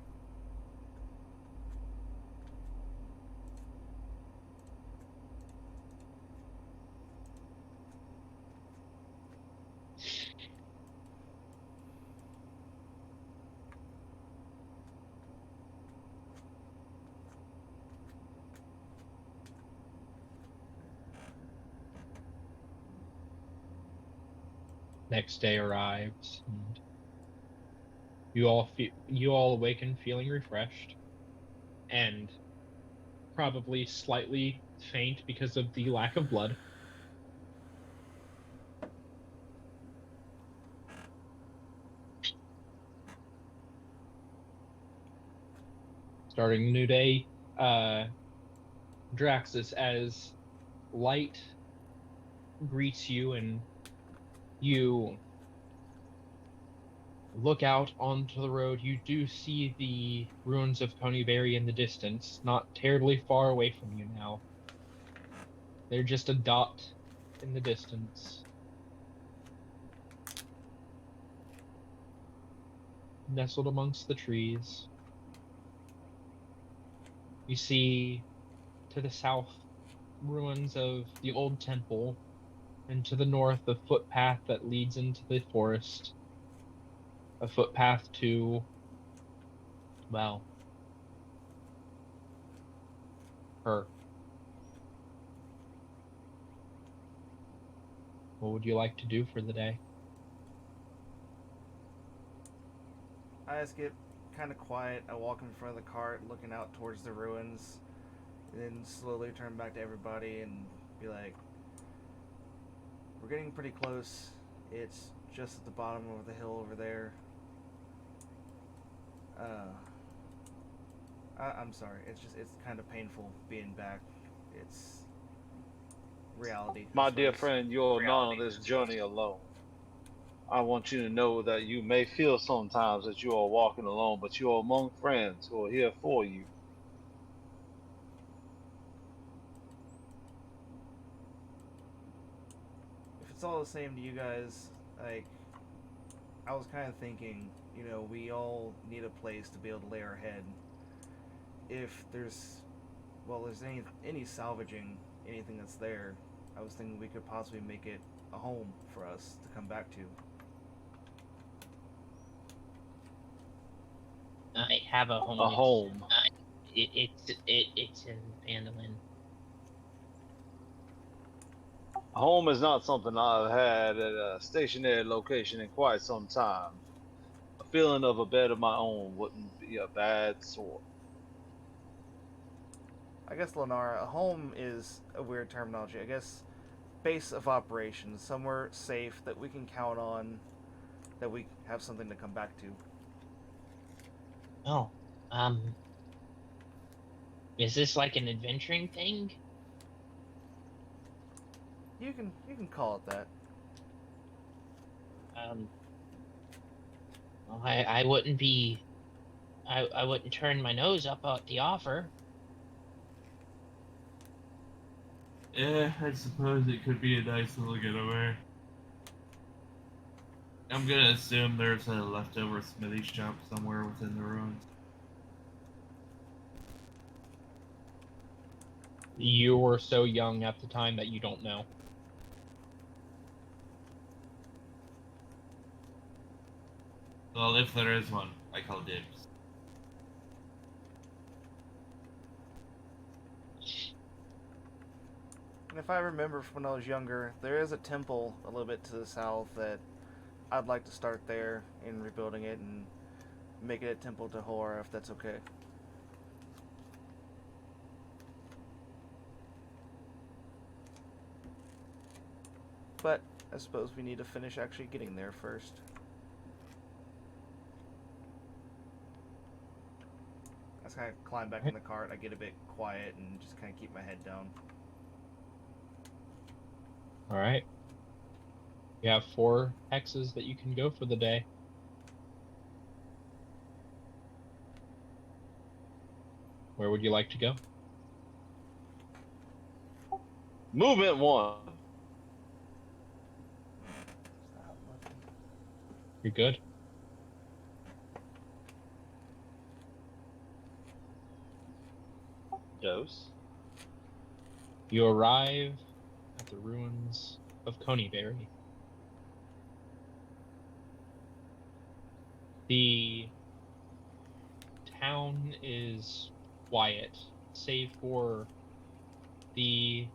[SPEAKER 1] Next day arrives, and you all awaken feeling refreshed, and probably slightly faint because of the lack of blood. Starting the new day, Draxus, as light greets you and you look out onto the road, you do see the ruins of Coneyberry in the distance, not terribly far away from you now. They're just a dot in the distance. Nestled amongst the trees. You see to the south ruins of the old temple, and to the north a footpath that leads into the forest. A footpath to, well, her. What would you like to do for the day?
[SPEAKER 3] I just get kind of quiet. I walk in front of the cart, looking out towards the ruins, and then slowly turn back to everybody and be like, "We're getting pretty close. It's just at the bottom of the hill over there. I'm sorry. It's kind of painful being back. It's reality.
[SPEAKER 2] My
[SPEAKER 3] That's what
[SPEAKER 2] dear
[SPEAKER 3] it is.
[SPEAKER 2] friend, you're not on this journey alone. I want you to know that you may feel sometimes that you are walking alone, but you are among friends who are here for you.
[SPEAKER 3] If it's all the same to you guys, like, I was kind of thinking, we all need a place to be able to lay our head. If there's any salvaging anything that's there, I was thinking we could possibly make it a home for us to come back to.
[SPEAKER 6] I have a home.
[SPEAKER 2] A home.
[SPEAKER 6] It's in Phandalin.
[SPEAKER 2] A home is not something I've had at a stationary location in quite some time. A feeling of a bed of my own wouldn't be a bad sort.
[SPEAKER 3] I guess, Lenara, a home is a weird terminology. I guess base of operations, somewhere safe that we can count on, that we have something to come back to.
[SPEAKER 6] Oh, is this like an adventuring thing?
[SPEAKER 3] You can call it that.
[SPEAKER 6] Well, I wouldn't be, I wouldn't turn my nose up at the offer.
[SPEAKER 4] Yeah, I suppose it could be a nice little getaway. I'm gonna assume there's a leftover smithy shop somewhere within the ruins.
[SPEAKER 1] You were so young at the time that you don't know.
[SPEAKER 4] Well, if there is one, I call dibs.
[SPEAKER 3] And if I remember from when I was younger, there is a temple a little bit to the south that I'd like to start there in rebuilding it and make it a temple to Hora, if that's okay. But I suppose we need to finish actually getting there first. I just kind of climb back in the cart. I get a bit quiet and just kind of keep my head down.
[SPEAKER 1] All right. You have 4 hexes that you can go for the day. Where would you like to go?
[SPEAKER 2] Movement 1.
[SPEAKER 1] You're good.
[SPEAKER 2] Dose.
[SPEAKER 1] You arrive at the ruins of Coneyberry. The town is quiet, save for the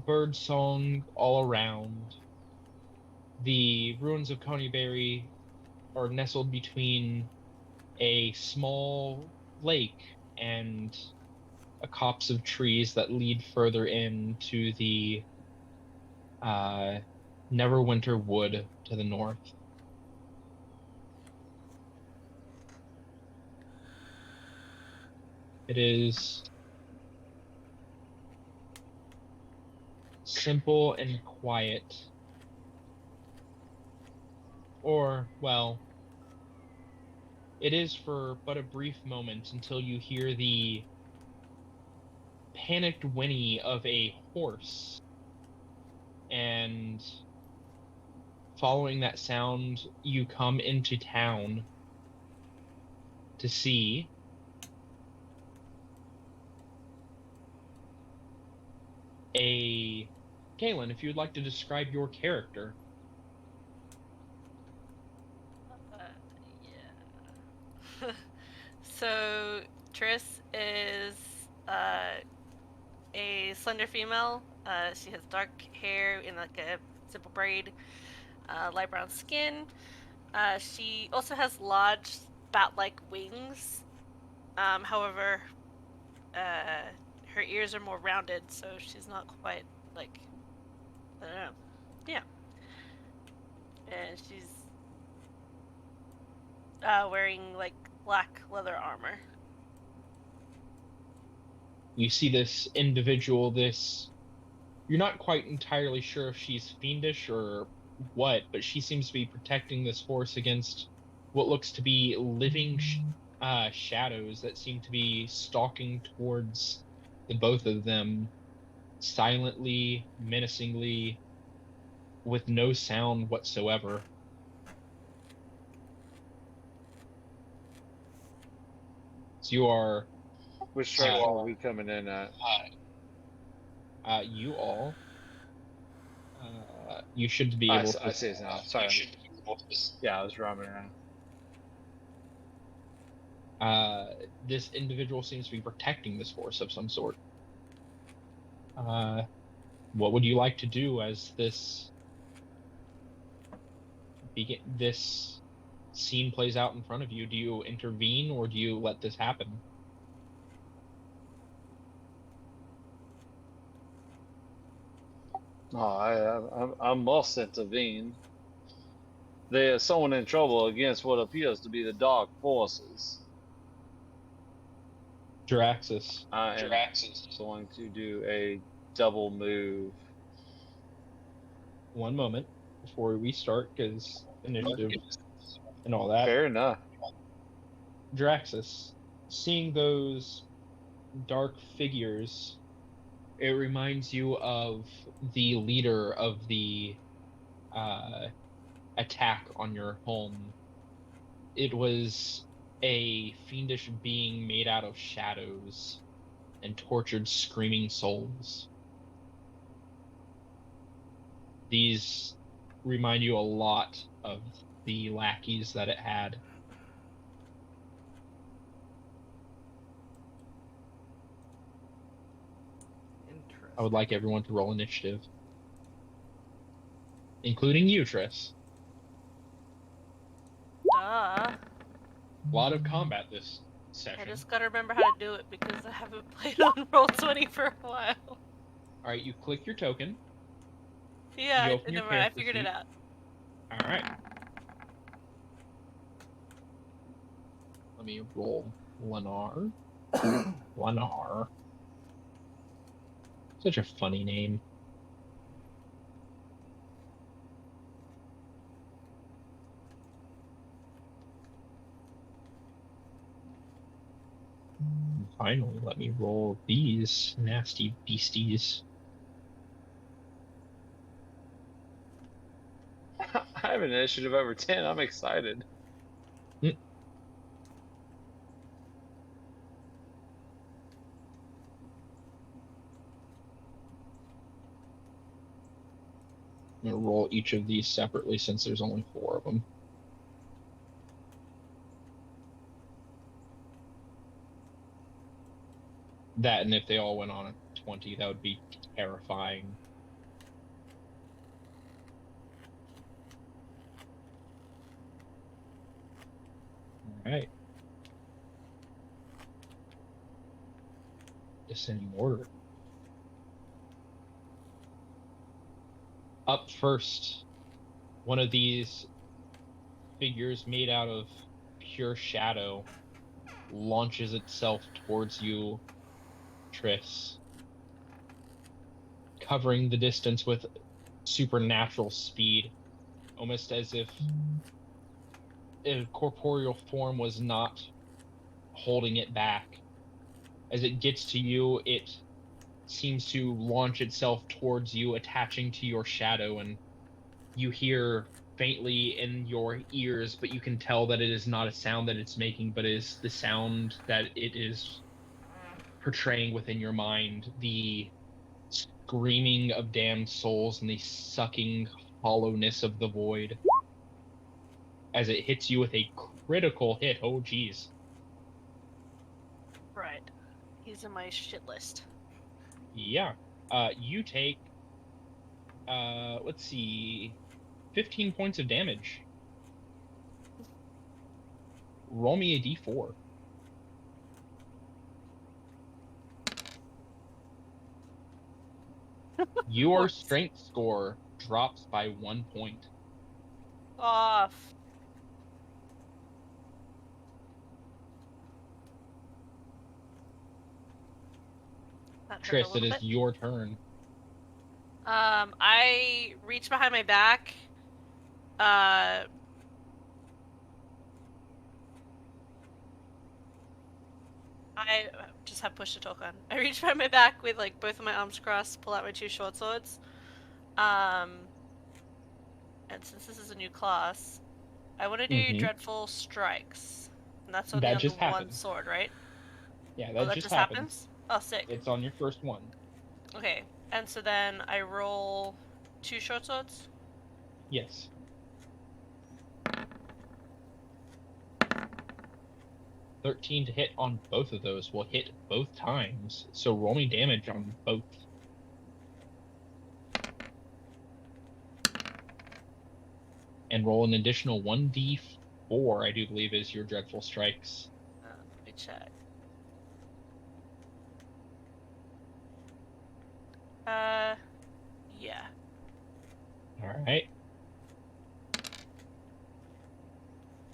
[SPEAKER 1] bird song all around. The ruins of Coneyberry are nestled between a small lake and a copse of trees that lead further into the Neverwinter Wood to the north. It is simple and quiet. Or, well, it is for but a brief moment until you hear the panicked whinny of a horse. And following that sound, you come into town to see a Galen, if you'd like to describe your character.
[SPEAKER 7] Yeah. So Triss is a slender female. She has dark hair in like a simple braid, light brown skin. She also has large bat-like wings. However, her ears are more rounded, so she's not quite like, I don't know. Yeah. And she's wearing like black leather armor.
[SPEAKER 1] You see this individual, you're not quite entirely sure if she's fiendish or what, but she seems to be protecting this horse against what looks to be living shadows that seem to be stalking towards the both of them, silently, menacingly, with no sound whatsoever. So you are...
[SPEAKER 2] Which direction are we coming in at?
[SPEAKER 1] You all... you should be able to...
[SPEAKER 2] I see it now. Sorry. Yeah, I was roaming around.
[SPEAKER 1] This individual seems to be protecting this horse of some sort. What would you like to do as this scene plays out in front of you? Do you intervene or do you let this happen?
[SPEAKER 2] Oh, I must intervene. There is someone in trouble against what appears to be the dark forces.
[SPEAKER 1] Jaraxxus.
[SPEAKER 2] I am going to do a double move.
[SPEAKER 1] One moment before we start, because initiative and all that.
[SPEAKER 2] Fair enough.
[SPEAKER 1] Jaraxxus, seeing those dark figures, it reminds you of the leader of the attack on your home. It was a fiendish being made out of shadows and tortured screaming souls. These remind you a lot of the lackeys that it had. I would like everyone to roll initiative. Including you, Triss.
[SPEAKER 7] Duh.
[SPEAKER 1] A lot of combat this session.
[SPEAKER 7] I just gotta remember how to do it because I haven't played on Roll20 for a while.
[SPEAKER 1] Alright, you click your token.
[SPEAKER 7] Yeah,
[SPEAKER 1] You open your
[SPEAKER 7] never mind, I
[SPEAKER 1] character
[SPEAKER 7] figured it
[SPEAKER 1] sheet.
[SPEAKER 7] out.
[SPEAKER 1] Alright. Let me roll Lennar. Lennar. Such a funny name. Finally, let me roll these nasty beasties.
[SPEAKER 2] I have an initiative over 10. I'm excited.
[SPEAKER 1] I'm going to roll each of these separately since there's only 4 of them. That, and if they all went on a 20, that would be terrifying. Alright. Descending order. Up first, one of these figures made out of pure shadow launches itself towards you, Triss, covering the distance with supernatural speed, almost as if a corporeal form was not holding it back. As it gets to you, it seems to launch itself towards you, attaching to your shadow, and you hear faintly in your ears, but you can tell that it is not a sound that it's making, but is the sound that it is portraying within your mind, the screaming of damned souls and the sucking hollowness of the void. As it hits you with a critical hit. Oh, geez.
[SPEAKER 7] Right. He's in my shit list.
[SPEAKER 1] Yeah. You take, let's see, 15 points of damage. Roll me a d4. Your strength score drops by 1 point.
[SPEAKER 7] Off.
[SPEAKER 1] Triss, it is your turn.
[SPEAKER 7] I reach behind my back. I just have push to talk on. I reach behind my back with like both of my arms crossed, pull out my 2 short swords. And since this is a new class, I want to do Dreadful Strikes. And that's only
[SPEAKER 1] That
[SPEAKER 7] on
[SPEAKER 1] just
[SPEAKER 7] the one
[SPEAKER 1] happens.
[SPEAKER 7] sword, right?
[SPEAKER 1] Yeah,
[SPEAKER 7] that
[SPEAKER 1] that
[SPEAKER 7] just
[SPEAKER 1] happens.
[SPEAKER 7] happens? Oh, sick.
[SPEAKER 1] It's on your first one.
[SPEAKER 7] Okay, and so then I roll 2 short swords?
[SPEAKER 1] Yes. $13 to hit on both of those will hit both times. So roll me damage on both. And roll an additional 1d4, I do believe, is your Dreadful Strikes.
[SPEAKER 7] Let me check. Yeah.
[SPEAKER 1] Alright.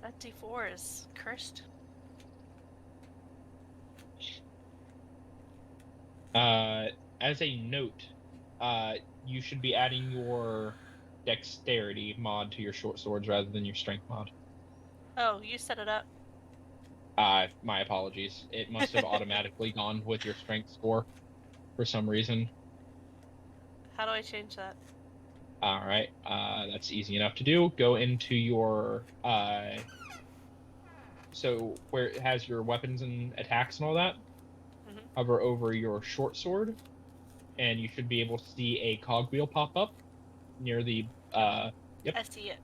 [SPEAKER 7] That D4 is cursed.
[SPEAKER 1] As a note, you should be adding your dexterity mod to your short swords rather than your strength mod.
[SPEAKER 7] Oh, you set it up.
[SPEAKER 1] My apologies. It must have automatically gone with your strength score for some reason.
[SPEAKER 7] How do I change that?
[SPEAKER 1] Alright, that's easy enough to do. Go into your, so where it has your weapons and attacks and all that, hover over your short sword, and you should be able to see a cogwheel pop up near the, yep.
[SPEAKER 7] I see it.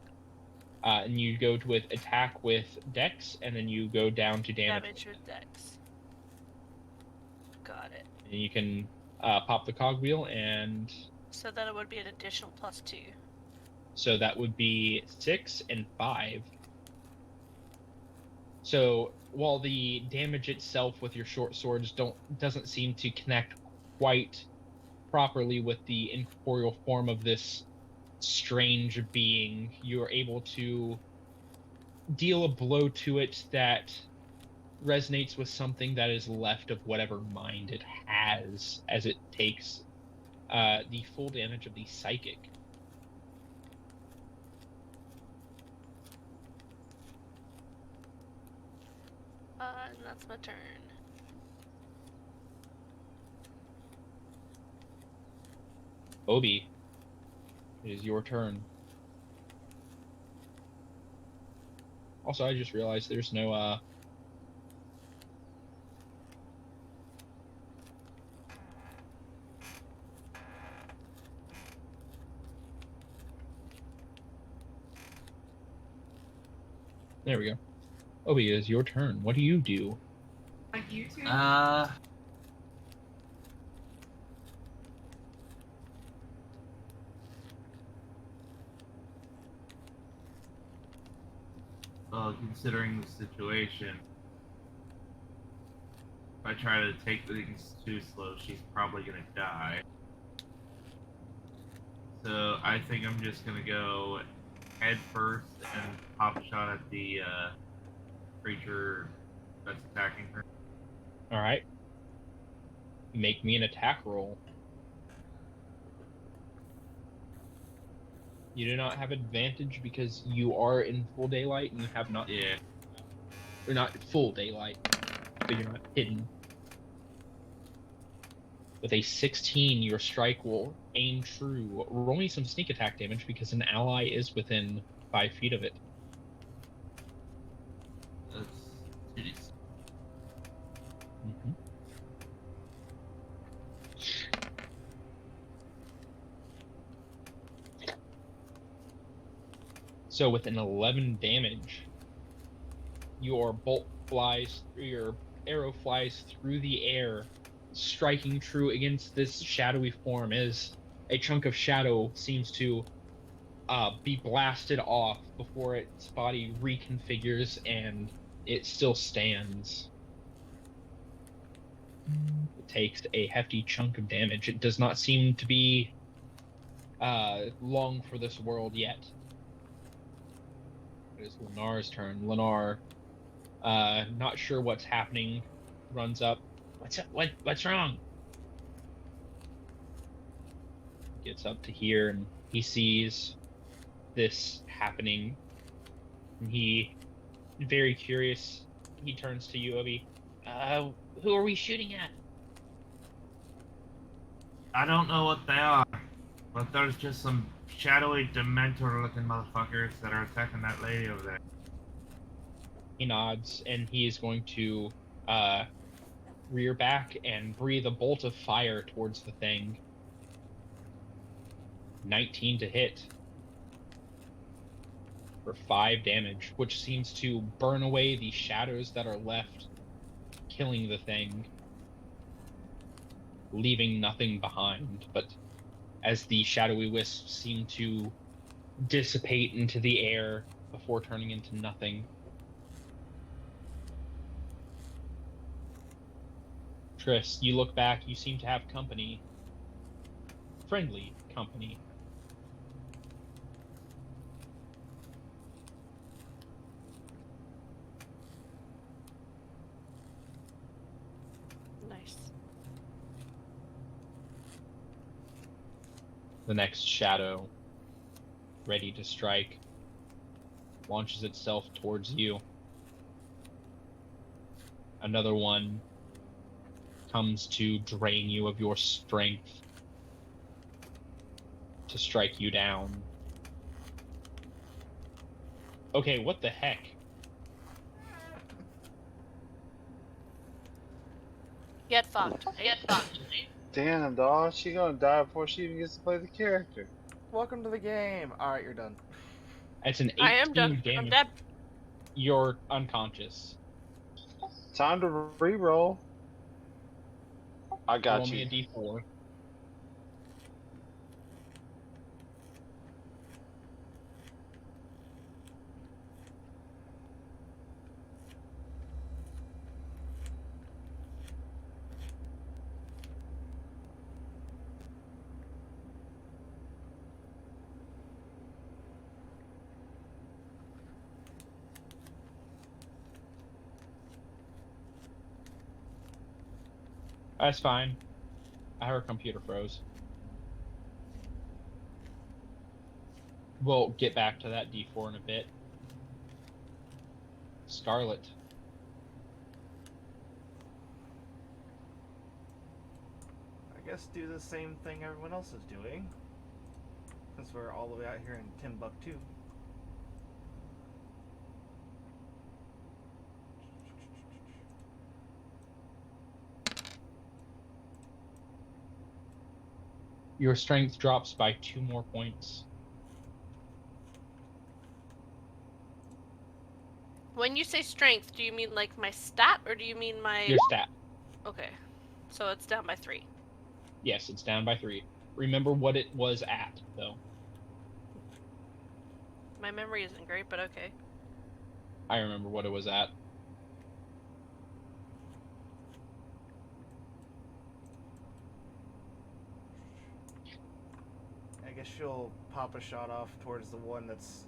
[SPEAKER 1] And you go to with attack with dex, and then you go down to damage.
[SPEAKER 7] Damage with dex. Got it.
[SPEAKER 1] And you can pop the cogwheel, and
[SPEAKER 7] so then it would be an additional +2.
[SPEAKER 1] So that would be 6 and 5. So while the damage itself with your short swords doesn't seem to connect quite properly with the incorporeal form of this strange being, you are able to deal a blow to it that resonates with something that is left of whatever mind it has as it takes the full damage of the psychic.
[SPEAKER 7] And that's my turn.
[SPEAKER 1] Obi, it is your turn. Also, I just realized there's no there we go. Obi, it is your turn. What do you do?
[SPEAKER 8] Like you two?
[SPEAKER 4] Well, considering the situation, if I try to take things too slow, she's probably gonna die. So I think I'm just gonna go head first and pop a shot at the creature that's attacking her.
[SPEAKER 1] All right. Make me an attack roll. You do not have advantage because you are in full daylight and you have not.
[SPEAKER 4] Yeah.
[SPEAKER 1] You're not full daylight, but you're not hidden. With a 16, your strike will aim true. Roll me some sneak attack damage because an ally is within 5 feet of it.
[SPEAKER 4] That's 2d6.
[SPEAKER 1] Mm-hmm. So with an 11 damage, your arrow flies through the air, striking true against this shadowy form as a chunk of shadow seems to be blasted off before its body reconfigures and it still stands. It takes a hefty chunk of damage. It does not seem to be long for this world yet. It is Lennar's turn. Lennar, not sure what's happening, runs up.
[SPEAKER 6] What's wrong?
[SPEAKER 1] Gets up to here and he sees this happening. And he, very curious, he turns to you, Obi.
[SPEAKER 6] Who are we shooting at?
[SPEAKER 4] I don't know what they are, but there's just some shadowy Dementor-looking motherfuckers that are attacking that lady over there.
[SPEAKER 1] He nods and he is going to rear back and breathe a bolt of fire towards the thing. 19 to hit for 5 damage, which seems to burn away the shadows that are left, killing the thing, leaving nothing behind. But as the shadowy wisps seem to dissipate into the air before turning into nothing, Triss, you look back, you seem to have company. Friendly company.
[SPEAKER 7] Nice.
[SPEAKER 1] The next shadow, ready to strike, launches itself towards you. Another one comes to drain you of your strength to strike you down. Okay, what the heck?
[SPEAKER 7] Get fucked.
[SPEAKER 2] Damn, dog. She gonna die before she even gets to play the character.
[SPEAKER 3] Welcome to the game. Alright, you're done.
[SPEAKER 1] It's an 18
[SPEAKER 7] I am done.
[SPEAKER 1] damage.
[SPEAKER 7] I'm dead.
[SPEAKER 1] You're unconscious.
[SPEAKER 2] Time to re-roll. I got
[SPEAKER 1] Roll
[SPEAKER 2] you.
[SPEAKER 1] me a d4. That's fine. Her computer froze. We'll get back to that D4 in a bit. Scarlet.
[SPEAKER 3] I guess do the same thing everyone else is doing. Since we're all the way out here in Timbuktu.
[SPEAKER 1] Your strength drops by 2 more points.
[SPEAKER 7] When you say strength, do you mean like my stat, or do you mean my...
[SPEAKER 1] Your stat.
[SPEAKER 7] Okay. So it's down by 3.
[SPEAKER 1] Yes, it's down by 3. Remember what it was at, though.
[SPEAKER 7] My memory isn't great, but okay.
[SPEAKER 1] I remember what it was at.
[SPEAKER 3] I guess she'll pop a shot off towards the one that's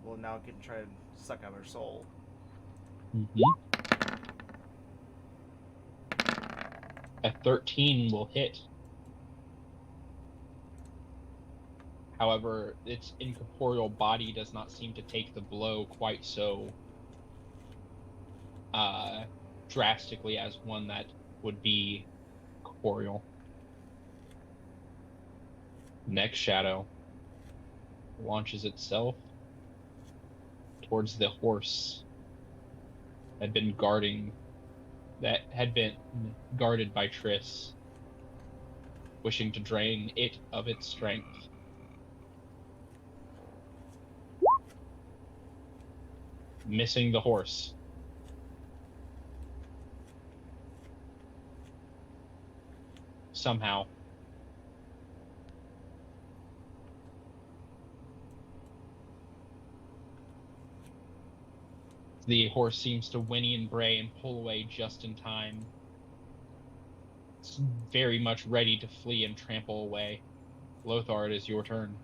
[SPEAKER 3] will now get try to suck out her soul.
[SPEAKER 1] Mm-hmm. A 13 will hit. However, its incorporeal body does not seem to take the blow quite so drastically as one that would be corporeal. Next shadow launches itself towards the horse that had been guarded by Triss, wishing to drain it of its strength. Missing the horse. Somehow. The horse seems to whinny and bray and pull away just in time. It's very much ready to flee and trample away. Lothar, it is your turn.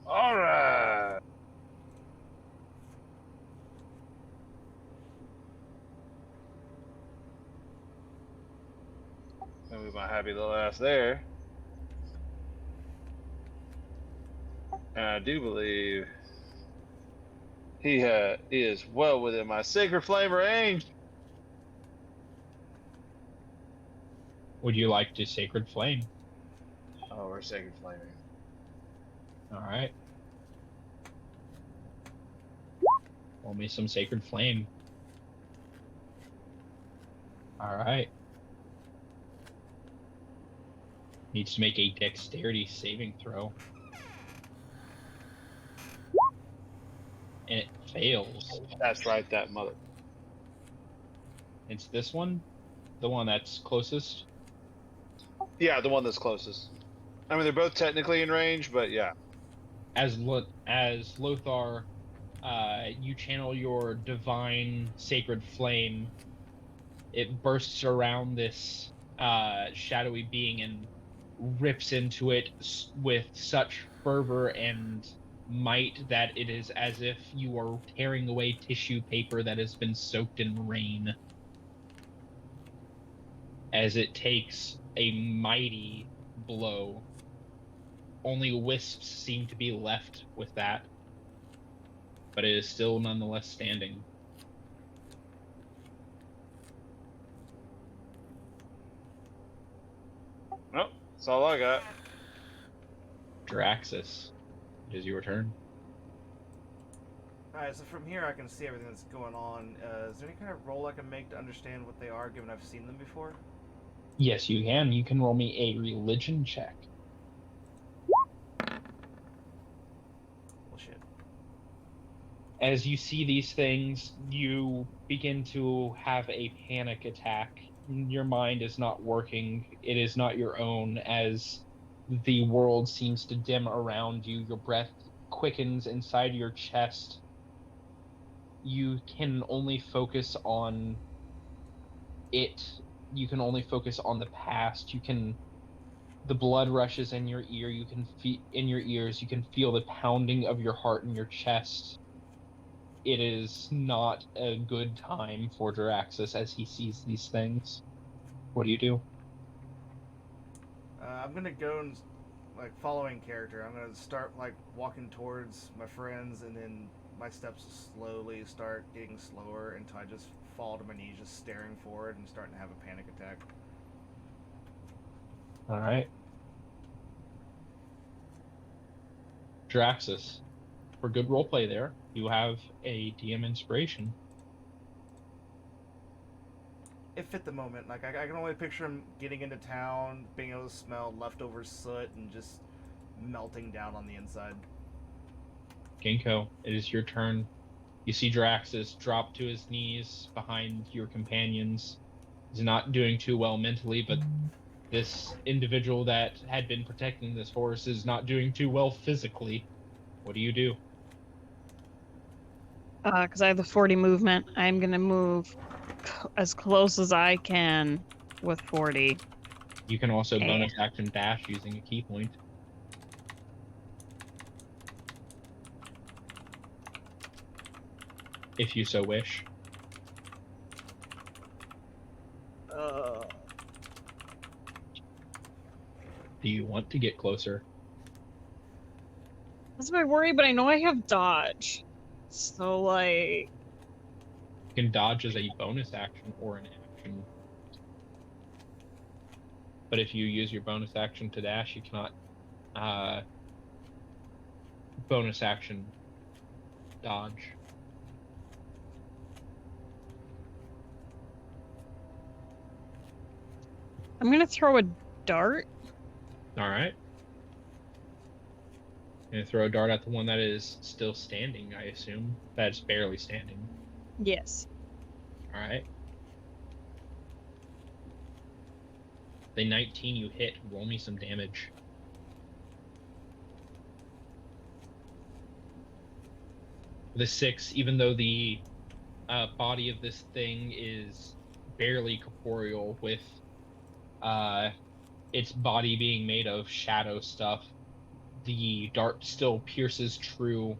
[SPEAKER 2] Alright. And we might happy little ass there. And I do believe he is well within my sacred flame range.
[SPEAKER 1] Would you like to Sacred Flame?
[SPEAKER 2] Oh, we're sacred flaming.
[SPEAKER 1] Alright. Roll me some Sacred Flame. Alright. Needs to make a dexterity saving throw. And it fails.
[SPEAKER 2] That's right, that mother.
[SPEAKER 1] It's this one? The one that's closest?
[SPEAKER 2] Yeah, the one that's closest. I mean, they're both technically in range, but yeah.
[SPEAKER 1] As Lothar, you channel your divine sacred flame. It bursts around this shadowy being and rips into it with such fervor and might that it is as if you are tearing away tissue paper that has been soaked in rain. As it takes a mighty blow. Only wisps seem to be left with that, but it is still nonetheless standing.
[SPEAKER 2] Nope, that's all I got.
[SPEAKER 1] Draxus, it is your turn.
[SPEAKER 3] Alright, so from here I can see everything that's going on. Is there any kind of roll I can make to understand what they are, given I've seen them before?
[SPEAKER 1] Yes, you can. You can roll me a religion check.
[SPEAKER 3] Well, shit.
[SPEAKER 1] As you see these things, you begin to have a panic attack. Your mind is not working. It is not your own, as the world seems to dim around you. Your breath quickens inside your chest. You can only focus on it. You can only focus on the past. The blood rushes in your ear. You can in your ears. You can feel the pounding of your heart in your chest. It is not a good time for Draxus as he sees these things. What do you do?
[SPEAKER 3] I'm gonna go and... like following character. I'm gonna start like walking towards my friends, and then my steps slowly start getting slower until I just fall to my knees, just staring forward and starting to have a panic attack.
[SPEAKER 1] All right. Draxus, for good roleplay there, you have a DM inspiration.
[SPEAKER 3] It fit the moment. Like I can only picture him getting into town, being able to smell leftover soot, and just melting down on the inside.
[SPEAKER 1] Ginkgo, it is your turn. You see Draxus drop to his knees behind your companions. He's not doing too well mentally, but this individual that had been protecting this horse is not doing too well physically. What do you do?
[SPEAKER 5] Because I have the 40 movement, I'm gonna move as close as I can with 40.
[SPEAKER 1] You can also
[SPEAKER 5] And-
[SPEAKER 1] bonus action dash using a key point. If you so wish. Do you want to get closer?
[SPEAKER 5] That's my worry, but I know I have dodge. So, like,
[SPEAKER 1] You can dodge as a bonus action or an action. But if you use your bonus action to dash, you cannot bonus action dodge.
[SPEAKER 5] I'm gonna throw a dart.
[SPEAKER 1] All right. And throw a dart at the one that is still standing, I assume. That's barely standing.
[SPEAKER 5] Yes.
[SPEAKER 1] All right. The 19 you hit, roll me some damage. The 6, even though the body of this thing is barely corporeal, with its body being made of shadow stuff, the dart still pierces true,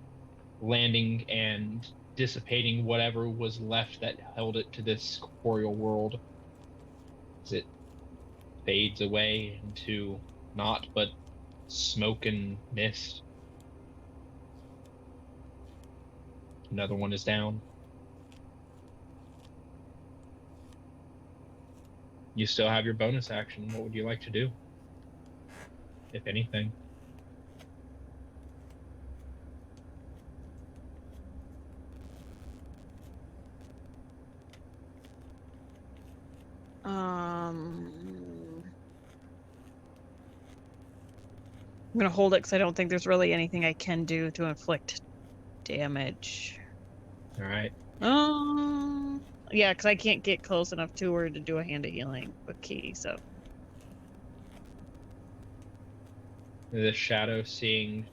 [SPEAKER 1] landing and dissipating whatever was left that held it to this corporeal world as it fades away into naught but smoke and mist. Another one is down. You still have your bonus action. What would you like to do? If anything.
[SPEAKER 5] I'm gonna hold it because I don't think there's really anything I can do to inflict damage.
[SPEAKER 1] All right.
[SPEAKER 5] Yeah, because I can't get close enough to her to do a hand of healing with Katie, so.
[SPEAKER 1] The shadow, seeing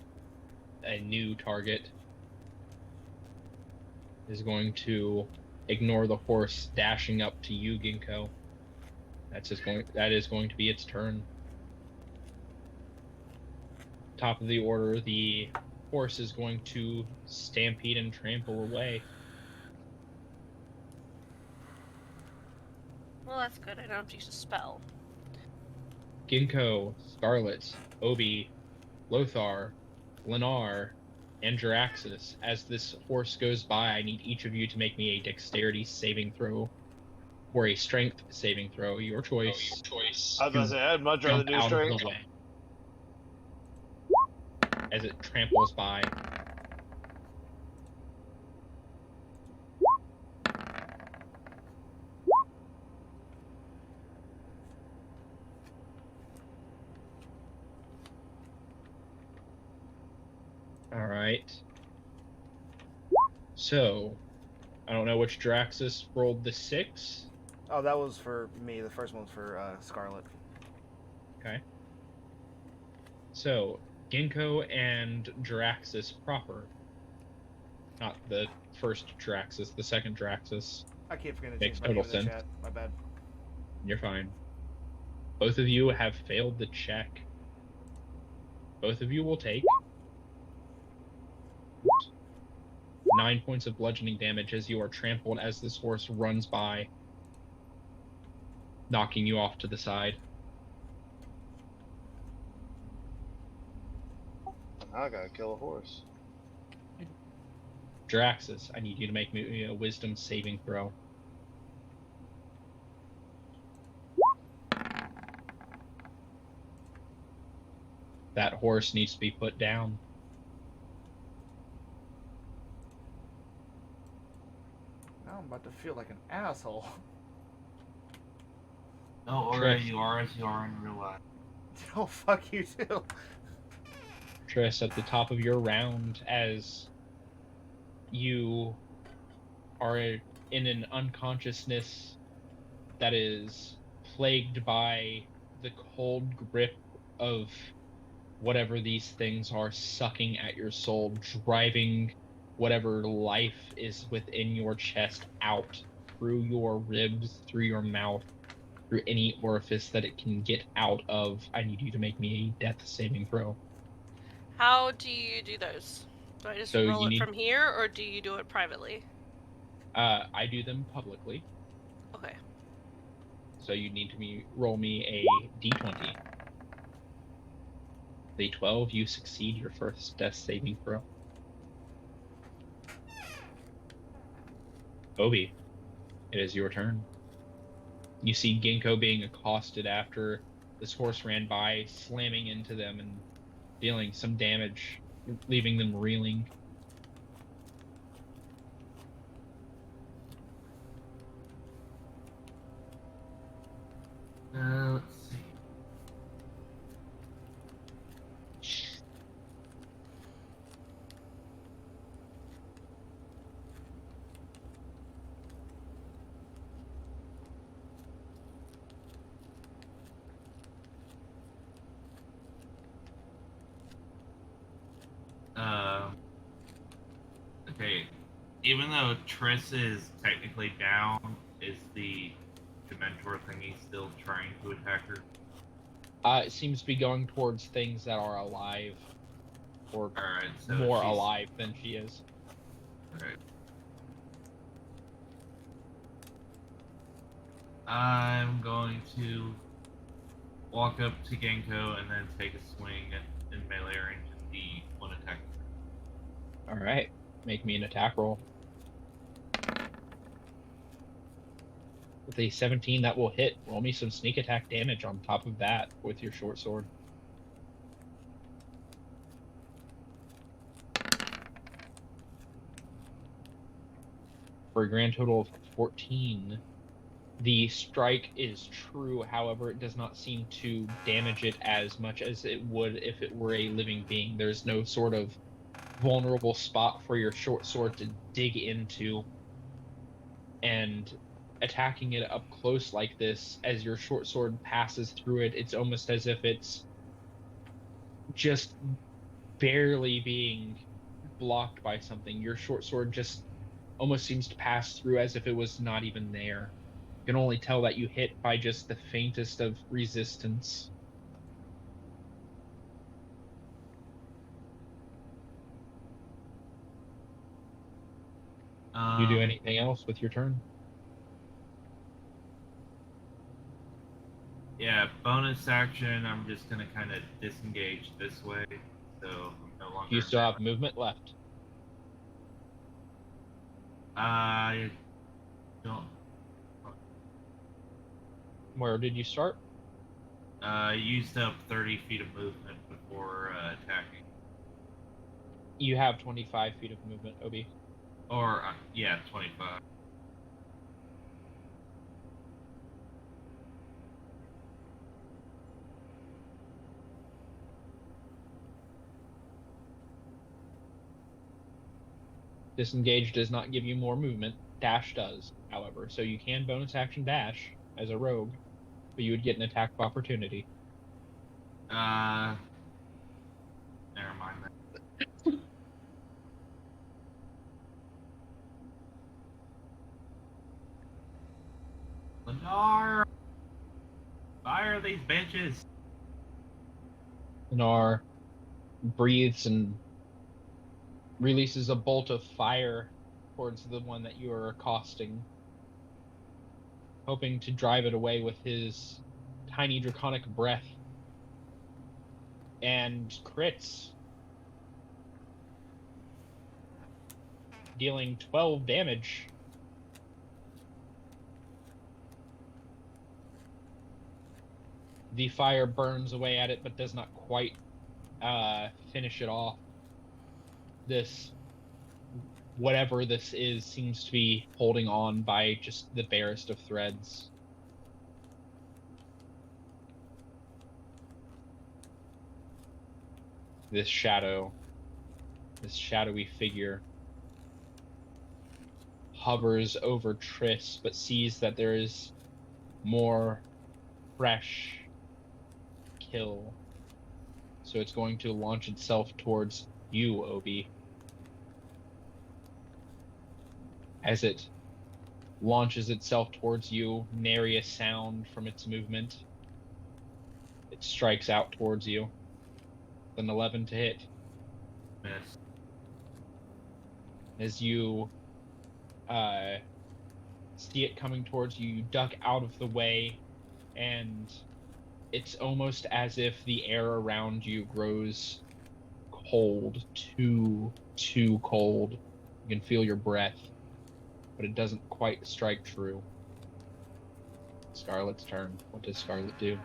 [SPEAKER 1] a new target, is going to ignore the horse dashing up to you, Ginkgo. That is going to be its turn. Top of the order, the horse is going to stampede and trample away.
[SPEAKER 7] Well, that's good. I don't have to use a spell.
[SPEAKER 1] Ginkgo, Scarlet, Obi, Lothar, Lennar, and Jaraxxus. As this horse goes by, I need each of you to make me a dexterity saving throw or a strength saving throw. Your choice.
[SPEAKER 2] I was gonna say I'd much rather
[SPEAKER 1] Jump
[SPEAKER 2] do
[SPEAKER 1] out of
[SPEAKER 2] strength.
[SPEAKER 1] the way. As it tramples by. All right. So, I don't know which Draxus rolled the 6.
[SPEAKER 3] Oh, that was for me. The first one was for Scarlet.
[SPEAKER 1] Okay. So, Ginkgo and Draxus proper. Not the first Draxus, the second Draxus.
[SPEAKER 3] I keep forgetting to
[SPEAKER 1] Makes
[SPEAKER 3] change my name
[SPEAKER 1] total
[SPEAKER 3] in the
[SPEAKER 1] sense.
[SPEAKER 3] chat. My bad.
[SPEAKER 1] You're fine. Both of you have failed the check. Both of you will take 9 points of bludgeoning damage as you are trampled as this horse runs by, knocking you off to the side.
[SPEAKER 2] I gotta kill a horse.
[SPEAKER 1] Draxus, I need you to make me a wisdom saving throw. That horse needs to be put down.
[SPEAKER 3] Now I'm about to feel like an asshole.
[SPEAKER 4] No, already you are as you are in real life.
[SPEAKER 3] Oh, fuck you too.
[SPEAKER 1] Triss, at the top of your round, as you are in an unconsciousness that is plagued by the cold grip of whatever these things are sucking at your soul, driving whatever life is within your chest out through your ribs, through your mouth, through any orifice that it can get out of. I need you to make me a death saving throw.
[SPEAKER 7] How do you do those? Do I just
[SPEAKER 1] So
[SPEAKER 7] roll
[SPEAKER 1] you
[SPEAKER 7] it
[SPEAKER 1] need,
[SPEAKER 7] from here, or do you do it privately?
[SPEAKER 1] I do them publicly.
[SPEAKER 7] Okay.
[SPEAKER 1] So you need to roll me a d20. The 12, you succeed your first death saving throw. Obi, it is your turn. You see Ginkgo being accosted after this horse ran by, slamming into them and dealing some damage, leaving them reeling.
[SPEAKER 4] Let's see. Okay. Even though Triss is technically down, is the Dementor thingy still trying to attack her?
[SPEAKER 1] It seems to be going towards things that are alive, or
[SPEAKER 4] Alright, so
[SPEAKER 1] more
[SPEAKER 4] she's
[SPEAKER 1] alive than she is.
[SPEAKER 4] Alright. I'm going to walk up to Genko and then take a swing in melee range at the one attack.
[SPEAKER 1] All right, make me an attack roll. With a 17, that will hit. Roll me some sneak attack damage on top of that with your short sword. For a grand total of 14. The strike is true, however, it does not seem to damage it as much as it would if it were a living being. There's no sort of vulnerable spot for your short sword to dig into, and attacking it up close like this, as your short sword passes through it, it's almost as if it's just barely being blocked by something. Your short sword just almost seems to pass through as if it was not even there. You can only tell that you hit by just the faintest of resistance. You do anything else with your turn?
[SPEAKER 4] Yeah, bonus action, I'm just gonna kind of disengage this way, so I'm no longer...
[SPEAKER 1] You still have movement left.
[SPEAKER 4] I don't...
[SPEAKER 1] Where did you start?
[SPEAKER 4] Used up 30 feet of movement before attacking.
[SPEAKER 1] You have 25 feet of movement, Obi.
[SPEAKER 4] Or, yeah, 25.
[SPEAKER 1] Disengage does not give you more movement. Dash does, however. So you can bonus action dash as a rogue, but you would get an attack of opportunity.
[SPEAKER 4] Never mind that. Lennar! Fire these bitches!
[SPEAKER 1] Lennar breathes and releases a bolt of fire towards the one that you are accosting, hoping to drive it away with his tiny draconic breath, and crits. dealing 12 damage. The fire burns away at it, but does not quite finish it off. This, whatever this is, seems to be holding on by just the barest of threads. This shadow, this shadowy figure, hovers over Triss, but sees that there is more fresh kill. So it's going to launch itself towards you, Obi. As it launches itself towards you, nary a sound from its movement. It strikes out towards you. An 11 to hit.
[SPEAKER 4] Miss.
[SPEAKER 1] As you see it coming towards you, you duck out of the way, and it's almost as if the air around you grows cold, too cold. You can feel your breath, but it doesn't quite strike true. Scarlet's turn. What does Scarlet do?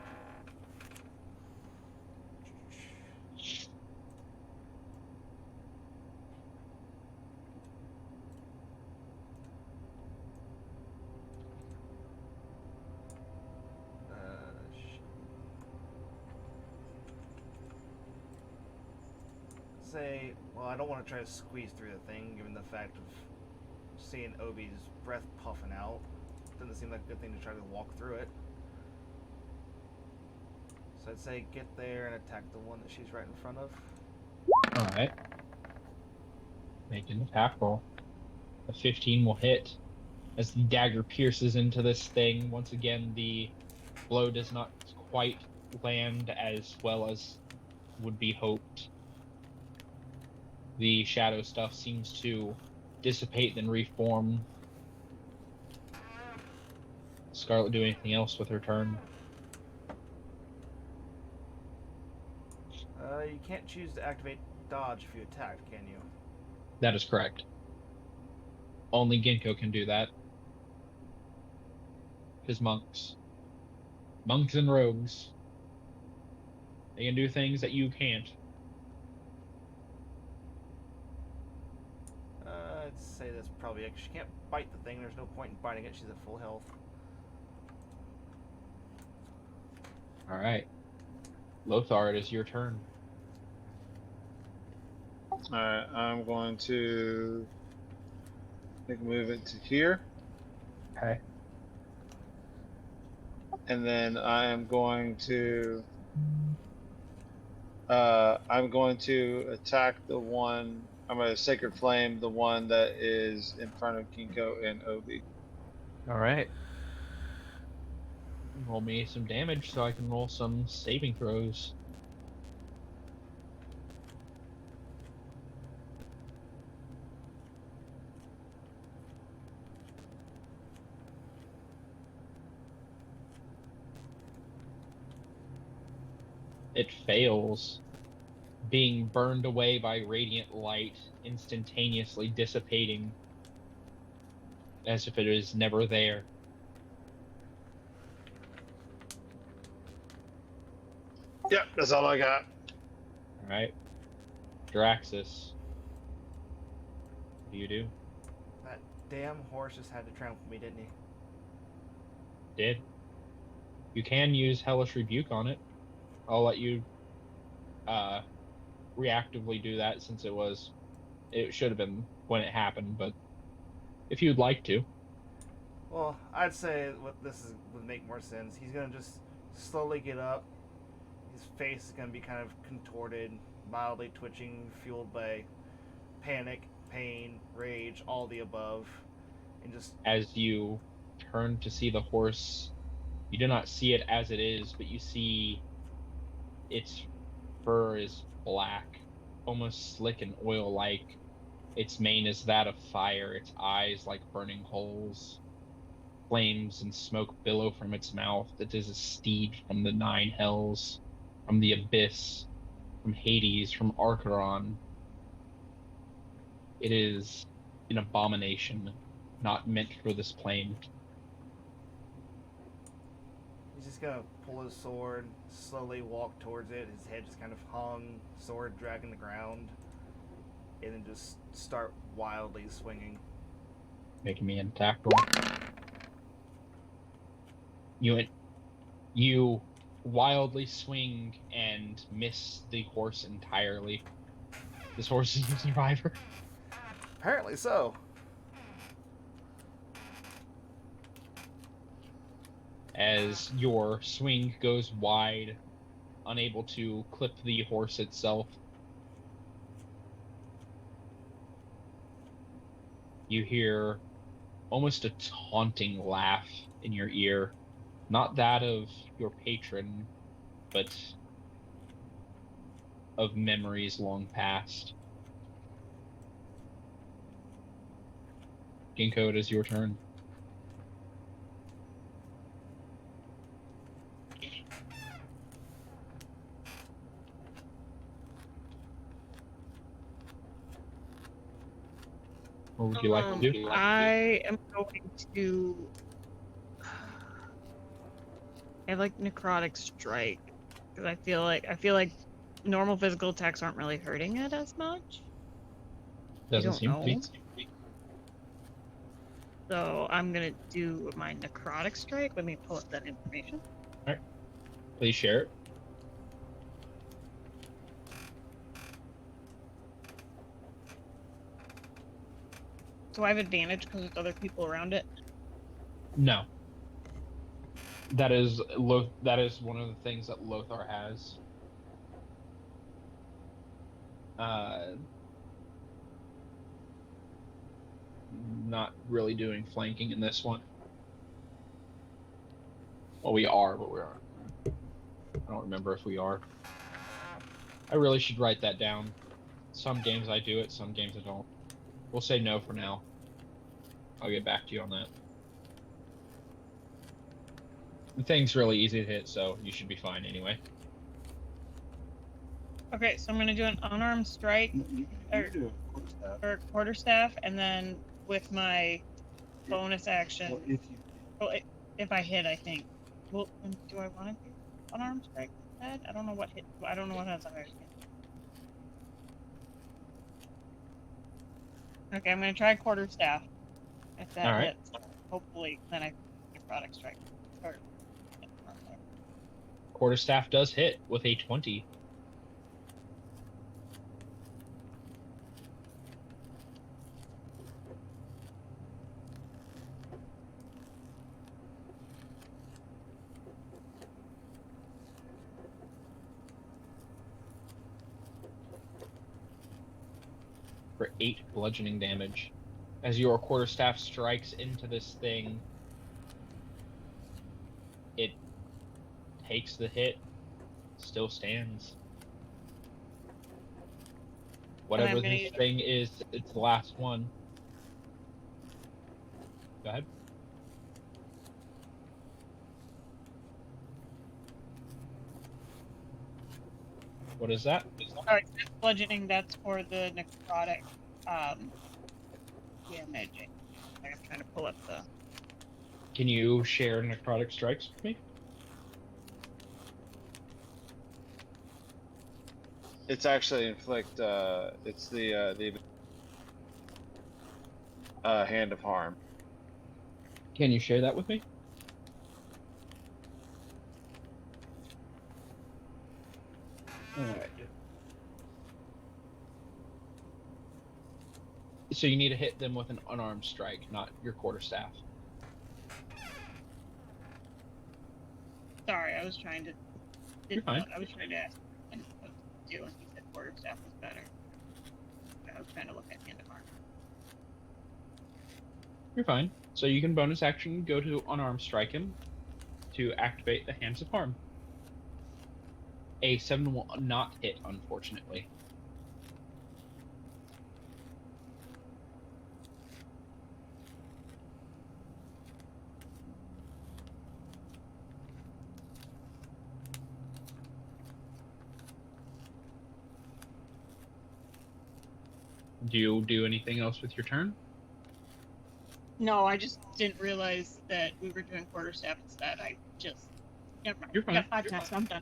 [SPEAKER 3] Say, well, I don't want to try to squeeze through the thing, given the fact of seeing Obi's breath puffing out. Doesn't seem like a good thing to try to walk through it. So I'd say get there and attack the one that she's right in front of.
[SPEAKER 1] Alright. Make an attack roll. A 15 will hit. As the dagger pierces into this thing, once again, the blow does not quite land as well as would be hoped. The shadow stuff seems to dissipate then reform. Scarlet do anything else with her turn?
[SPEAKER 3] You can't choose to activate dodge if you attack, can you?
[SPEAKER 1] That is correct. Only Ginkgo can do that. Because monks and rogues, they can do things that you can't.
[SPEAKER 3] I'd say that's probably it. She can't bite the thing. There's no point in biting it. She's at full health.
[SPEAKER 1] Alright. Lothar, it is your turn.
[SPEAKER 2] Alright, I'm going to make a move into here.
[SPEAKER 1] Okay.
[SPEAKER 2] And then I am going to attack the one. I'm going to Sacred Flame the one that is in front of Ginkgo and Obi.
[SPEAKER 1] Alright. Roll me some damage so I can roll some saving throws. It fails, being burned away by radiant light, instantaneously dissipating as if it is never there.
[SPEAKER 2] Yep, that's all I got.
[SPEAKER 1] Alright. Draxus. What do you do?
[SPEAKER 3] That damn horse just had to trample me, didn't he?
[SPEAKER 1] Did. You can use Hellish Rebuke on it. I'll let you reactively do that since it should have been when it happened, but if you'd like to.
[SPEAKER 3] Well, I'd say would make more sense. He's gonna just slowly get up. His face is gonna be kind of contorted, mildly twitching, fueled by panic, pain, rage, all the above, and just
[SPEAKER 1] As you turn to see the horse, you do not see it as it is, but you see its fur is black, almost slick and oil-like. Its mane is that of fire, its eyes like burning holes. Flames and smoke billow from its mouth. It is a steed from the nine hells, from the abyss, from Hades, from Archeron. It is an abomination not meant for this plane.
[SPEAKER 3] He's just gonna pull his sword, slowly walk towards it, his head just kind of hung, sword dragging the ground, and then just start wildly swinging.
[SPEAKER 1] Making me an attack roll. You wildly swing and miss the horse entirely. This horse is a survivor.
[SPEAKER 3] Apparently so.
[SPEAKER 1] As your swing goes wide, unable to clip the horse itself, you hear almost a taunting laugh in your ear. Not that of your patron, but of memories long past. Ginkgo, it is your turn. What would you like to do?
[SPEAKER 5] I am going to. I have like necrotic strike because I feel like normal physical attacks aren't really hurting it as much.
[SPEAKER 1] Doesn't
[SPEAKER 5] don't
[SPEAKER 1] seem to be.
[SPEAKER 5] know. So I'm gonna do my necrotic strike. Let me pull up that information.
[SPEAKER 1] Please share it.
[SPEAKER 5] Do I have advantage because there's other people around it?
[SPEAKER 1] No. That is one of the things that Lothar has. Not really doing flanking in this one. Well, we are, but we aren't. I don't remember if we are. I really should write that down. Some games I do it, some games I don't. We'll say no for now. I'll get back to you on that. The thing's really easy to hit, so you should be fine anyway.
[SPEAKER 5] Okay, so I'm gonna do an unarmed strike or quarterstaff, and then with my bonus action.
[SPEAKER 8] Well, if you
[SPEAKER 5] Well, if I hit, I think. Well, do I want to do unarmed strike instead? I don't know what hit. I don't know what has higher hit. Okay, I'm gonna try quarterstaff. If that
[SPEAKER 1] Alright.
[SPEAKER 5] hits, hopefully, then I necrotic strike. Or,
[SPEAKER 1] Quarterstaff does hit with a 20. For 8 bludgeoning damage. As your quarterstaff strikes into this thing, it takes the hit, still stands. Whatever
[SPEAKER 5] I'm gonna
[SPEAKER 1] this
[SPEAKER 5] use-
[SPEAKER 1] thing is, it's the last one. Go ahead. What is that?
[SPEAKER 5] Sorry, bludgeoning. That's for the necrotic damage. I'm trying to pull up the.
[SPEAKER 1] Can you share necrotic strikes with me?
[SPEAKER 2] It's actually inflict. It's the hand of harm.
[SPEAKER 1] Can you share that with me?
[SPEAKER 8] alright.
[SPEAKER 1] So you need to hit them with an unarmed strike, not your quarterstaff.
[SPEAKER 5] Sorry, I was trying to.
[SPEAKER 1] You're fine.
[SPEAKER 5] I was trying to ask what to do, and he said quarterstaff was better. I was trying to look at hand of arm.
[SPEAKER 1] You're fine. So you can bonus action go to unarmed strike him to activate the hands of harm. A 7 will not hit, unfortunately. Do you do anything else with your turn?
[SPEAKER 5] No, I just didn't realize that we were doing quarterstaff instead. Never mind.
[SPEAKER 1] You're fine.
[SPEAKER 5] Got 5 attacks, so I'm done.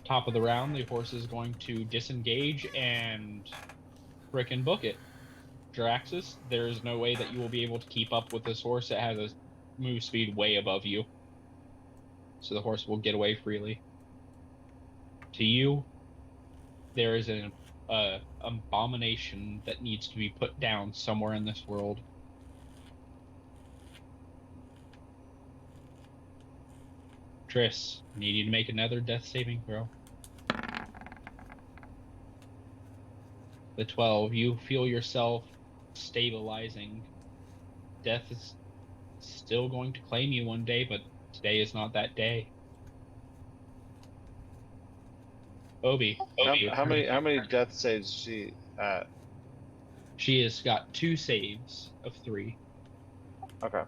[SPEAKER 1] Top of the round, the horse is going to disengage and frickin' book it. Jaraxxus, there is no way that you will be able to keep up with this horse. It has a move speed way above you. So the horse will get away freely. To you, there is an abomination that needs to be put down somewhere in this world. Triss, I need you to make another death saving throw. The 12, you feel yourself stabilizing. Death is still going to claim you one day, but today is not that day. Obi.
[SPEAKER 2] How many death saves is she at?
[SPEAKER 1] She has got 2 saves of 3.
[SPEAKER 2] Okay.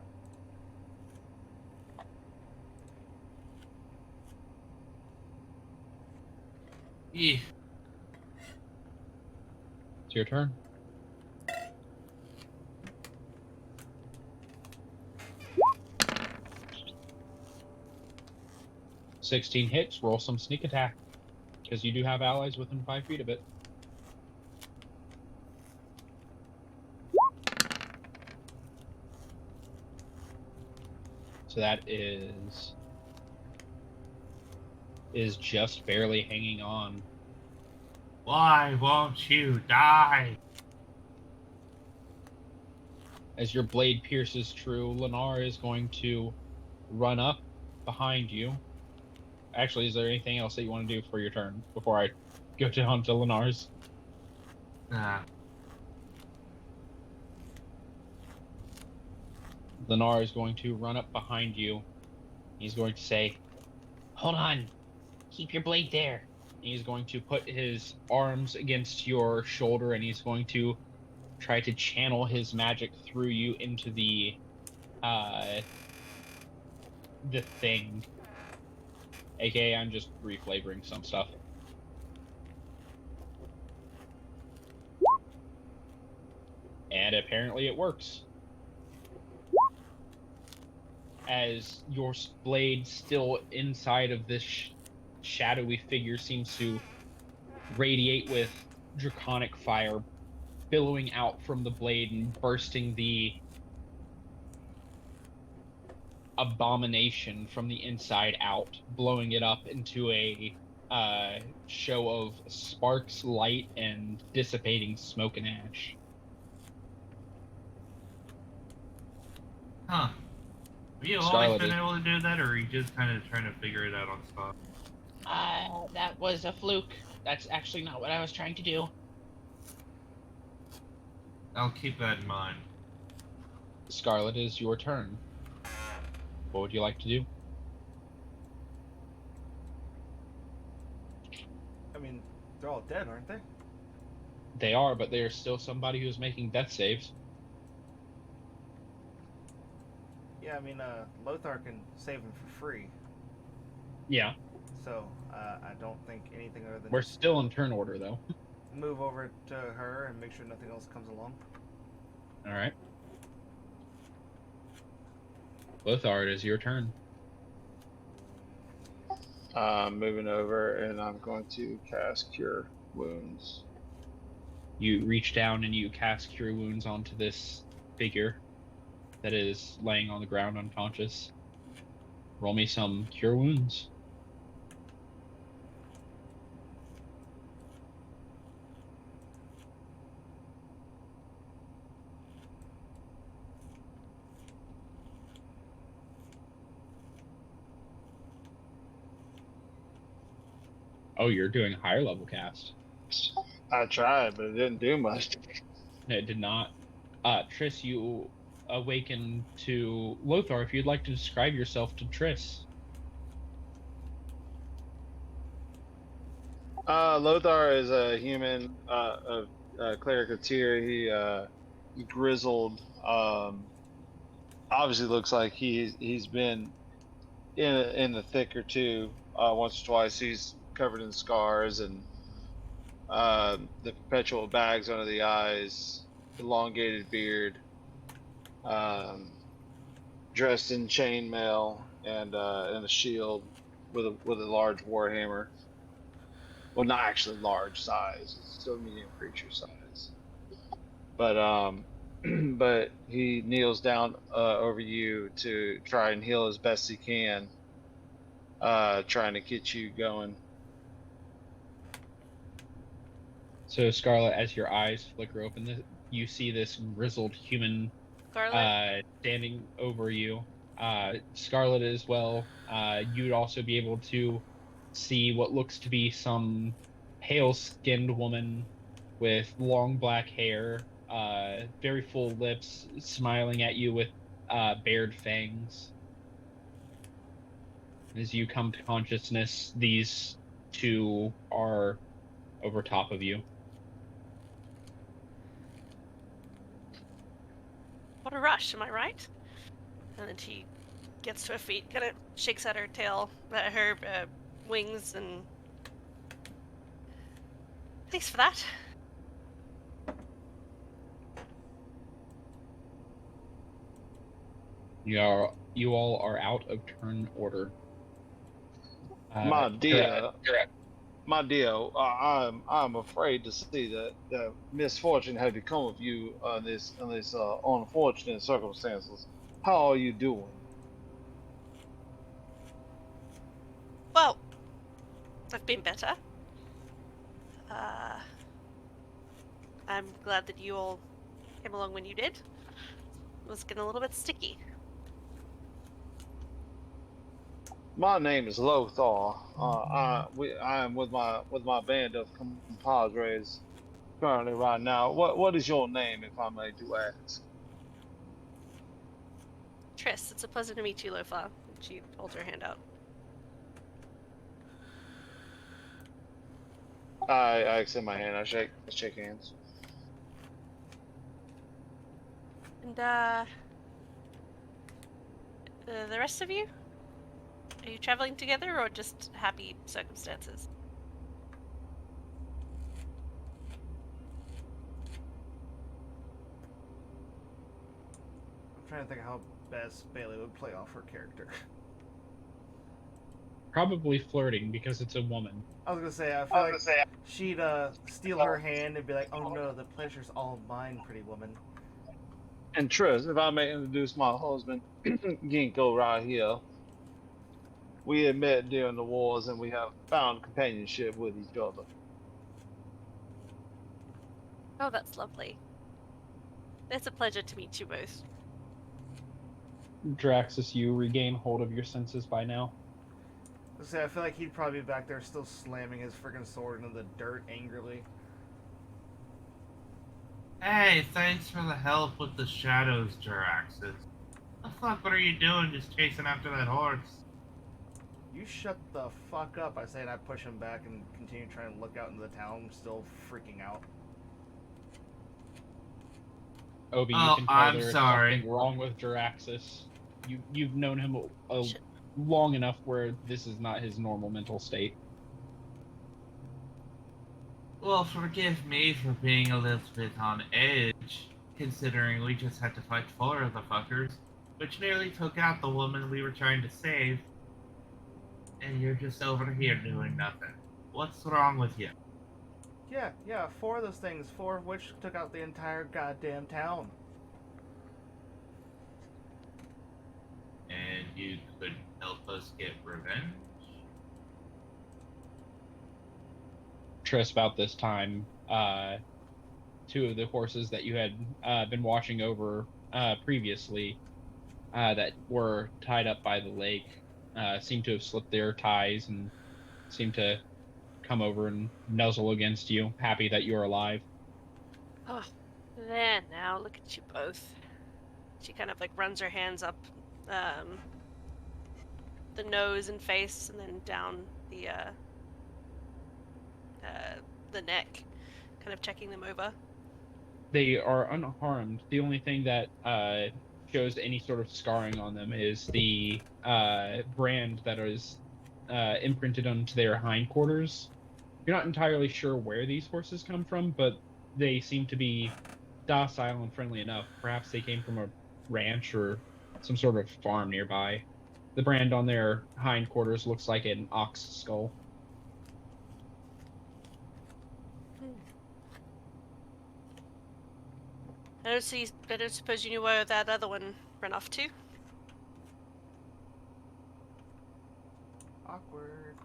[SPEAKER 4] Yeah.
[SPEAKER 1] It's your turn. $16 hits. Roll some sneak attack, because you do have allies within 5 feet of it. So that is just barely hanging on.
[SPEAKER 4] Why won't you die?
[SPEAKER 1] As your blade pierces through, Lennar is going to run up behind you. Actually, is there anything else that you want to do for your turn before I go down to Lennar's?
[SPEAKER 4] Nah.
[SPEAKER 1] Lennar is going to run up behind you. He's going to say,
[SPEAKER 6] Hold on. Keep your blade there.
[SPEAKER 1] he's going to put his arms against your shoulder, and he's going to try to channel his magic through you into the thing. AKA, I'm just reflavoring some stuff. And apparently it works. As your blade still inside of this shadowy figure seems to radiate with draconic fire billowing out from the blade and bursting the abomination from the inside out, blowing it up into a show of sparks, light, and dissipating smoke and ash.
[SPEAKER 4] Huh. Have you always
[SPEAKER 1] Scarlet
[SPEAKER 4] been
[SPEAKER 1] is-
[SPEAKER 4] able to do that, or are you just kind of trying to figure it out on the spot?
[SPEAKER 6] That was a fluke. That's actually not what I was trying to do.
[SPEAKER 4] I'll keep that in mind.
[SPEAKER 1] Scarlet, is your turn. What would you like to do?
[SPEAKER 3] I mean, they're all dead, aren't they?
[SPEAKER 1] They are, but there's still somebody who's making death saves.
[SPEAKER 3] Yeah, I mean, Lothar can save him for free.
[SPEAKER 1] Yeah.
[SPEAKER 3] So, I don't think anything other than
[SPEAKER 1] We're
[SPEAKER 3] just
[SPEAKER 1] still in turn order, though.
[SPEAKER 3] move over to her and make sure nothing else comes along.
[SPEAKER 1] Alright. Lothar, it is your turn.
[SPEAKER 2] Moving over, and I'm going to cast Cure Wounds.
[SPEAKER 1] You reach down and you cast Cure Wounds onto this figure that is laying on the ground unconscious. Roll me some Cure Wounds. Oh, you're doing higher level cast.
[SPEAKER 2] I tried, but it didn't do much.
[SPEAKER 1] It did not. Triss, you awaken to Lothar. If you'd like to describe yourself to Triss.
[SPEAKER 2] Lothar is a human, a cleric of Tyr. He grizzled. Obviously, looks like he's been in the thick or two once or twice. He's covered in scars and the perpetual bags under the eyes, elongated beard. um, dressed in chainmail and a shield with a large warhammer. Well, not actually large size; it's still medium creature size. But but he kneels down over you to try and heal as best he can, trying to get you going.
[SPEAKER 1] So Scarlet, as your eyes flicker open, you see this grizzled human
[SPEAKER 7] Scarlet?
[SPEAKER 1] standing over you. Scarlet as well. You'd also be able to see what looks to be some pale-skinned woman with long black hair, very full lips, smiling at you with bared fangs. As you come to consciousness, these two are over top of you.
[SPEAKER 7] What a rush, am I right? And then she gets to her feet, kind of shakes out her tail, her wings, and thanks for that.
[SPEAKER 1] You all are out of turn order.
[SPEAKER 2] My dear,
[SPEAKER 1] Correct.
[SPEAKER 2] my dear, I'm afraid to see that misfortune had become of you in this unfortunate circumstances. How are you doing?
[SPEAKER 7] Well, I've been better. I'm glad that you all came along when you did. It was getting a little bit sticky.
[SPEAKER 2] My name is Lothar. I am with my band of compadres currently right now. What is your name, if I may do ask?
[SPEAKER 7] Triss, it's a pleasure to meet you, Lofa. She holds her hand out.
[SPEAKER 2] I extend my hand. I shake hands.
[SPEAKER 7] And, the rest of you? Are you traveling together or just happy circumstances?
[SPEAKER 3] I'm trying to think of how best Bailey would play off her character.
[SPEAKER 1] Probably flirting because it's a woman.
[SPEAKER 3] I was gonna say, I feel like she'd steal her hand and be like, "Oh no, the pleasure's all mine, pretty woman."
[SPEAKER 2] And Triss, if I may introduce my husband, Ginkgo, right here. We had met during the wars, and we have found companionship with each other.
[SPEAKER 7] Oh, that's lovely. It's a pleasure to meet you both.
[SPEAKER 1] Draxus, you regain hold of your senses by now.
[SPEAKER 3] I was gonna say, I feel like he'd probably be back there still slamming his friggin' sword into the dirt angrily.
[SPEAKER 4] Hey, thanks for the help with the shadows, Jaraxis. The fuck, what are you doing just chasing after that horse?
[SPEAKER 3] You shut the fuck up, I say, and I push him back and continue trying to look out into the town, still freaking out.
[SPEAKER 1] Obi, you
[SPEAKER 4] Oh,
[SPEAKER 1] can tell
[SPEAKER 4] I'm
[SPEAKER 1] there's
[SPEAKER 4] sorry.
[SPEAKER 1] something wrong with Jaraxus. You've known him long enough where this is not his normal mental state.
[SPEAKER 4] Well, forgive me for being a little bit on edge, considering we just had to fight 4 of the fuckers, which nearly took out the woman we were trying to save. And you're just over here doing nothing. What's wrong with you?
[SPEAKER 3] Yeah, 4 of those things, 4 of which took out the entire goddamn town.
[SPEAKER 4] And you could help us get revenge?
[SPEAKER 1] Triss, about this time, 2 of the horses that you had been watching over previously that were tied up by the lake seem to have slipped their ties and seem to come over and nuzzle against you, happy that you're alive.
[SPEAKER 7] Oh, there now, look at you both. She kind of like runs her hands up the nose and face and then down the neck, kind of checking them over.
[SPEAKER 1] They are unharmed. The only thing that shows any sort of scarring on them is the brand that is imprinted onto their hindquarters. You're not entirely sure where these horses come from, but they seem to be docile and friendly enough. Perhaps they came from a ranch or some sort of farm nearby. The brand on their hindquarters looks like an ox skull.
[SPEAKER 7] I don't suppose you knew where that other one ran off to?
[SPEAKER 3] Awkward.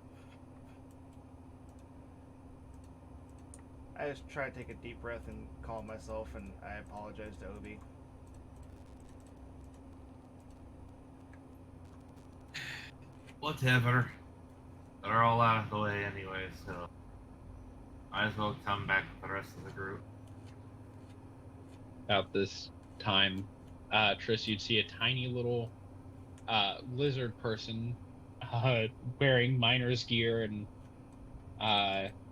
[SPEAKER 3] I just try to take a deep breath and calm myself, and I apologize to Obi.
[SPEAKER 4] Whatever. They're all out of the way anyway, so might as well come back with the rest of the group.
[SPEAKER 1] About this time, Triss, you'd see a tiny little lizard person wearing miner's gear and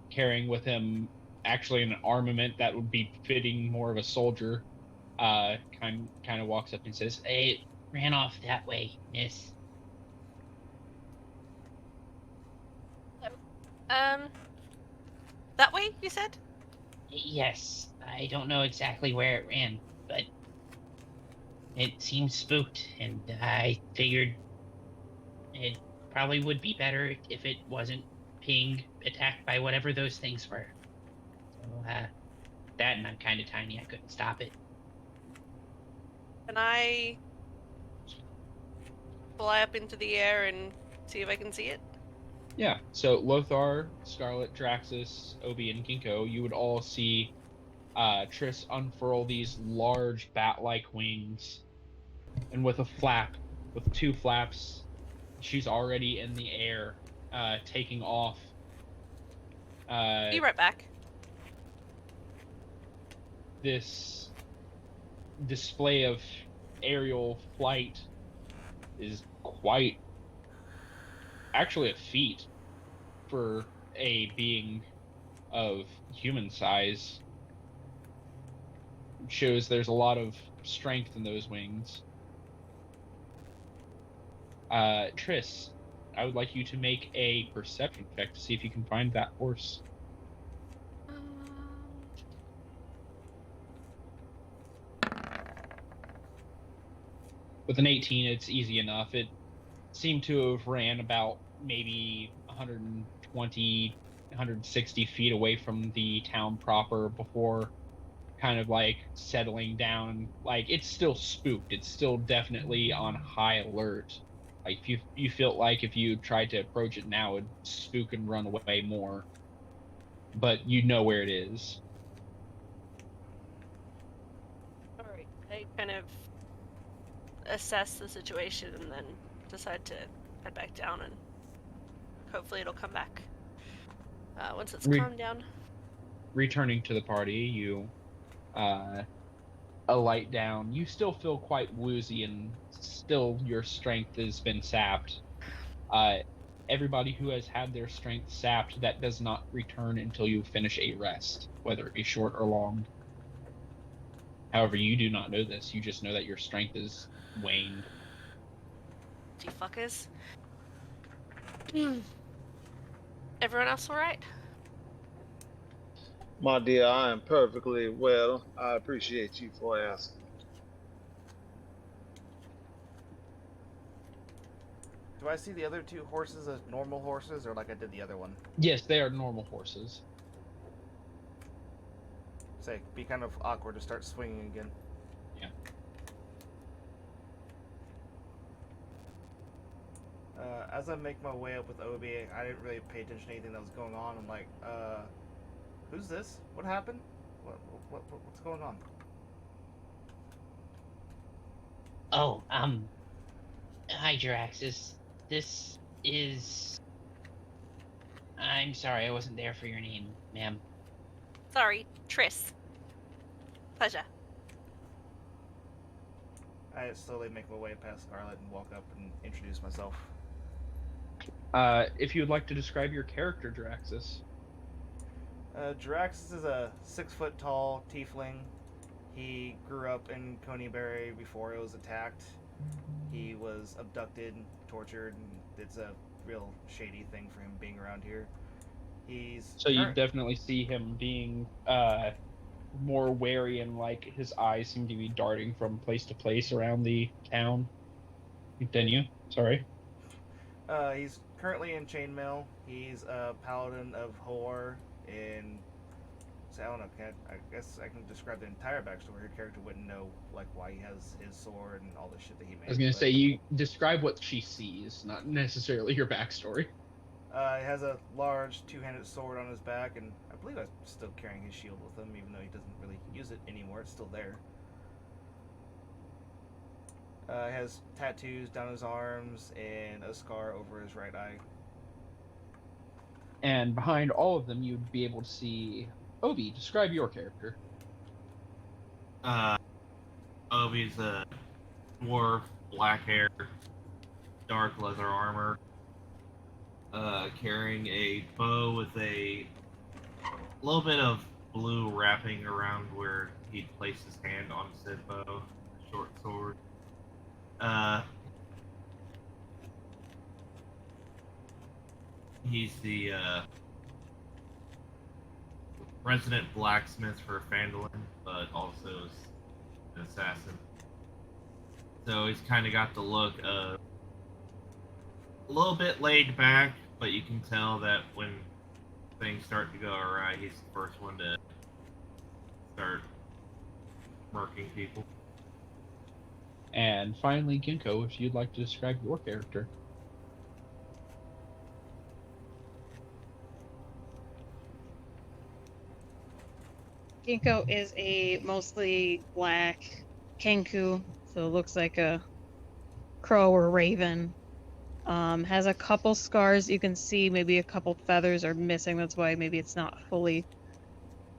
[SPEAKER 1] carrying with him actually an armament that would be fitting more of a soldier. Kind of walks up and says,
[SPEAKER 6] They ran off that way, miss.
[SPEAKER 7] That way, you said?
[SPEAKER 6] Yes, I don't know exactly where it ran, but it seemed spooked, and I figured it probably would be better if it wasn't being attacked by whatever those things were. So, that, and I'm kind of tiny, I couldn't stop it.
[SPEAKER 7] Can I fly up into the air and see if I can see it?
[SPEAKER 1] yeah. So Lothar, Scarlet, Draxus, Obi, and Ginkgo, you would all see Triss unfurl these large bat-like wings, and with two flaps, she's already in the air, taking off.
[SPEAKER 7] Be right back.
[SPEAKER 1] This display of aerial flight is quite actually a feat for a being of human size. It shows there's a lot of strength in those wings. Triss, I would like you to make a perception check to see if you can find that horse. With an 18, it's easy enough. It seemed to have ran about maybe 120, 160 feet away from the town proper before kind of like settling down. Like, it's still spooked. It's still definitely on high alert. Like, you feel like if you tried to approach it now, it'd spook and run away more. But you know where it is.
[SPEAKER 7] Alright, I kind of assess the situation and then decide to head back down, and hopefully it'll come back once it's calmed down.
[SPEAKER 1] Returning to the party, you alight down. You still feel quite woozy, and still your strength has been sapped. Everybody who has had their strength sapped, that does not return until you finish a rest, whether it be short or long. However, you do not know this. You just know that your strength is waned.
[SPEAKER 7] Gee fuckers. Everyone else alright?
[SPEAKER 2] My dear, I am perfectly well. I appreciate you for asking.
[SPEAKER 3] Do I see the other two horses as normal horses, or like I did the other one?
[SPEAKER 1] Yes, they are normal horses.
[SPEAKER 3] Say, be kind of awkward to start swinging again.
[SPEAKER 1] Yeah.
[SPEAKER 3] As I make my way up with Obi, I didn't really pay attention to anything that was going on. I'm like, who's this? What happened? What's going on?
[SPEAKER 6] Oh, hi, Draxus. This is... I'm sorry, I wasn't there for your name, ma'am.
[SPEAKER 7] Sorry, Triss. Pleasure.
[SPEAKER 3] I slowly make my way past Scarlet and walk up and introduce myself.
[SPEAKER 1] If you would like to describe your character, Draxus.
[SPEAKER 3] Draxus is a 6-foot tall tiefling. He grew up in Coneyberry before it was attacked. He was abducted, tortured, and it's a real shady thing for him being around here.
[SPEAKER 1] So you definitely see him being more wary and like his eyes seem to be darting from place to place around the town. Continue. Sorry.
[SPEAKER 3] He's currently in chainmail. He's a paladin of Hor in. So I don't know. I guess I can describe the entire backstory. Your character wouldn't know like why he has his sword and all the shit that he made.
[SPEAKER 1] I was gonna say you describe what she sees, not necessarily your backstory.
[SPEAKER 3] He has a large two-handed sword on his back, and I believe I'm still carrying his shield with him, even though he doesn't really use it anymore. It's still there. He has tattoos down his arms and a scar over his right eye.
[SPEAKER 1] And behind all of them, you'd be able to see Obi. Describe your character.
[SPEAKER 4] Obi's a dwarf, black hair, dark leather armor, carrying a bow with a little bit of blue wrapping around where he'd place his hand on said bow, a short sword. He's the resident blacksmith for Fandolin, but also is an assassin. So he's kind of got the look of a little bit laid back, but you can tell that when things start to go awry, he's the first one to start murking people.
[SPEAKER 1] And finally, Ginkgo, if you'd like to describe your character.
[SPEAKER 5] Ginkgo is a mostly black kenku, so it looks like a crow or raven. Has a couple scars. You can see maybe a couple feathers are missing. That's why maybe it's not fully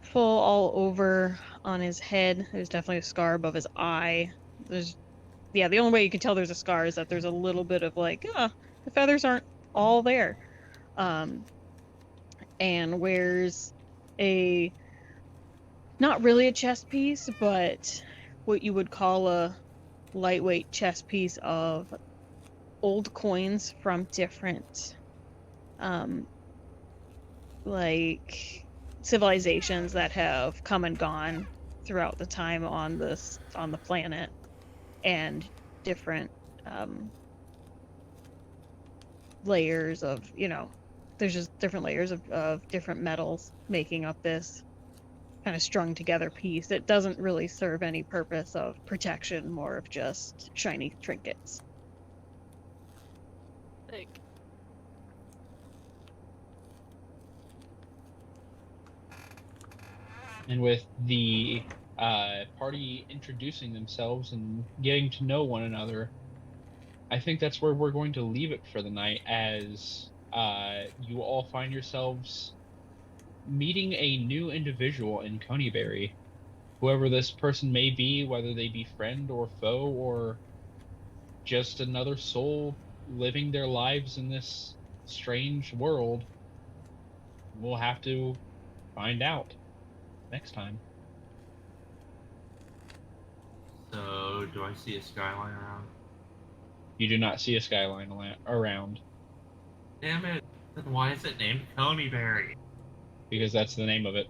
[SPEAKER 5] full all over on his head. There's definitely a scar above his eye. The only way you can tell there's a scar is that there's a little bit of like, the feathers aren't all there. And wears not really a chest piece, but what you would call a lightweight chest piece of old coins from different like civilizations that have come and gone throughout the time on the planet, and different layers of, there's just different layers of different metals making up this kind of strung together piece. It doesn't really serve any purpose of protection, more of just shiny trinkets.
[SPEAKER 7] Like,
[SPEAKER 1] And with the party introducing themselves and getting to know one another, I think that's where we're going to leave it for the night, as you all find yourselves meeting a new individual in Coneyberry. Whoever this person may be, whether they be friend or foe, or just another soul living their lives in this strange world, we'll have to find out next time.
[SPEAKER 4] So, do I see a skyline around?
[SPEAKER 1] You do not see a skyline around,
[SPEAKER 4] Damn it! Then why is it named Coneyberry?
[SPEAKER 1] because that's the name of it.